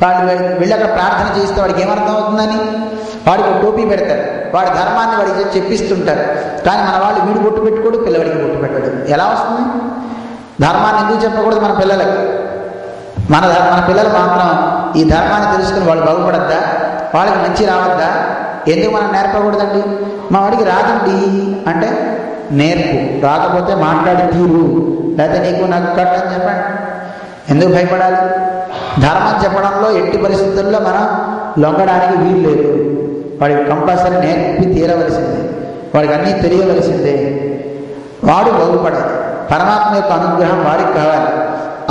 వాళ్ళు వెళ్ళి అక్కడ ప్రార్థన చేస్తే వాడికి ఏమర్థం అవుతుందని వాడికి టోపీ పెడతారు. వాడి ధర్మాన్ని వాడికి చెప్పిస్తుంటారు. కానీ మన వాళ్ళు వీడు బొట్టు పెట్టుకోడు, పిల్లవాడికి బొట్టు పెట్టాడు. ఎలా వస్తుంది? ధర్మాన్ని ఎందుకు చెప్పకూడదు మన పిల్లలకి? మన పిల్లలు మాత్రం ఈ ధర్మాన్ని తెలుసుకుని వాళ్ళు బాగుపడద్దా? వాళ్ళకి మంచి రావద్దా? ఎందుకు మనం నేర్పకూడదండి? మా వాడికి రాదండి అంటే నేర్పు, రాకపోతే మాట్లాడి తీరు, లేకపోతే నీకు నాకు కట్టని చెప్పండి. ఎందుకు భయపడాలి? ధర్మం చెప్పడంలో ఎట్టి పరిస్థితుల్లో మనం లొంగడానికి వీలు లేదు. వాడికి కంపల్సరీ నేర్పి తీరవలసిందే, వాడికి అన్నీ తెలియవలసిందే. వాడు బాగుపడాలి. పరమాత్మ యొక్క అనుగ్రహం వాడికి కావాలి.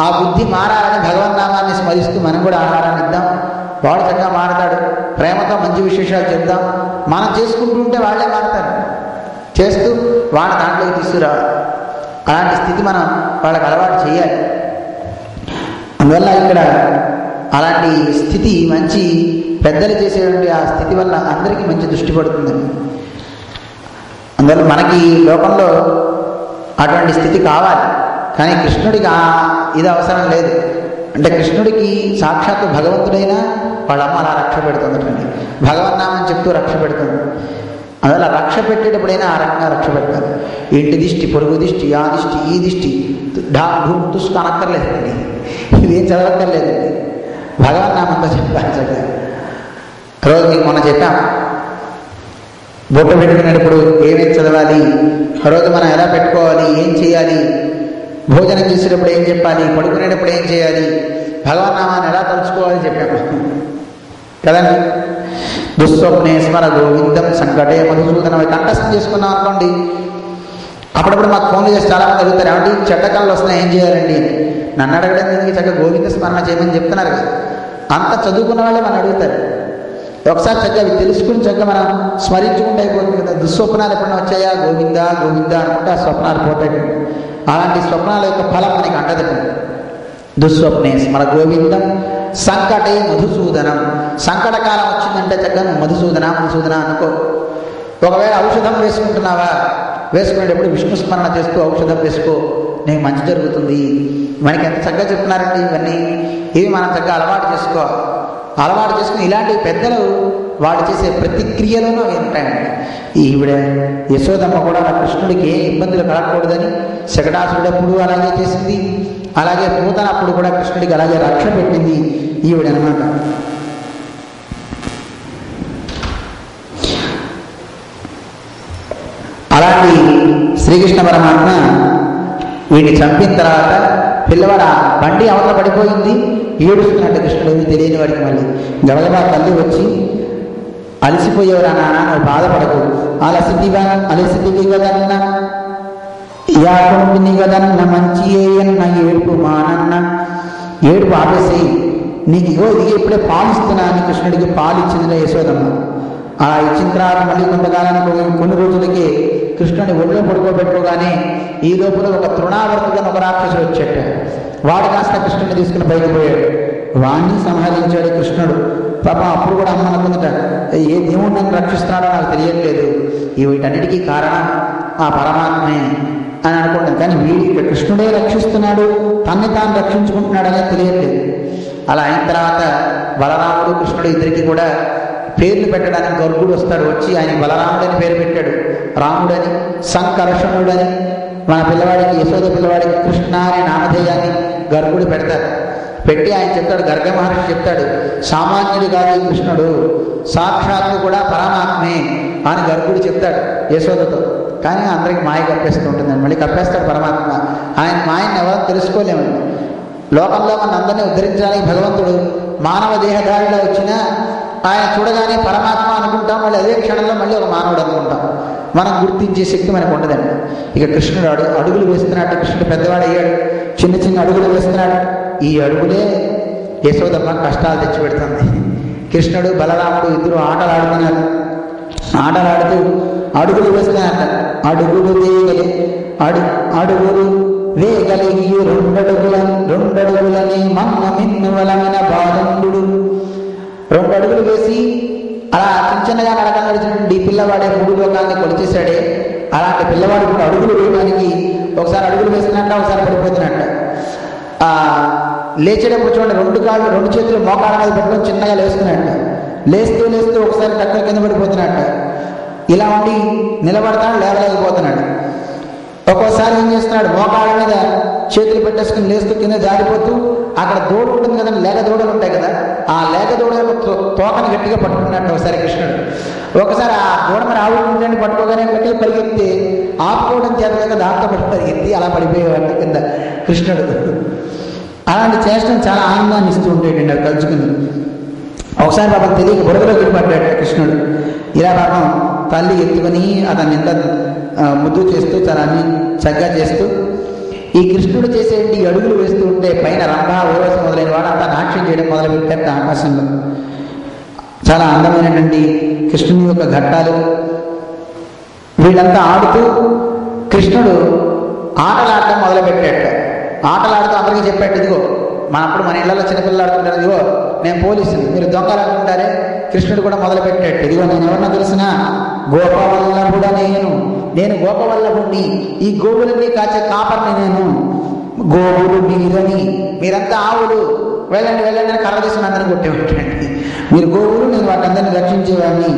ఆ బుద్ధి మారాలని భగవన్నామాన్ని స్మరిస్తూ మనం కూడా ఆహారాన్ని ఇద్దాం. వాడు చక్కగా మారతాడు. ప్రేమతో మంచి విశేషాలు చెప్దాం. మనం చేసుకుంటూ ఉంటే వాళ్ళే మారతారు. చేస్తూ వాళ్ళ దాంట్లోకి తీసుకురావాలి. అలాంటి స్థితి మనం వాళ్ళకి అలవాటు చేయాలి. అందువల్ల ఇక్కడ అలాంటి స్థితి మంచి పెద్దలు చేసేటువంటి ఆ స్థితి వల్ల అందరికీ మంచి దృష్టి పడుతుందండి. అందువల్ల మనకి లోకంలో అటువంటి స్థితి కావాలి. కానీ కృష్ణుడికి ఇది అవసరం లేదు. అంటే కృష్ణుడికి సాక్షాత్తు భగవంతుడైనా వాళ్ళ అమ్మ అలా రక్ష పెడుతుందటండి. భగవన్నామని చెప్తూ రక్ష పెడుతుంది. అందువల్ల రక్ష పెట్టేటప్పుడైనా ఆ రకంగా రక్ష పెట్టాలి. ఇంటి దిష్టి, పొరుగు దిష్టి, ఆ దిష్టి, ఈ దిష్టి, తుస్కు అనక్కర్లేదండి. ఇవేం చదవక్కర్లేదండి. భగవన్నామంతో చెప్పాలి చక్కగా. రోజు మీకు మొన్న చెప్పాం, బొట్టు పెట్టుకునేటప్పుడు ఏమేమి చదవాలి, రోజు మనం ఎలా పెట్టుకోవాలి, ఏం చేయాలి, భోజనం చేసేటప్పుడు ఏం చెప్పాలి, పడుకునేటప్పుడు ఏం చేయాలి, భగవన్నామాన్ని ఎలా తలుచుకోవాలి చెప్పాము కదండి. దుస్వప్నే స్మర గోవిందం సంకటే మధుసూదనం కంఠస్థం చేసుకున్నాం అనుకోండి. అప్పుడప్పుడు మాకు ఫోన్లు చేసి చాలామంది అడుగుతారు, ఏమంటే చెడ్డకాలు వస్తున్నాయి ఏం చేయాలండి అని. నన్ను అడగడం దీనికి చక్కగా గోవింద స్మరణ చేయమని చెప్తున్నారు కదా. అంత చదువుకున్న వాళ్ళే మనం అడుగుతారు. ఒకసారి చక్కగా అవి తెలుసుకుని చక్కగా మనం స్మరించుకుంటే అయిపోతుంది కదా. దుస్వప్నాలు ఎప్పుడైనా వచ్చాయా, గోవింద గోవింద అనుకుంటే ఆ స్వప్నాలు పోతాయి. అలాంటి స్వప్నాల యొక్క ఫలం మనకి అంటదండి. దుస్వప్నే స్మర గోవిందం సంకటే మధుసూదనం. సంకటకాలం వచ్చిందంటే చక్కగా మధుసూదన మధుసూదన అనుకో. ఒకవేళ ఔషధం వేసుకుంటున్నావా, వేసుకునేటప్పుడు విష్ణు స్మరణ చేస్తూ ఔషధం వేసుకో, నీకు మంచి జరుగుతుంది. మనకి ఎంత చక్కగా చెప్తున్నారండి ఇవన్నీ. ఇవి మనం చక్కగా అలవాటు చేసుకోవాలి. అలవాటు చేసుకుని ఇలాంటి పెద్దలు వాళ్ళు చేసే ప్రతిక్రియలోనూ అవి ఉంటాయండి. ఈవిడ యశోదమ్మ కూడా కృష్ణుడికి ఏ ఇబ్బందులు కలగకూడదని శకటాసురుడప్పుడు అలాగే చేసింది. అలాగే పూతన అప్పుడు కూడా కృష్ణుడికి అలాగే రక్ష పెట్టింది ఈవిడ అనమాట. అలాంటి శ్రీకృష్ణ పరమాత్మ వీడిని చంపిన తర్వాత పిల్లవాడు ఆ బండి అవతల పడిపోయింది, ఏడుస్తున్నట్టు కృష్ణుడు ఏమి తెలియని వాడికి. మళ్ళీ గబగబా తల్లి వచ్చి, అలసిపోయేవరా నాన్న, నువ్వు బాధపడకు, అలసిదివి కదన్న యాకుండిని కదన్న మంచి ఏయన్న ఏడుపు మానన్న, ఏడుపు ఆపేసేయి, నీకు ఇగో ఇది ఇప్పుడే పాలిస్తున్నా అని కృష్ణుడికి పాలు ఇచ్చింది యశోదమ్మ. అలా ఇచ్చిన తర్వాత మళ్ళీ కొంతకాలానికి కొన్ని రోజులకి కృష్ణుని ఒళ్ళో పడుకోబెట్టుకోగానే ఈ లోపల ఒక తృణావర్తుడని ఒక రాక్షసుడు వచ్చేట. వాడు కాస్త కృష్ణుడిని తీసుకుని బయటపోయాడు. వాణ్ణి సంహరించాడు కృష్ణుడు. పాపం అప్పుడు కూడా అమ్మ అనుకుందట, ఏ దేవుడు నన్ను రక్షిస్తున్నాడో నాకు తెలియట్లేదు, వీటన్నిటికీ కారణం ఆ పరమాత్మే అని అనుకుంటాను. కానీ వీడి కృష్ణుడే రక్షిస్తున్నాడు, తన్ని తాను రక్షించుకుంటున్నాడు అనేది తెలియట్లేదు. అలా అయిన తర్వాత బలరాముడు కృష్ణుడు ఇద్దరికి కూడా పేర్లు పెట్టడానికి గర్గుడు వస్తాడు. వచ్చి ఆయన బలరాముడని పేరు పెట్టాడు, రాముడని, సంకర్షణుడని. మన పిల్లవాడికి యశోద పిల్లవాడికి కృష్ణ అనే నామధేయాన్ని గర్గుడు పెడతారు. పెట్టి ఆయన చెప్తాడు, గర్గ మహర్షి చెప్తాడు, సామాన్యుడు కాదు ఈ కృష్ణుడు, సాక్షాత్తు కూడా పరమాత్మే అని గర్గుడు చెప్తాడు యశోదతో. కానీ అందరికి మాయ కప్పేస్తూ ఉంటుందండి. మళ్ళీ కప్పేస్తాడు పరమాత్మ. ఆయన మాయని ఎవరో తెలుసుకోలేమండి. లోకంలో మన అందరినీ ఉద్ధరించడానికి భగవంతుడు మానవ దేహధారిలో వచ్చినా ఆయన చూడగానే పరమాత్మ అనుకుంటాం, మళ్ళీ అదే క్షణంలో మళ్ళీ ఒక మానవుడు అనుకుంటాం. మనం గుర్తించే శక్తి మనకు ఉండదండి. ఇక కృష్ణుడు అడుగులు వేస్తున్నాడు. కృష్ణుడు పెద్దవాడు అయ్యాడు, చిన్న చిన్న అడుగులు వేస్తున్నాడు. ఈ అడుగులే యశోదమ్మ కష్టాలు తెచ్చిపెడుతుంది. కృష్ణుడు బలరాముడు ఇద్దరు ఆటలాడుతున్నారు. ఆటలాడుతూ అడుగులు వేస్తున్నారట. అడుగులు వేగలే అడుగులు వేగలిగి రెండడుగులని మన్న మిన్నువలమైన బాలండు. 2 అడుగులు వేసి అలా చిన్నగా నడక నడిచినటువంటి పిల్లవాడే 3 లోకాలని కొలిచేశాడే. అలాంటి పిల్లవాడు ఇప్పుడు అడుగులు వేయడానికి ఒకసారి అడుగులు వేస్తున్నట్ట, ఒకసారి పడిపోతున్నట్ట. లేచేటప్పుడు చూడండి, 2 కాళ్ళు 2 చేతులు మోకాళ్ళ మీద పెట్టుకొని చిన్నగా లేస్తున్నట్ట. లేస్తూ ఒకసారి టక్కల కింద పడిపోతున్నట్ట. ఇలా ఉండి నిలబడతాడు, లేవలేకపోతున్నాడు. ఒక్కోసారి ఏం చేస్తున్నాడు, మోకాళ్ళ మీద చేతులు పెట్టేసుకుని లేస్తూ కింద జారిపోతూ అక్కడ దూడ ఉంటుంది కదండి, లేక దూడలు ఉంటాయి కదా, ఆ లేక దూడలు తోకని గట్టిగా పట్టుకున్నట్టు ఒకసారి కృష్ణుడు. ఒకసారి ఆ దూడ మరి ఆవుతుందని పట్టుకోగానే గట్టిగా పరిగెత్తి ఆపుకోవడం చేతగా దాంతో పట్టి పరిగెత్తి అలా పడిపోయేవాడు కింద కృష్ణుడు. అలాంటి చేష్టం చాలా ఆనందాన్ని ఇస్తూ ఉండేటండి అది తలుచుకుని. ఒకసారి పాపం తెలియక బురదలో గిరిపడ్డాడు కృష్ణుడు. ఇలా పాపం తల్లి ఎత్తుకొని అతన్ని నిండా ముద్దు చేస్తూ చాలా అన్ని చక్కగా చేస్తూ ఈ కృష్ణుడు చేసేటి అడుగులు వేస్తూ ఉంటే పైన రంభ ఊరవశి మొదలైన వాడు అంతా నాట్యం చేయడం మొదలుపెట్టారు ఆకాశంలో. చాలా అందమైనటువంటి కృష్ణుని యొక్క ఘట్టాలు. వీళ్ళంతా ఆడుతూ కృష్ణుడు ఆటలాడటం మొదలుపెట్టాడు. ఆటలాడుతూ అందరికీ చెప్పాడు, ఇదిగో మనప్పుడు మన ఇళ్లలో చిన్నపిల్లలు ఆడుతుంటారు, ఇదిగో నేను పోలీసుని, మీరు దొంగలు అనుకుంటారే. కృష్ణుడు కూడా మొదలుపెట్టాడు, ఇదిగో నేను ఎవరన్నా తెలిసిన గోపవల్లభుడ నేను గోపవల్లభుడిని, ఈ గోవులన్నీ కాచే కాపర్ని నేను, గోవులు మీరని, మీరంతా ఆవులు, వెళ్ళండి వెళ్ళండి అని కర్ర తీసుకుని అందరినీ కొట్టేవాటండి. మీరు గోవులు, నేను వాటిందరినీ రక్షించేవాడిని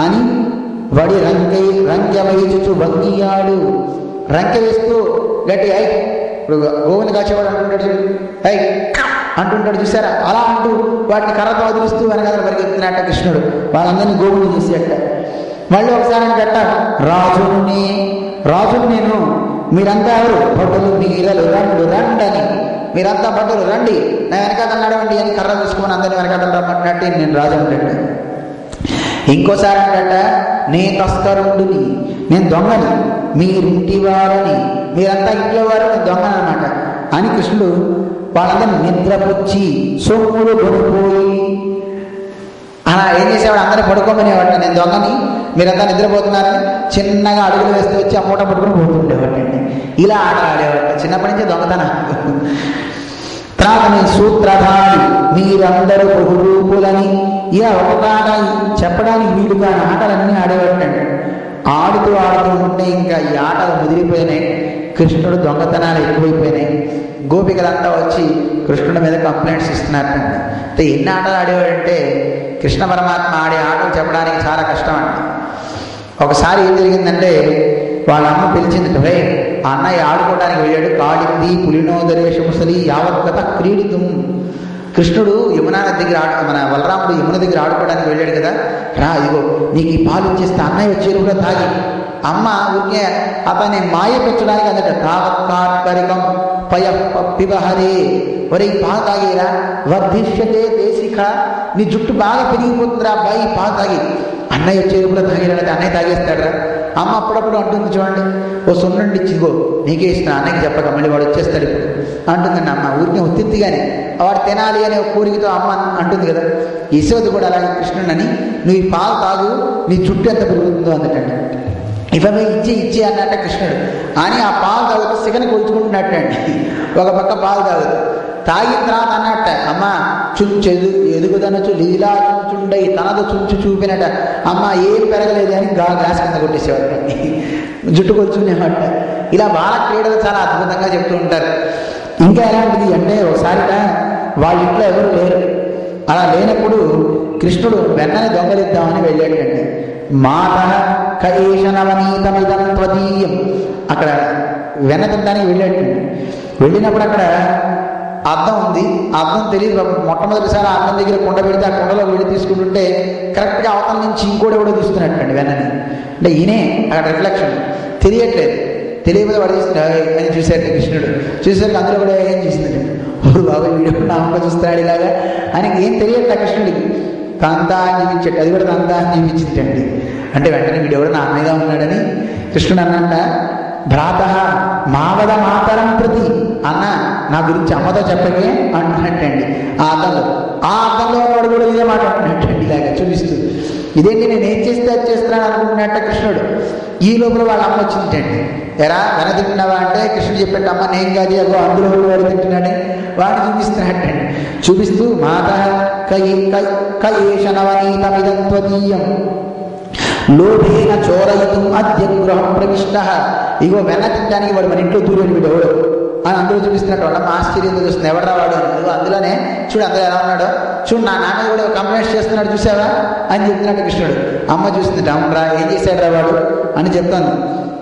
అని వడి రంకె వేయించు వంగియాడు. రంకె వేస్తూ గట్టి ఐ, ఇప్పుడు గోవుని కాచేవాడు అంటుంటాడు, ఐ అంటుంటాడు చూసారా, అలా అంటూ వాటిని కర్రతో వదిలిస్తూ వెనకాల పరిగెత్తినట్ట కృష్ణుడు. వాళ్ళందరినీ గోవులు చేసేట. మళ్ళీ ఒకసారి అంటట, రాజును నేను, మీరంతా ఎవరు, భటులు మీరలు రండని, మీరంతా భటులు రండి, నా వెనకాల నడవండి అని కర్ర తీసుకొని అందరినీ వెనకాల రమ్మన్నట్టు నేను రాజు అంటాడు. ఇంకోసారి అంటట, నే తస్కరుడిని, నేను దొంగని, మీరింటి వారని, మీరంతా ఇంట్లో వారు, నేను దొంగని అన్నమాట అని కృష్ణుడు వాళ్ళందరినీ నిద్రపుచ్చి సొమ్ములు కొనుక్కోయి అలా ఏం చేసేవాడు, అందరినీ పడుకోమనేవాడు. నేను దొంగని, మీరంతా నిద్రపోతున్నారని చిన్నగా అడుగులు వేస్తూ వచ్చి ఆ మూట పట్టుకుని పోతుండేవాడండి. ఇలా ఆట ఆడేవాడు చిన్నప్పటి నుంచే దొంగతనం. తర్వాత నేను సూత్రధారి, మీరందరూ బహురూపులని, ఇలా ఒక్కొక్క ఆట చెప్పడానికి వీలుగా ఆటలన్నీ ఆడేవాడండి. ఆడుతూ ఉంటే ఇంకా ఈ ఆటలు ముదిరిపోయినాయి. కృష్ణుడు దొంగతనాలు ఎక్కువైపోయినాయి. గోపికలంతా వచ్చి కృష్ణుడి మీద కంప్లైంట్స్ ఇస్తున్నారంటే, ఎన్ని ఆటలు ఆడేవాడంటే కృష్ణ పరమాత్మ ఆడే ఆటలు చెప్పడానికి చాలా కష్టం అండి. ఒకసారి ఏం జరిగిందంటే వాళ్ళ అమ్మ పిలిచింది, రే ఆ అన్నయ్య ఆడుకోవడానికి వెళ్ళాడు, కాళింది పులినోదరేష ముసలి యావత్గత క్రీడితం. కృష్ణుడు యమునా నది దగ్గర మన బలరాముడు యమున దగ్గర ఆడుకోవడానికి వెళ్ళాడు కదా, రా ఇగో నీకు ఈ పాలు ఇచ్చేస్తే అన్నయ్య వచ్చేది కూడా తాగి. అమ్మ ఊరికే అతన్ని మాయపెట్టడానికి అందట, తావత్కారికం పయ పిబహరే, ఒరే ఈ పాలు తాగేరా, వర్ధిష్యతే దేశిక, నీ జుట్టు బాగా పెరిగిపోతుందిరా అబ్బాయి ఈ పాలు తాగి. అన్నయ్య వచ్చేది కూడా తాగేరాడంటే అన్నయ్య తాగేస్తాడరా. అమ్మ అప్పుడప్పుడు అంటుంది చూడండి, ఓ సున్నండి ఇచ్చిగో నీకే ఇస్తున్నా, అన్నయ్యకి చెప్పక మళ్ళీ వాడు వచ్చేస్తాడు ఇప్పుడు అంటుందండి అమ్మ. ఊరికే ఉత్తిగానే వాడు తినాలి అనే ఒక కోరికతో అమ్మ అంటుంది కదా. యశోద కూడా అలాగే కృష్ణుడని, నువ్వు ఈ పాలు తాగు, నీ చుట్టూ ఎంత పెరుగుతుందో అందటండి. ఇవన్నీ ఇచ్చి అన్నట్ట కృష్ణుడు అని ఆ పాలు తాగుతూ సిగని కొలుచుకుంటున్నట్టండి. ఒక పక్క పాలు తాగిన తర్వాత అన్నట్ట, అమ్మ చుంచెదు ఎదుగుదనచు లీలా చుంచుండై తనదు చుంచు చూపినట, అమ్మ ఏం పెరగలేదు అని గ్లాస్ కింద కొట్టేసేవాడండి, జుట్టు కొలుచుకునేవాట. ఇలా బాల క్రీడలు చాలా అద్భుతంగా చెప్తూ ఉంటారు. ఇంకా ఎలాంటిది అంటే ఒకసారిగా వాళ్ళ ఇంట్లో ఎవరు లేరు. అలా లేనప్పుడు కృష్ణుడు వెన్నని దొంగలిద్దామని వెళ్ళాడండి. మాట కైషనవనీతమిదం త్వదీయం, అక్కడ వెన్న తినడానికి వెళ్ళాడండి. వెళ్ళినప్పుడు అక్కడ అద్దం ఉంది, అద్దం తెలియదు. మొట్టమొదటిసారి ఆ అద్దం దగ్గర కుండ పెడితే ఆ కుండలో వెళ్ళి తీసుకుంటుంటే కరెక్ట్గా అవతల నుంచి ఇంకోటి ఎవడో చూస్తున్నట్టండి వెన్నని. అంటే ఈయనే అక్కడ రిఫ్లెక్షన్ తెలియట్లేదు. తెలియకపోతే వాడు చూస్తున్నాడు అని చూశాడు కృష్ణుడు. చూసాక అందులో కూడా ఏం చూసిందండి, ఓ బాబు వీడు నా అమ్మ చూస్తున్నాడు ఇలాగా అని ఏం తెలియట్లే కృష్ణుడికి. తంతా అని చూపించాడు, అది కూడా తంతా అని చూపించిందండి. అంటే వెంటనే వీడు ఎవడో నా అన్నగా ఉన్నాడని కృష్ణుడు అన్నంట, భ్రాత మావద మాతరం ప్రతి అన్న నా గురించి అమ్మతో చెప్పగే అంటున్నట్టండి. ఆ అర్థంలో వాడు కూడా ఇదే మాట అంటున్నట్టండి ఇలాగా చూపిస్తూ. ఇదేంటి నేను ఏం చేస్తే అది చేస్తున్నాను అనుకుంటున్నట్ట కృష్ణుడు. ఈ లోపల వాళ్ళ అమ్మ వచ్చిందండి. ఎరా వెన తింటున్నావా అంటే కృష్ణుడు చెప్పాడు, అమ్మ నేను కాదు అగో అందులో వాడు తింటున్నాడని వాడిని చూపిస్తున్నట్టండి. చూపిస్తూ మాత కయేషనవనీతమిదత్వదీయం లోభేన చోరయితు అద్య గృహం ప్రవిష్ట. ఇగో వెన్న తినడానికి వాడు మన ఇంట్లో దూరేడు వీడు ఎవడు అని అందరూ చూపిస్తున్నట్టు వాళ్ళ ఆశ్చర్యంతో చూస్తుంది. ఎవడరా వాడు అని. అందులోనే చూడు అందరూ ఎలా ఉన్నాడో చూడు, నా నాన్న కూడా కంప్లైంట్స్ చేస్తున్నాడు చూసావా అని చెప్తున్నాడు కృష్ణుడు. అమ్మ చూస్తుంది, అవునరా ఏం చేశాడు వాడు అని చెప్తాను.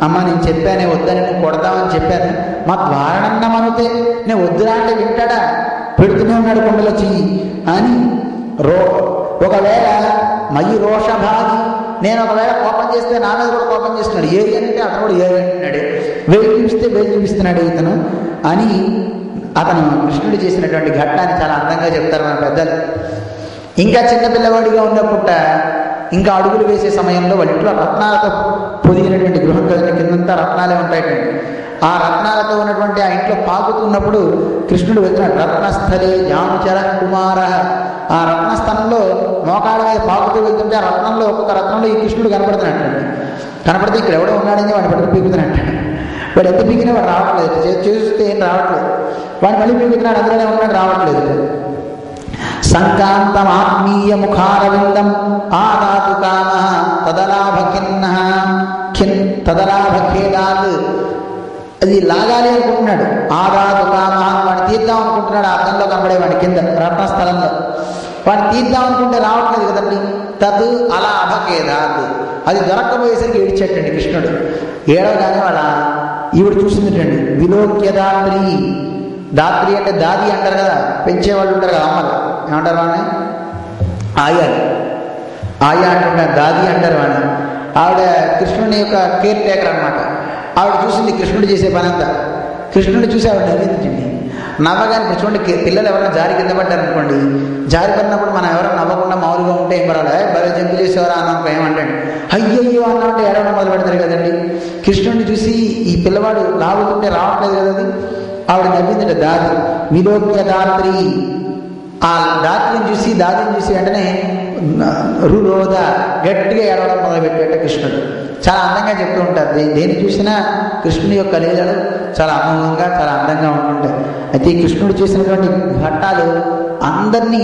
అమ్మ నేను చెప్పానే వద్దని నువ్వు కొడతామని చెప్పాను, మా ద్వారణన్న మనతే నేను వద్దురా అంటే వింటాడా, పెడుతూనే ఉన్నాడు కుండలో చెయ్యి అని. ఒకవేళ మయి రోషభాగి, నేను ఒకవేళ కోపం చేస్తే నా మీద కూడా కోపం చేస్తున్నాడు, ఏది అంటే అతను కూడా ఏది అంటున్నాడు, వేలు చూపిస్తే వేలు చూపిస్తున్నాడు ఇతను అని అతను కృష్ణుడు చేసినటువంటి ఘట్టాన్ని చాలా అందంగా చెప్తారు మన పెద్దలు. ఇంకా చిన్నపిల్లవాడిగా ఉన్నప్పుడు ఇంకా అడుగులు వేసే సమయంలో వాళ్ళ ఇంట్లో రత్నాలతో పొదిగినటువంటి గృహం కదండి, కిందంతా రత్నాలే ఉంటాయండి. ఆ రత్నాలతో ఉన్నటువంటి ఆ ఇంట్లో పాకుతున్నప్పుడు కృష్ణుడు వెళ్తున్నాడు. రత్నస్థలే జానుచర కుమార, ఆ రత్నస్థలంలో మోకాళ్ళ మీద పాకుతూ వెళ్తుంటే ఆ రత్నంలో ఒక్కొక్క రత్నంలో ఈ కృష్ణుడు కనపడుతున్నట్టండి. కనపడితే ఇక్కడ ఎవడో ఉన్నాడని వాడు పట్టుకు పీకుతున్నట్టండి. వాడు ఎంత పీకినా వాడు రావట్లేదు, చూస్తే ఏం రావట్లేదు. వాడు మళ్ళీ పీకుతున్నాడు, అందులోనే ఉన్నాడు, రావట్లేదు. సంకాంతం ఆత్మీయ ముఖారవిందం ఆదాతు కామ తదలాభకిన్న తదలాభఖేదాత్, అది లాగాలి అనుకుంటున్నాడు. ఆదాతు కామ వాడిని తీద్దాం అనుకుంటున్నాడు. ఆ అర్థంలో కనబడేవాడి కింద రత్నస్థలంలో వాడిని తీద్దాం అనుకుంటే రావట్లేదు కదండి. తద్ అలా అభకేదాత్, అది దొరక్కపోయేసరికి ఏడ్చేటండి కృష్ణుడు. ఏడవగానే వాళ్ళ ఈవిడ చూసిందిటండి. విలోక్య దాత్రి, దాత్రి అంటే దాది అంటారు కదా, పెంచేవాళ్ళు ఉంటారు కదా అమ్మలు, ఏమంటారు వాళ్ళని? ఆయాలు, ఆయా అంటుంటారు, దాది అంటారు వాళ్ళని. ఆవిడ కృష్ణుని యొక్క కేర్ టేకర్ అనమాట. ఆవిడ చూసింది కృష్ణుడు చేసే పని అంతా. కృష్ణుడు చూసి ఆవిడ నవ్విందండి. నవ్వగానే ఇప్పుడు చూడండి, పిల్లలు ఎవరైనా జారి కింద పడ్డారనుకోండి, జారి పడినప్పుడు మనం ఎవరైనా నవ్వకుండా మామూలుగా ఉంటే ఏం పర్వాలేదు, భలే జంపు చేసేవారా అన్నాక ఏమంటాడు, అయ్యయ్యో అన్నామంటే ఏడవడం మొదలు పెడతారు కదండి. కృష్ణుడిని చూసి ఈ పిల్లవాడు లాగుతుంటే రావట్లేదు కదా, అది ఆవిడ నవ్విందట. దాది విలోక్య దాత్రి, ఆ దాత్రిని చూసి దాదిని చూసి వెంటనే రురోధ గట్టిగా ఏడవడం మొదలుపెట్టాట కృష్ణుడు. చాలా అందంగా చెప్తూ ఉంటారు. దేని చూసినా కృష్ణుని యొక్క లీలలు చాలా అమోఘంగా చాలా అందంగా ఉంటుంటాయి. అయితే ఈ కృష్ణుడు చేసినటువంటి ఘట్టాలు అందరినీ,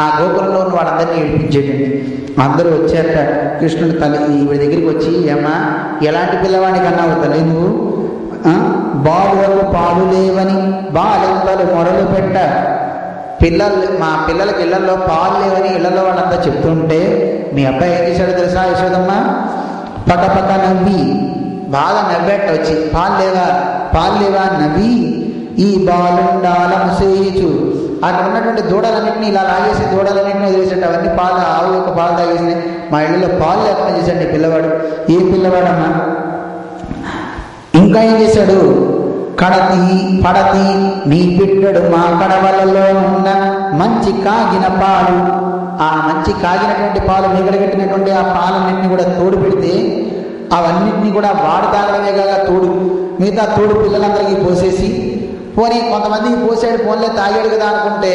ఆ గోకులంలో ఉన్న వాళ్ళందరినీ ఏడిపించేటండి. అందరూ వచ్చారట కృష్ణుడు తల్లి ఈవిడ దగ్గరికి వచ్చి, ఏమా ఎలాంటి పిల్లవాడికి అన్నావు తల్లి నువ్వు, బాలులకు పాలు లేవని బాలెంతలు మొరలు పెట్ట, మా పిల్లలకి ఇళ్లలో పాలు లేవని ఇళ్లలో వాళ్ళంతా చెప్తుంటే మీ అబ్బాయి ఏం చేశాడో తెలుసా యశోదమ్మ, పక్క నవ్వి బాగా నవ్వేట వచ్చి, పాలు లేవా నవ్వి ఈ బాలుండాలను సేయచు, అక్కడ ఉన్నటువంటి దూడలన్నింటినీ ఇలా లాగేసి దూడలన్నింటినీ వదిలేసేట, అవన్నీ పాలు, ఆవు యొక్క పాలు తాగేసి మా ఇళ్ళలో పాలు లేకుండా చేశాడు పిల్లవాడు. ఏ పిల్లవాడమ్మా? ఇంకా ఏం చేశాడు, కడతి పడతి నీ బిడ్డడు మా కడవలలో ఉన్న మంచి కాగిన పాలు, ఆ మంచి కాగినటువంటి పాలు మిగడగట్టినటువంటి ఆ పాలన్నింటినీ కూడా తోడు పెడితే అవన్నింటినీ కూడా వాడు తాగడమే కాక తోడు మిగతా తోడు పిల్లలందరికీ పోసేసి, పోనీ కొంతమందికి పోసాడు, పోన్లే తాగాడు కదా అనుకుంటే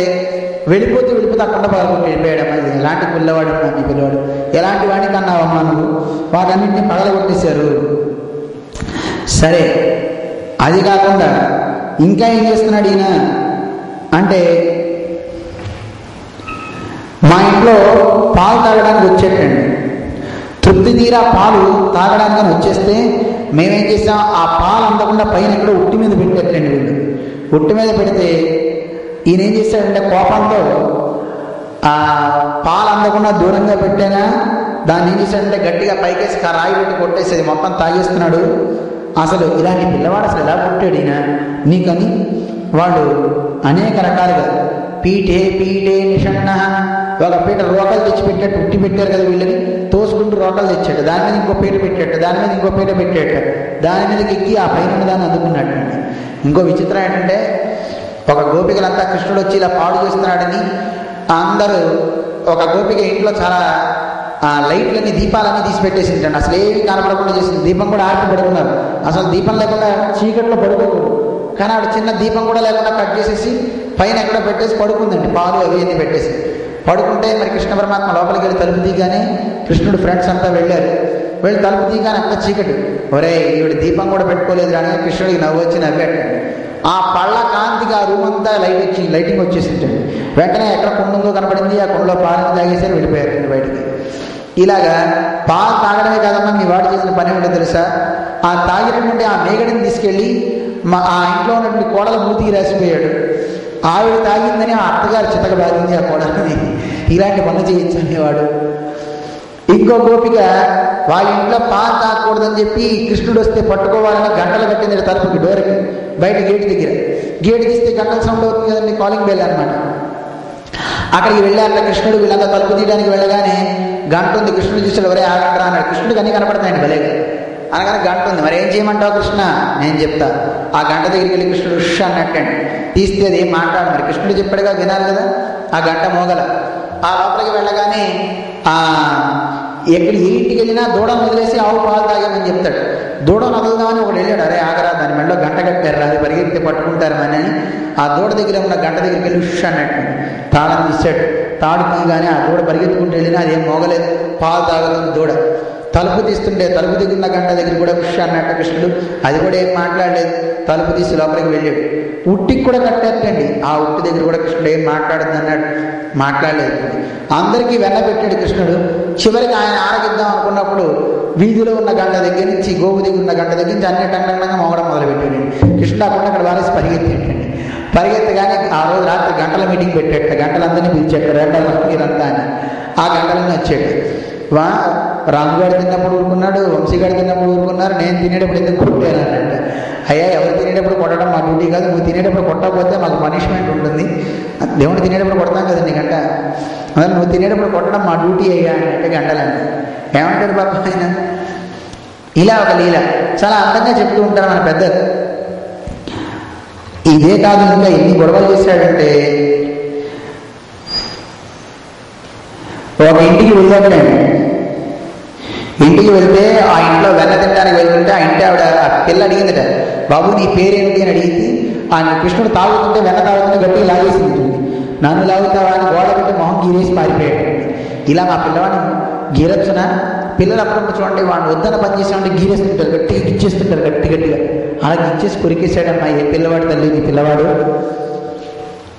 వెళ్ళిపోతే అక్కడ పగలగొట్టి వెళ్ళిపోయాడమ్మా. ఇది ఎలాంటి పిల్లవాడు అమ్మా నీ పిల్లవాడు, ఎలాంటి వాడికి అన్నావమ్మా నువ్వు, వాటన్నింటినీ పగలగొట్టేశారు. సరే, అది కాకుండా ఇంకా ఏం చేస్తున్నాడు ఈయన అంటే, మా ఇంట్లో పాలు తాగడానికి వచ్చేటండి, తృప్తి తీరా పాలు తాగడానికి వచ్చేస్తే మేమేం చేసాం, ఆ పాలు అందకుండా పైన ఎక్కడో ఉట్టి మీద పెట్టేటండి వీళ్ళు. ఉట్టి మీద పెడితే ఈయన ఏం చేశాడంటే కోపంతో ఆ పాలు అందకుండా దూరంగా పెట్టానా దాన్ని ఏం చేశాడంటే గట్టిగా పైకేసి రాయి పెట్టి కొట్టేసేది, మొత్తం తాగేస్తున్నాడు. అసలు ఇలాంటి పిల్లవాడు అసలు ఎలా పుట్టాడు ఈయన నీకని వాళ్ళు అనేక రకాలుగా పీఠే పీఠే నిషన్న, ఒక పీట రోకలు తెచ్చి పెట్టాడు, ఉట్టి పెట్టారు కదా వీళ్ళని, తోసుకుంటూ రోకలు తెచ్చాడు, దాని మీద ఇంకో పీట పెట్టాడు, దాని మీద ఇంకో పీట పెట్టాడు, దాని మీదకి ఎక్కి ఆ పైన దాన్ని అందుకున్నాడు. ఇంకో విచిత్రం ఏంటంటే, ఒక గోపికలంతా కృష్ణుడు వచ్చి ఇలా పాడు చేస్తున్నాడని అందరూ, ఒక గోపిక ఇంట్లో చాలా లైట్లన్నీ దీపాలన్నీ తీసి పెట్టేసింది, అసలు ఏమి కనపడకుండా చేసింది, దీపం కూడా ఆర్పి పడుకున్నారు, అసలు దీపం లేకుండా చీకట్లో పడుకోకూడదు, కానీ ఆవిడ చిన్న దీపం కూడా లేకుండా కట్ చేసేసి పైన ఎక్కడో పెట్టేసి పడుకుందండి, పాలు అవి అన్నీ పెట్టేసి పడుకుంటే మరి కృష్ణ పరమాత్మ లోపలికి వెళ్ళి తలుపు తీయగానే కృష్ణుడు ఫ్రెండ్స్ అంతా వెళ్ళారు, వెళ్ళి తలుపు తీయగానే అంత చీకటి, ఒరే ఈవిడ దీపం కూడా పెట్టుకోలేదు అని కృష్ణుడికి నవ్వు వచ్చి నవ్వాడు. ఆ పళ్ళ కాంతికి ఆ రూమ్ అంతా లైటింగ్ వచ్చేసింటండి, వెంటనే ఎక్కడ కుండంలో కనపడింది, ఆ కుండలో పాలని తాగేసారు, వెళ్ళిపోయారు బయటికి. ఇలాగా పాలు తాగడమే కాదమ్మా మీ వాడు చేసిన పని ఏంటో తెలుసా, ఆ తాగినటువంటి ఆ మేగడిని తీసుకెళ్ళి ఆ ఇంట్లో ఉన్నటువంటి కోడల మూతికి రాసిపోయాడు, ఆవిడ తాగిందని ఆ అత్తగారు చితక బాగింది ఆ కోడలని, ఇలాంటి పనులు చేయించనేవాడు. ఇంకో గోపిక వాళ్ళ ఇంట్లో పాలు తాగకూడదని చెప్పి కృష్ణుడు వస్తే పట్టుకోవాలని గంటలు కట్టింది తలుపుకి, డోర్కి బయట గేటు దగ్గర, గేటు తీస్తే గంటల సౌండ్ అవుతుంది కదండి, కాలింగ్ బెల్ అనమాట. అక్కడికి వెళ్ళాక కృష్ణుడు వీళ్ళంతా తలుపు తీయడానికి వెళ్ళగానే గంట ఉంది, కృష్ణుడు చూసాడు, ఎవరే ఆగంటరా అన్నాడు, కృష్ణుడికి అన్ని కనపడతాయండి భలేగా, అనగానే గంట ఉంది, మరి ఏం చేయమంటావు కృష్ణ, నేను చెప్తా. ఆ గంట దగ్గరికి వెళ్ళి కృష్ణుడు ఉష్ అన్నట్టండి, తీస్తే అది ఏం మాట్లాడు, మరి కృష్ణుడు చెప్పాడుగా వినాలి కదా, ఆ గంట మోగల. ఆ లోపలికి వెళ్ళగానే ఎక్కడి ఏ ఇంటికి వెళ్ళినా దూడను వదిలేసి ఆవు పాలు తాగామని చెప్తాడు, దూడను వదులుదామని ఒకడు వెళ్ళాడు, అరే ఆగరా దాని మెడలో గంట కట్టారు, అది పరిగెత్తి పట్టుకుంటారు అని ఆ దూడ దగ్గర ఉన్న గంట దగ్గరికి వెళ్ళి ఉష్ అన్నట్టు తాళం తీశాడు, తాడు తీయగానే ఆ దూడ పరిగెత్తుకుంటూ వెళ్ళినా అదేం మోగలేదు, పాలు తాగలేదు దూడ. తలుపు తీస్తుంటే తలుపు దిగున్న గంట దగ్గర కూడా ఉష్ అన్నట్టు కృష్ణుడు, అది కూడా ఏం మాట్లాడలేదు, తలుపు తీసి లోపలికి వెళ్ళాడు. ఉట్టికి కూడా కట్టేటండి, ఆ ఉట్టి దగ్గర కూడా కృష్ణుడు ఏం మాట్లాడుతుంది అన్నాడు, మాట్లాడలేదు. అందరికీ వెన్న పెట్టాడు కృష్ణుడు. చివరికి ఆయన ఆరగిద్దాం అనుకున్నప్పుడు వీధిలో ఉన్న గంట దగ్గర నుంచి, గోవు దగ్గర ఉన్న గంట దగ్గర నుంచి అన్ని టంగంగా మోగడం మొదలుపెట్టాడు. కృష్ణుడు అక్కడ అక్కడ వారేసి పరిగెత్తేటండి, పరిగెత్తగానే ఆ రోజు రాత్రి గంటల మీటింగ్ పెట్టేట, గంటలందరినీ పిలిచాడు, రెండంతా అని. ఆ గంటలన్నీ వచ్చాడు. రాముగాడు తిన్నప్పుడు ఊరుకున్నాడు, వంశీగాడు తిన్నప్పుడు ఊరుకున్నారు, నేను తినేటప్పుడు ఎందుకు కొట్టాను అన్నట్టు. అయ్యా ఎవరు తినేటప్పుడు కొట్టడం మా డ్యూటీ కాదు, నువ్వు తినేటప్పుడు కొట్టకపోతే మాకు పనిష్మెంట్ ఉంటుంది, దేవుడు తినేటప్పుడు కొడతాం కదండి గంట, అదే నువ్వు తినేటప్పుడు కొట్టడం మా డ్యూటీ అయ్యా అంటే గంటలని ఏమంటాడు బాబా ఆయన. ఇలా ఒక లీల చాలా అందంగా చెప్తూ ఉంటారు మన పెద్దలు. ఇదే కాదు, ఇంకా ఎన్ని గొడవలు చేశాడంటే, ఒక ఇంటికి వెళ్ళాడు, ఇంటికి వెళ్తే ఆ ఇంట్లో వెన్న తినడానికి వెళ్తుంటే ఆ ఇంటి ఆవిడ ఆ పిల్ల అడిగిందట, బాబు నీ పేరేమిటి అని అడిగింది. ఆయన కృష్ణుడు తాగుతుంటే వెన్న తాగుతుంటే గట్టిగా లాగేసి ఉంటుంది, నన్ను లాగుతావా అని గోడ పెట్టి మొహం గీరేసి పారిపోయాడు. ఇలా మా పిల్లవాడిని గీరొచ్చున, పిల్లలు అప్పుడప్పుడు చూడండి వాడిని వద్దన పని చేసామంటే గీరేస్తుంటారు, గట్టిగా గిచ్చేస్తుంటారు, గట్టిగా అలా గిచ్చేసి కొరికేసాడమ్మా ఏ పిల్లవాడు తల్లి నీ పిల్లవాడు.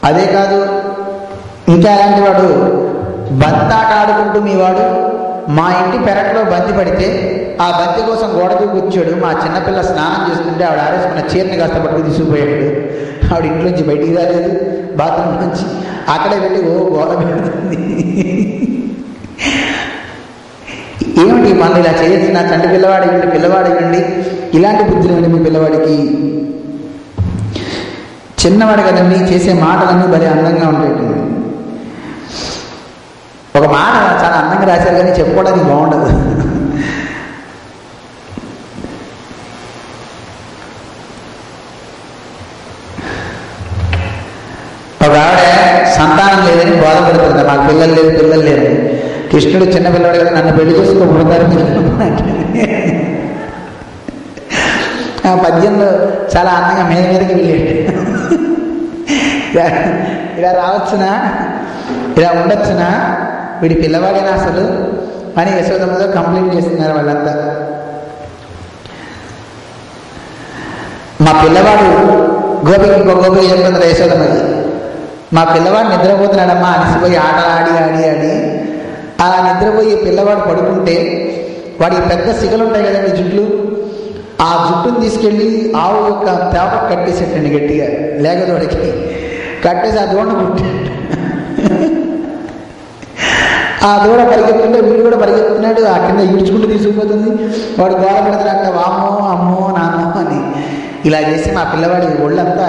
అదే కాదు, ఇంకా అలాంటి వాడు బంతాట ఆడుకుంటూ మీ వాడు మా ఇంటి పెరట్లో బంతి పడితే ఆ బంతి కోసం గోడకు కూర్చోడు, మా చిన్నపిల్ల స్నానం చేస్తుంటే ఆవిడ ఆరేసుకున్న చీరని కాస్త పట్టుకు తీసుకుపోయాడు, ఆవిడ ఇంట్లోంచి బయటికి రాలేదు, బాత్రూమ్ నుంచి అక్కడే వెళ్ళి ఓ గోడ పెడుతుంది. ఏమిటి మళ్ళీ ఇలా చేయొచ్చు, నా చంటి పిల్లవాడు ఇవ్వండి, పిల్లవాడు ఇవ్వండి, ఇలాంటి బుద్ధులు ఇవ్వండి మీ పిల్లవాడికి. చిన్నవాడు కదండి, చేసే మాటలన్నీ భలే అందంగా ఉంటాయి. ఒక మాట చాలా అందంగా రాశారు కానీ చెప్పుకోవడానికి బాగుండదు. ఒక ఆవిడ సంతానం లేదని బాధపడుతుంది, మాకు పిల్లలు లేరు. కృష్ణుడు చిన్న పిల్లవాడు కదా, నన్ను పెళ్లి చేసుకోబోతారు. ఆ పద్యంలో చాలా అందంగా మీదకి వెళ్ళాడు, ఇలా రావచ్చునా, ఇలా ఉండొచ్చునా, వీడి పిల్లవాడేనా అసలు అని యశోదమ్మతో కంప్లైంట్ చేస్తున్నారు వాళ్ళంతా. మా పిల్లవాడు గోపికి ఇంకో గోపికి చెప్తున్నారు యశోదమ్మకి, మా పిల్లవాడు నిద్రపోతున్నాడమ్మా, అలసిపోయి ఆటలు ఆడి అలా నిద్రపోయి పిల్లవాడు పడుకుంటే వాడికి పెద్ద సిగలు ఉంటాయి కదండి జుట్లు, ఆ జుట్టును తీసుకెళ్ళి ఆవు యొక్క తేపకు కట్టేసేటండి, గట్టిగా లేకదోడికి కట్టేసి ఆ దూడను పుట్టాడు. ఆ దూడ పరిగెత్తుంటే వీడు కూడా పరిగెత్తున్నాడు, ఆ కింద ఈడ్చుకుంటూ తీసుకుపోతుంది, వాడు గోడ పెడుతున్నాడు, వామ్మో అమ్మో నాన్నో అని. ఇలా చేసి మా పిల్లవాడి ఒళ్ళంతా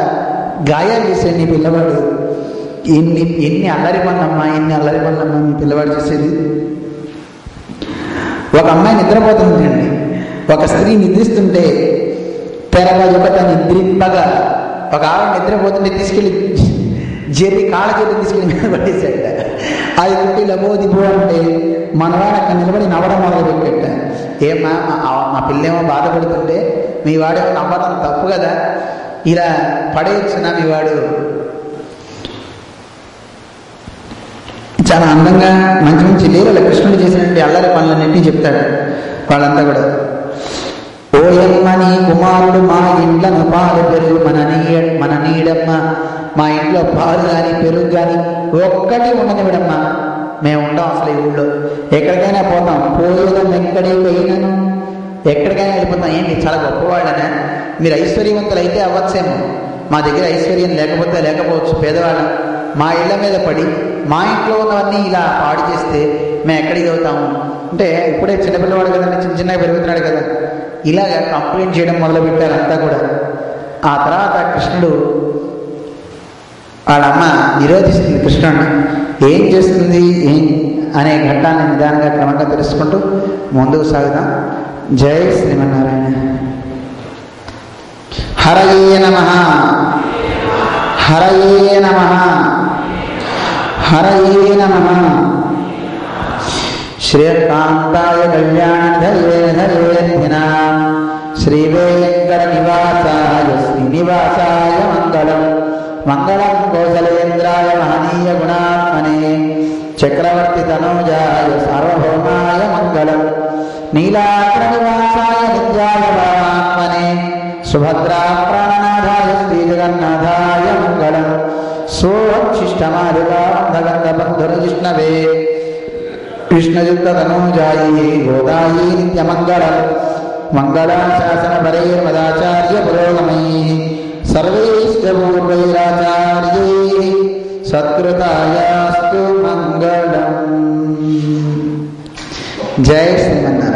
గాయాలు చేసేది నీ పిల్లవాడు. ఎన్ని అల్లరి పనులమ్మా, మీ పిల్లవాడు చేసేది. ఒక అమ్మాయి నిద్రపోతుందండి, ఒక స్త్రీ నిద్రిస్తుంటే తెరవజుకత నిద్రింపగా ఒక ఆవిడ నిద్రపోతుంటే తీసుకెళ్ళి కాళ్ళ చేతి తీసుకెళ్ళి మీద పడేసాడ. అది కుట్టి లబోదిబో అంటే మనవాడు అక్కడ నిలబడి నవ్వడం మొదలు పెట్టాట. ఏమా మా పిల్లేమో బాధపడుతుంటే మీ వాడేమో నవ్వడం తప్పు కదా, ఇలా పడేయచ్చునా మీ వాడు. చాలా అందంగా మంచి మంచి లీలలు కృష్ణుడు చేసినటువంటి అల్లరి పనులన్నింటినీ చెప్తాడు. వాళ్ళంతా కూడా ఓయమ్మ నీ కుమారుడు మా ఇంట్లను పాలు పెరుగు మన నీడమ్మ, మా ఇంట్లో పాలు కానీ పెరుగు కానీ ఒక్కటి ఉండనివిడమ్మా, మేము ఉండం అసలు ఈ ఊళ్ళో. ఎక్కడికైనా పోతాం, పోయేదం ఎక్కడికి పోయినాను, ఎక్కడికైనా వెళ్ళిపోతాం. ఏంటి చాలా గొప్పవాళ్ళనే, మీరు ఐశ్వర్యవంతులు అయితే అవ్వచ్చేమో, మా దగ్గర ఐశ్వర్యం లేకపోవచ్చు, పేదవాళ్ళం. మా ఇళ్ల మీద పడి మా ఇంట్లో ఉన్నవన్నీ ఇలా పాడు చేస్తే మేము ఎక్కడికి అవుతాము అంటే, ఇప్పుడే చిన్నపిల్లవాడు కదండి, చిన్నగా పెరుగుతున్నాడు కదా, ఇలాగ కంప్లైంట్ చేయడం మొదలుపెట్టారు అంతా కూడా. ఆ తర్వాత కృష్ణుడు వాళ్ళ అమ్మ నిరోధిస్తుంది కృష్ణుడిని. ఏం చేస్తుంది అనే ఘట్టాన్ని నిదానంగా క్రమంగా తెలుసుకుంటూ ముందుకు సాగుదాం. జై శ్రీమన్నారాయణ. హరయే నమః, హరయే నమః, హరయే నమః. శ్రీకాంతాయ కళ్యాణధరే హరేర్ధినాం శ్రీవేంకట నివాసాయ శ్రీనివాసాయ మంగళం. మంగళం కౌసలేంద్రాయ మహనీయ గుణాత్మనే చక్రవర్తి తనూజాయ సార్వభౌమాయ మంగళం. నీలాగ్రనివాసాయ విద్యాయ పరమాత్మనే సుభద్రా ప్రాణనాథాయ శ్రీజగన్నాథాయ మంగళం. సోచ్చిష్టమారుగంధగంధబంధుర్జిష్ణవే కృష్ణయుక్తనూజాయీ గోదాయీ నిత్యమంగళం. మంగళాశాసనపరైర్మదాచార్య పురోగమైః సర్వైశ్చ పూర్వైరాచార్యైః సత్కృతాయాస్తు మంగళం. జై శ్రీమన్నారాయణ.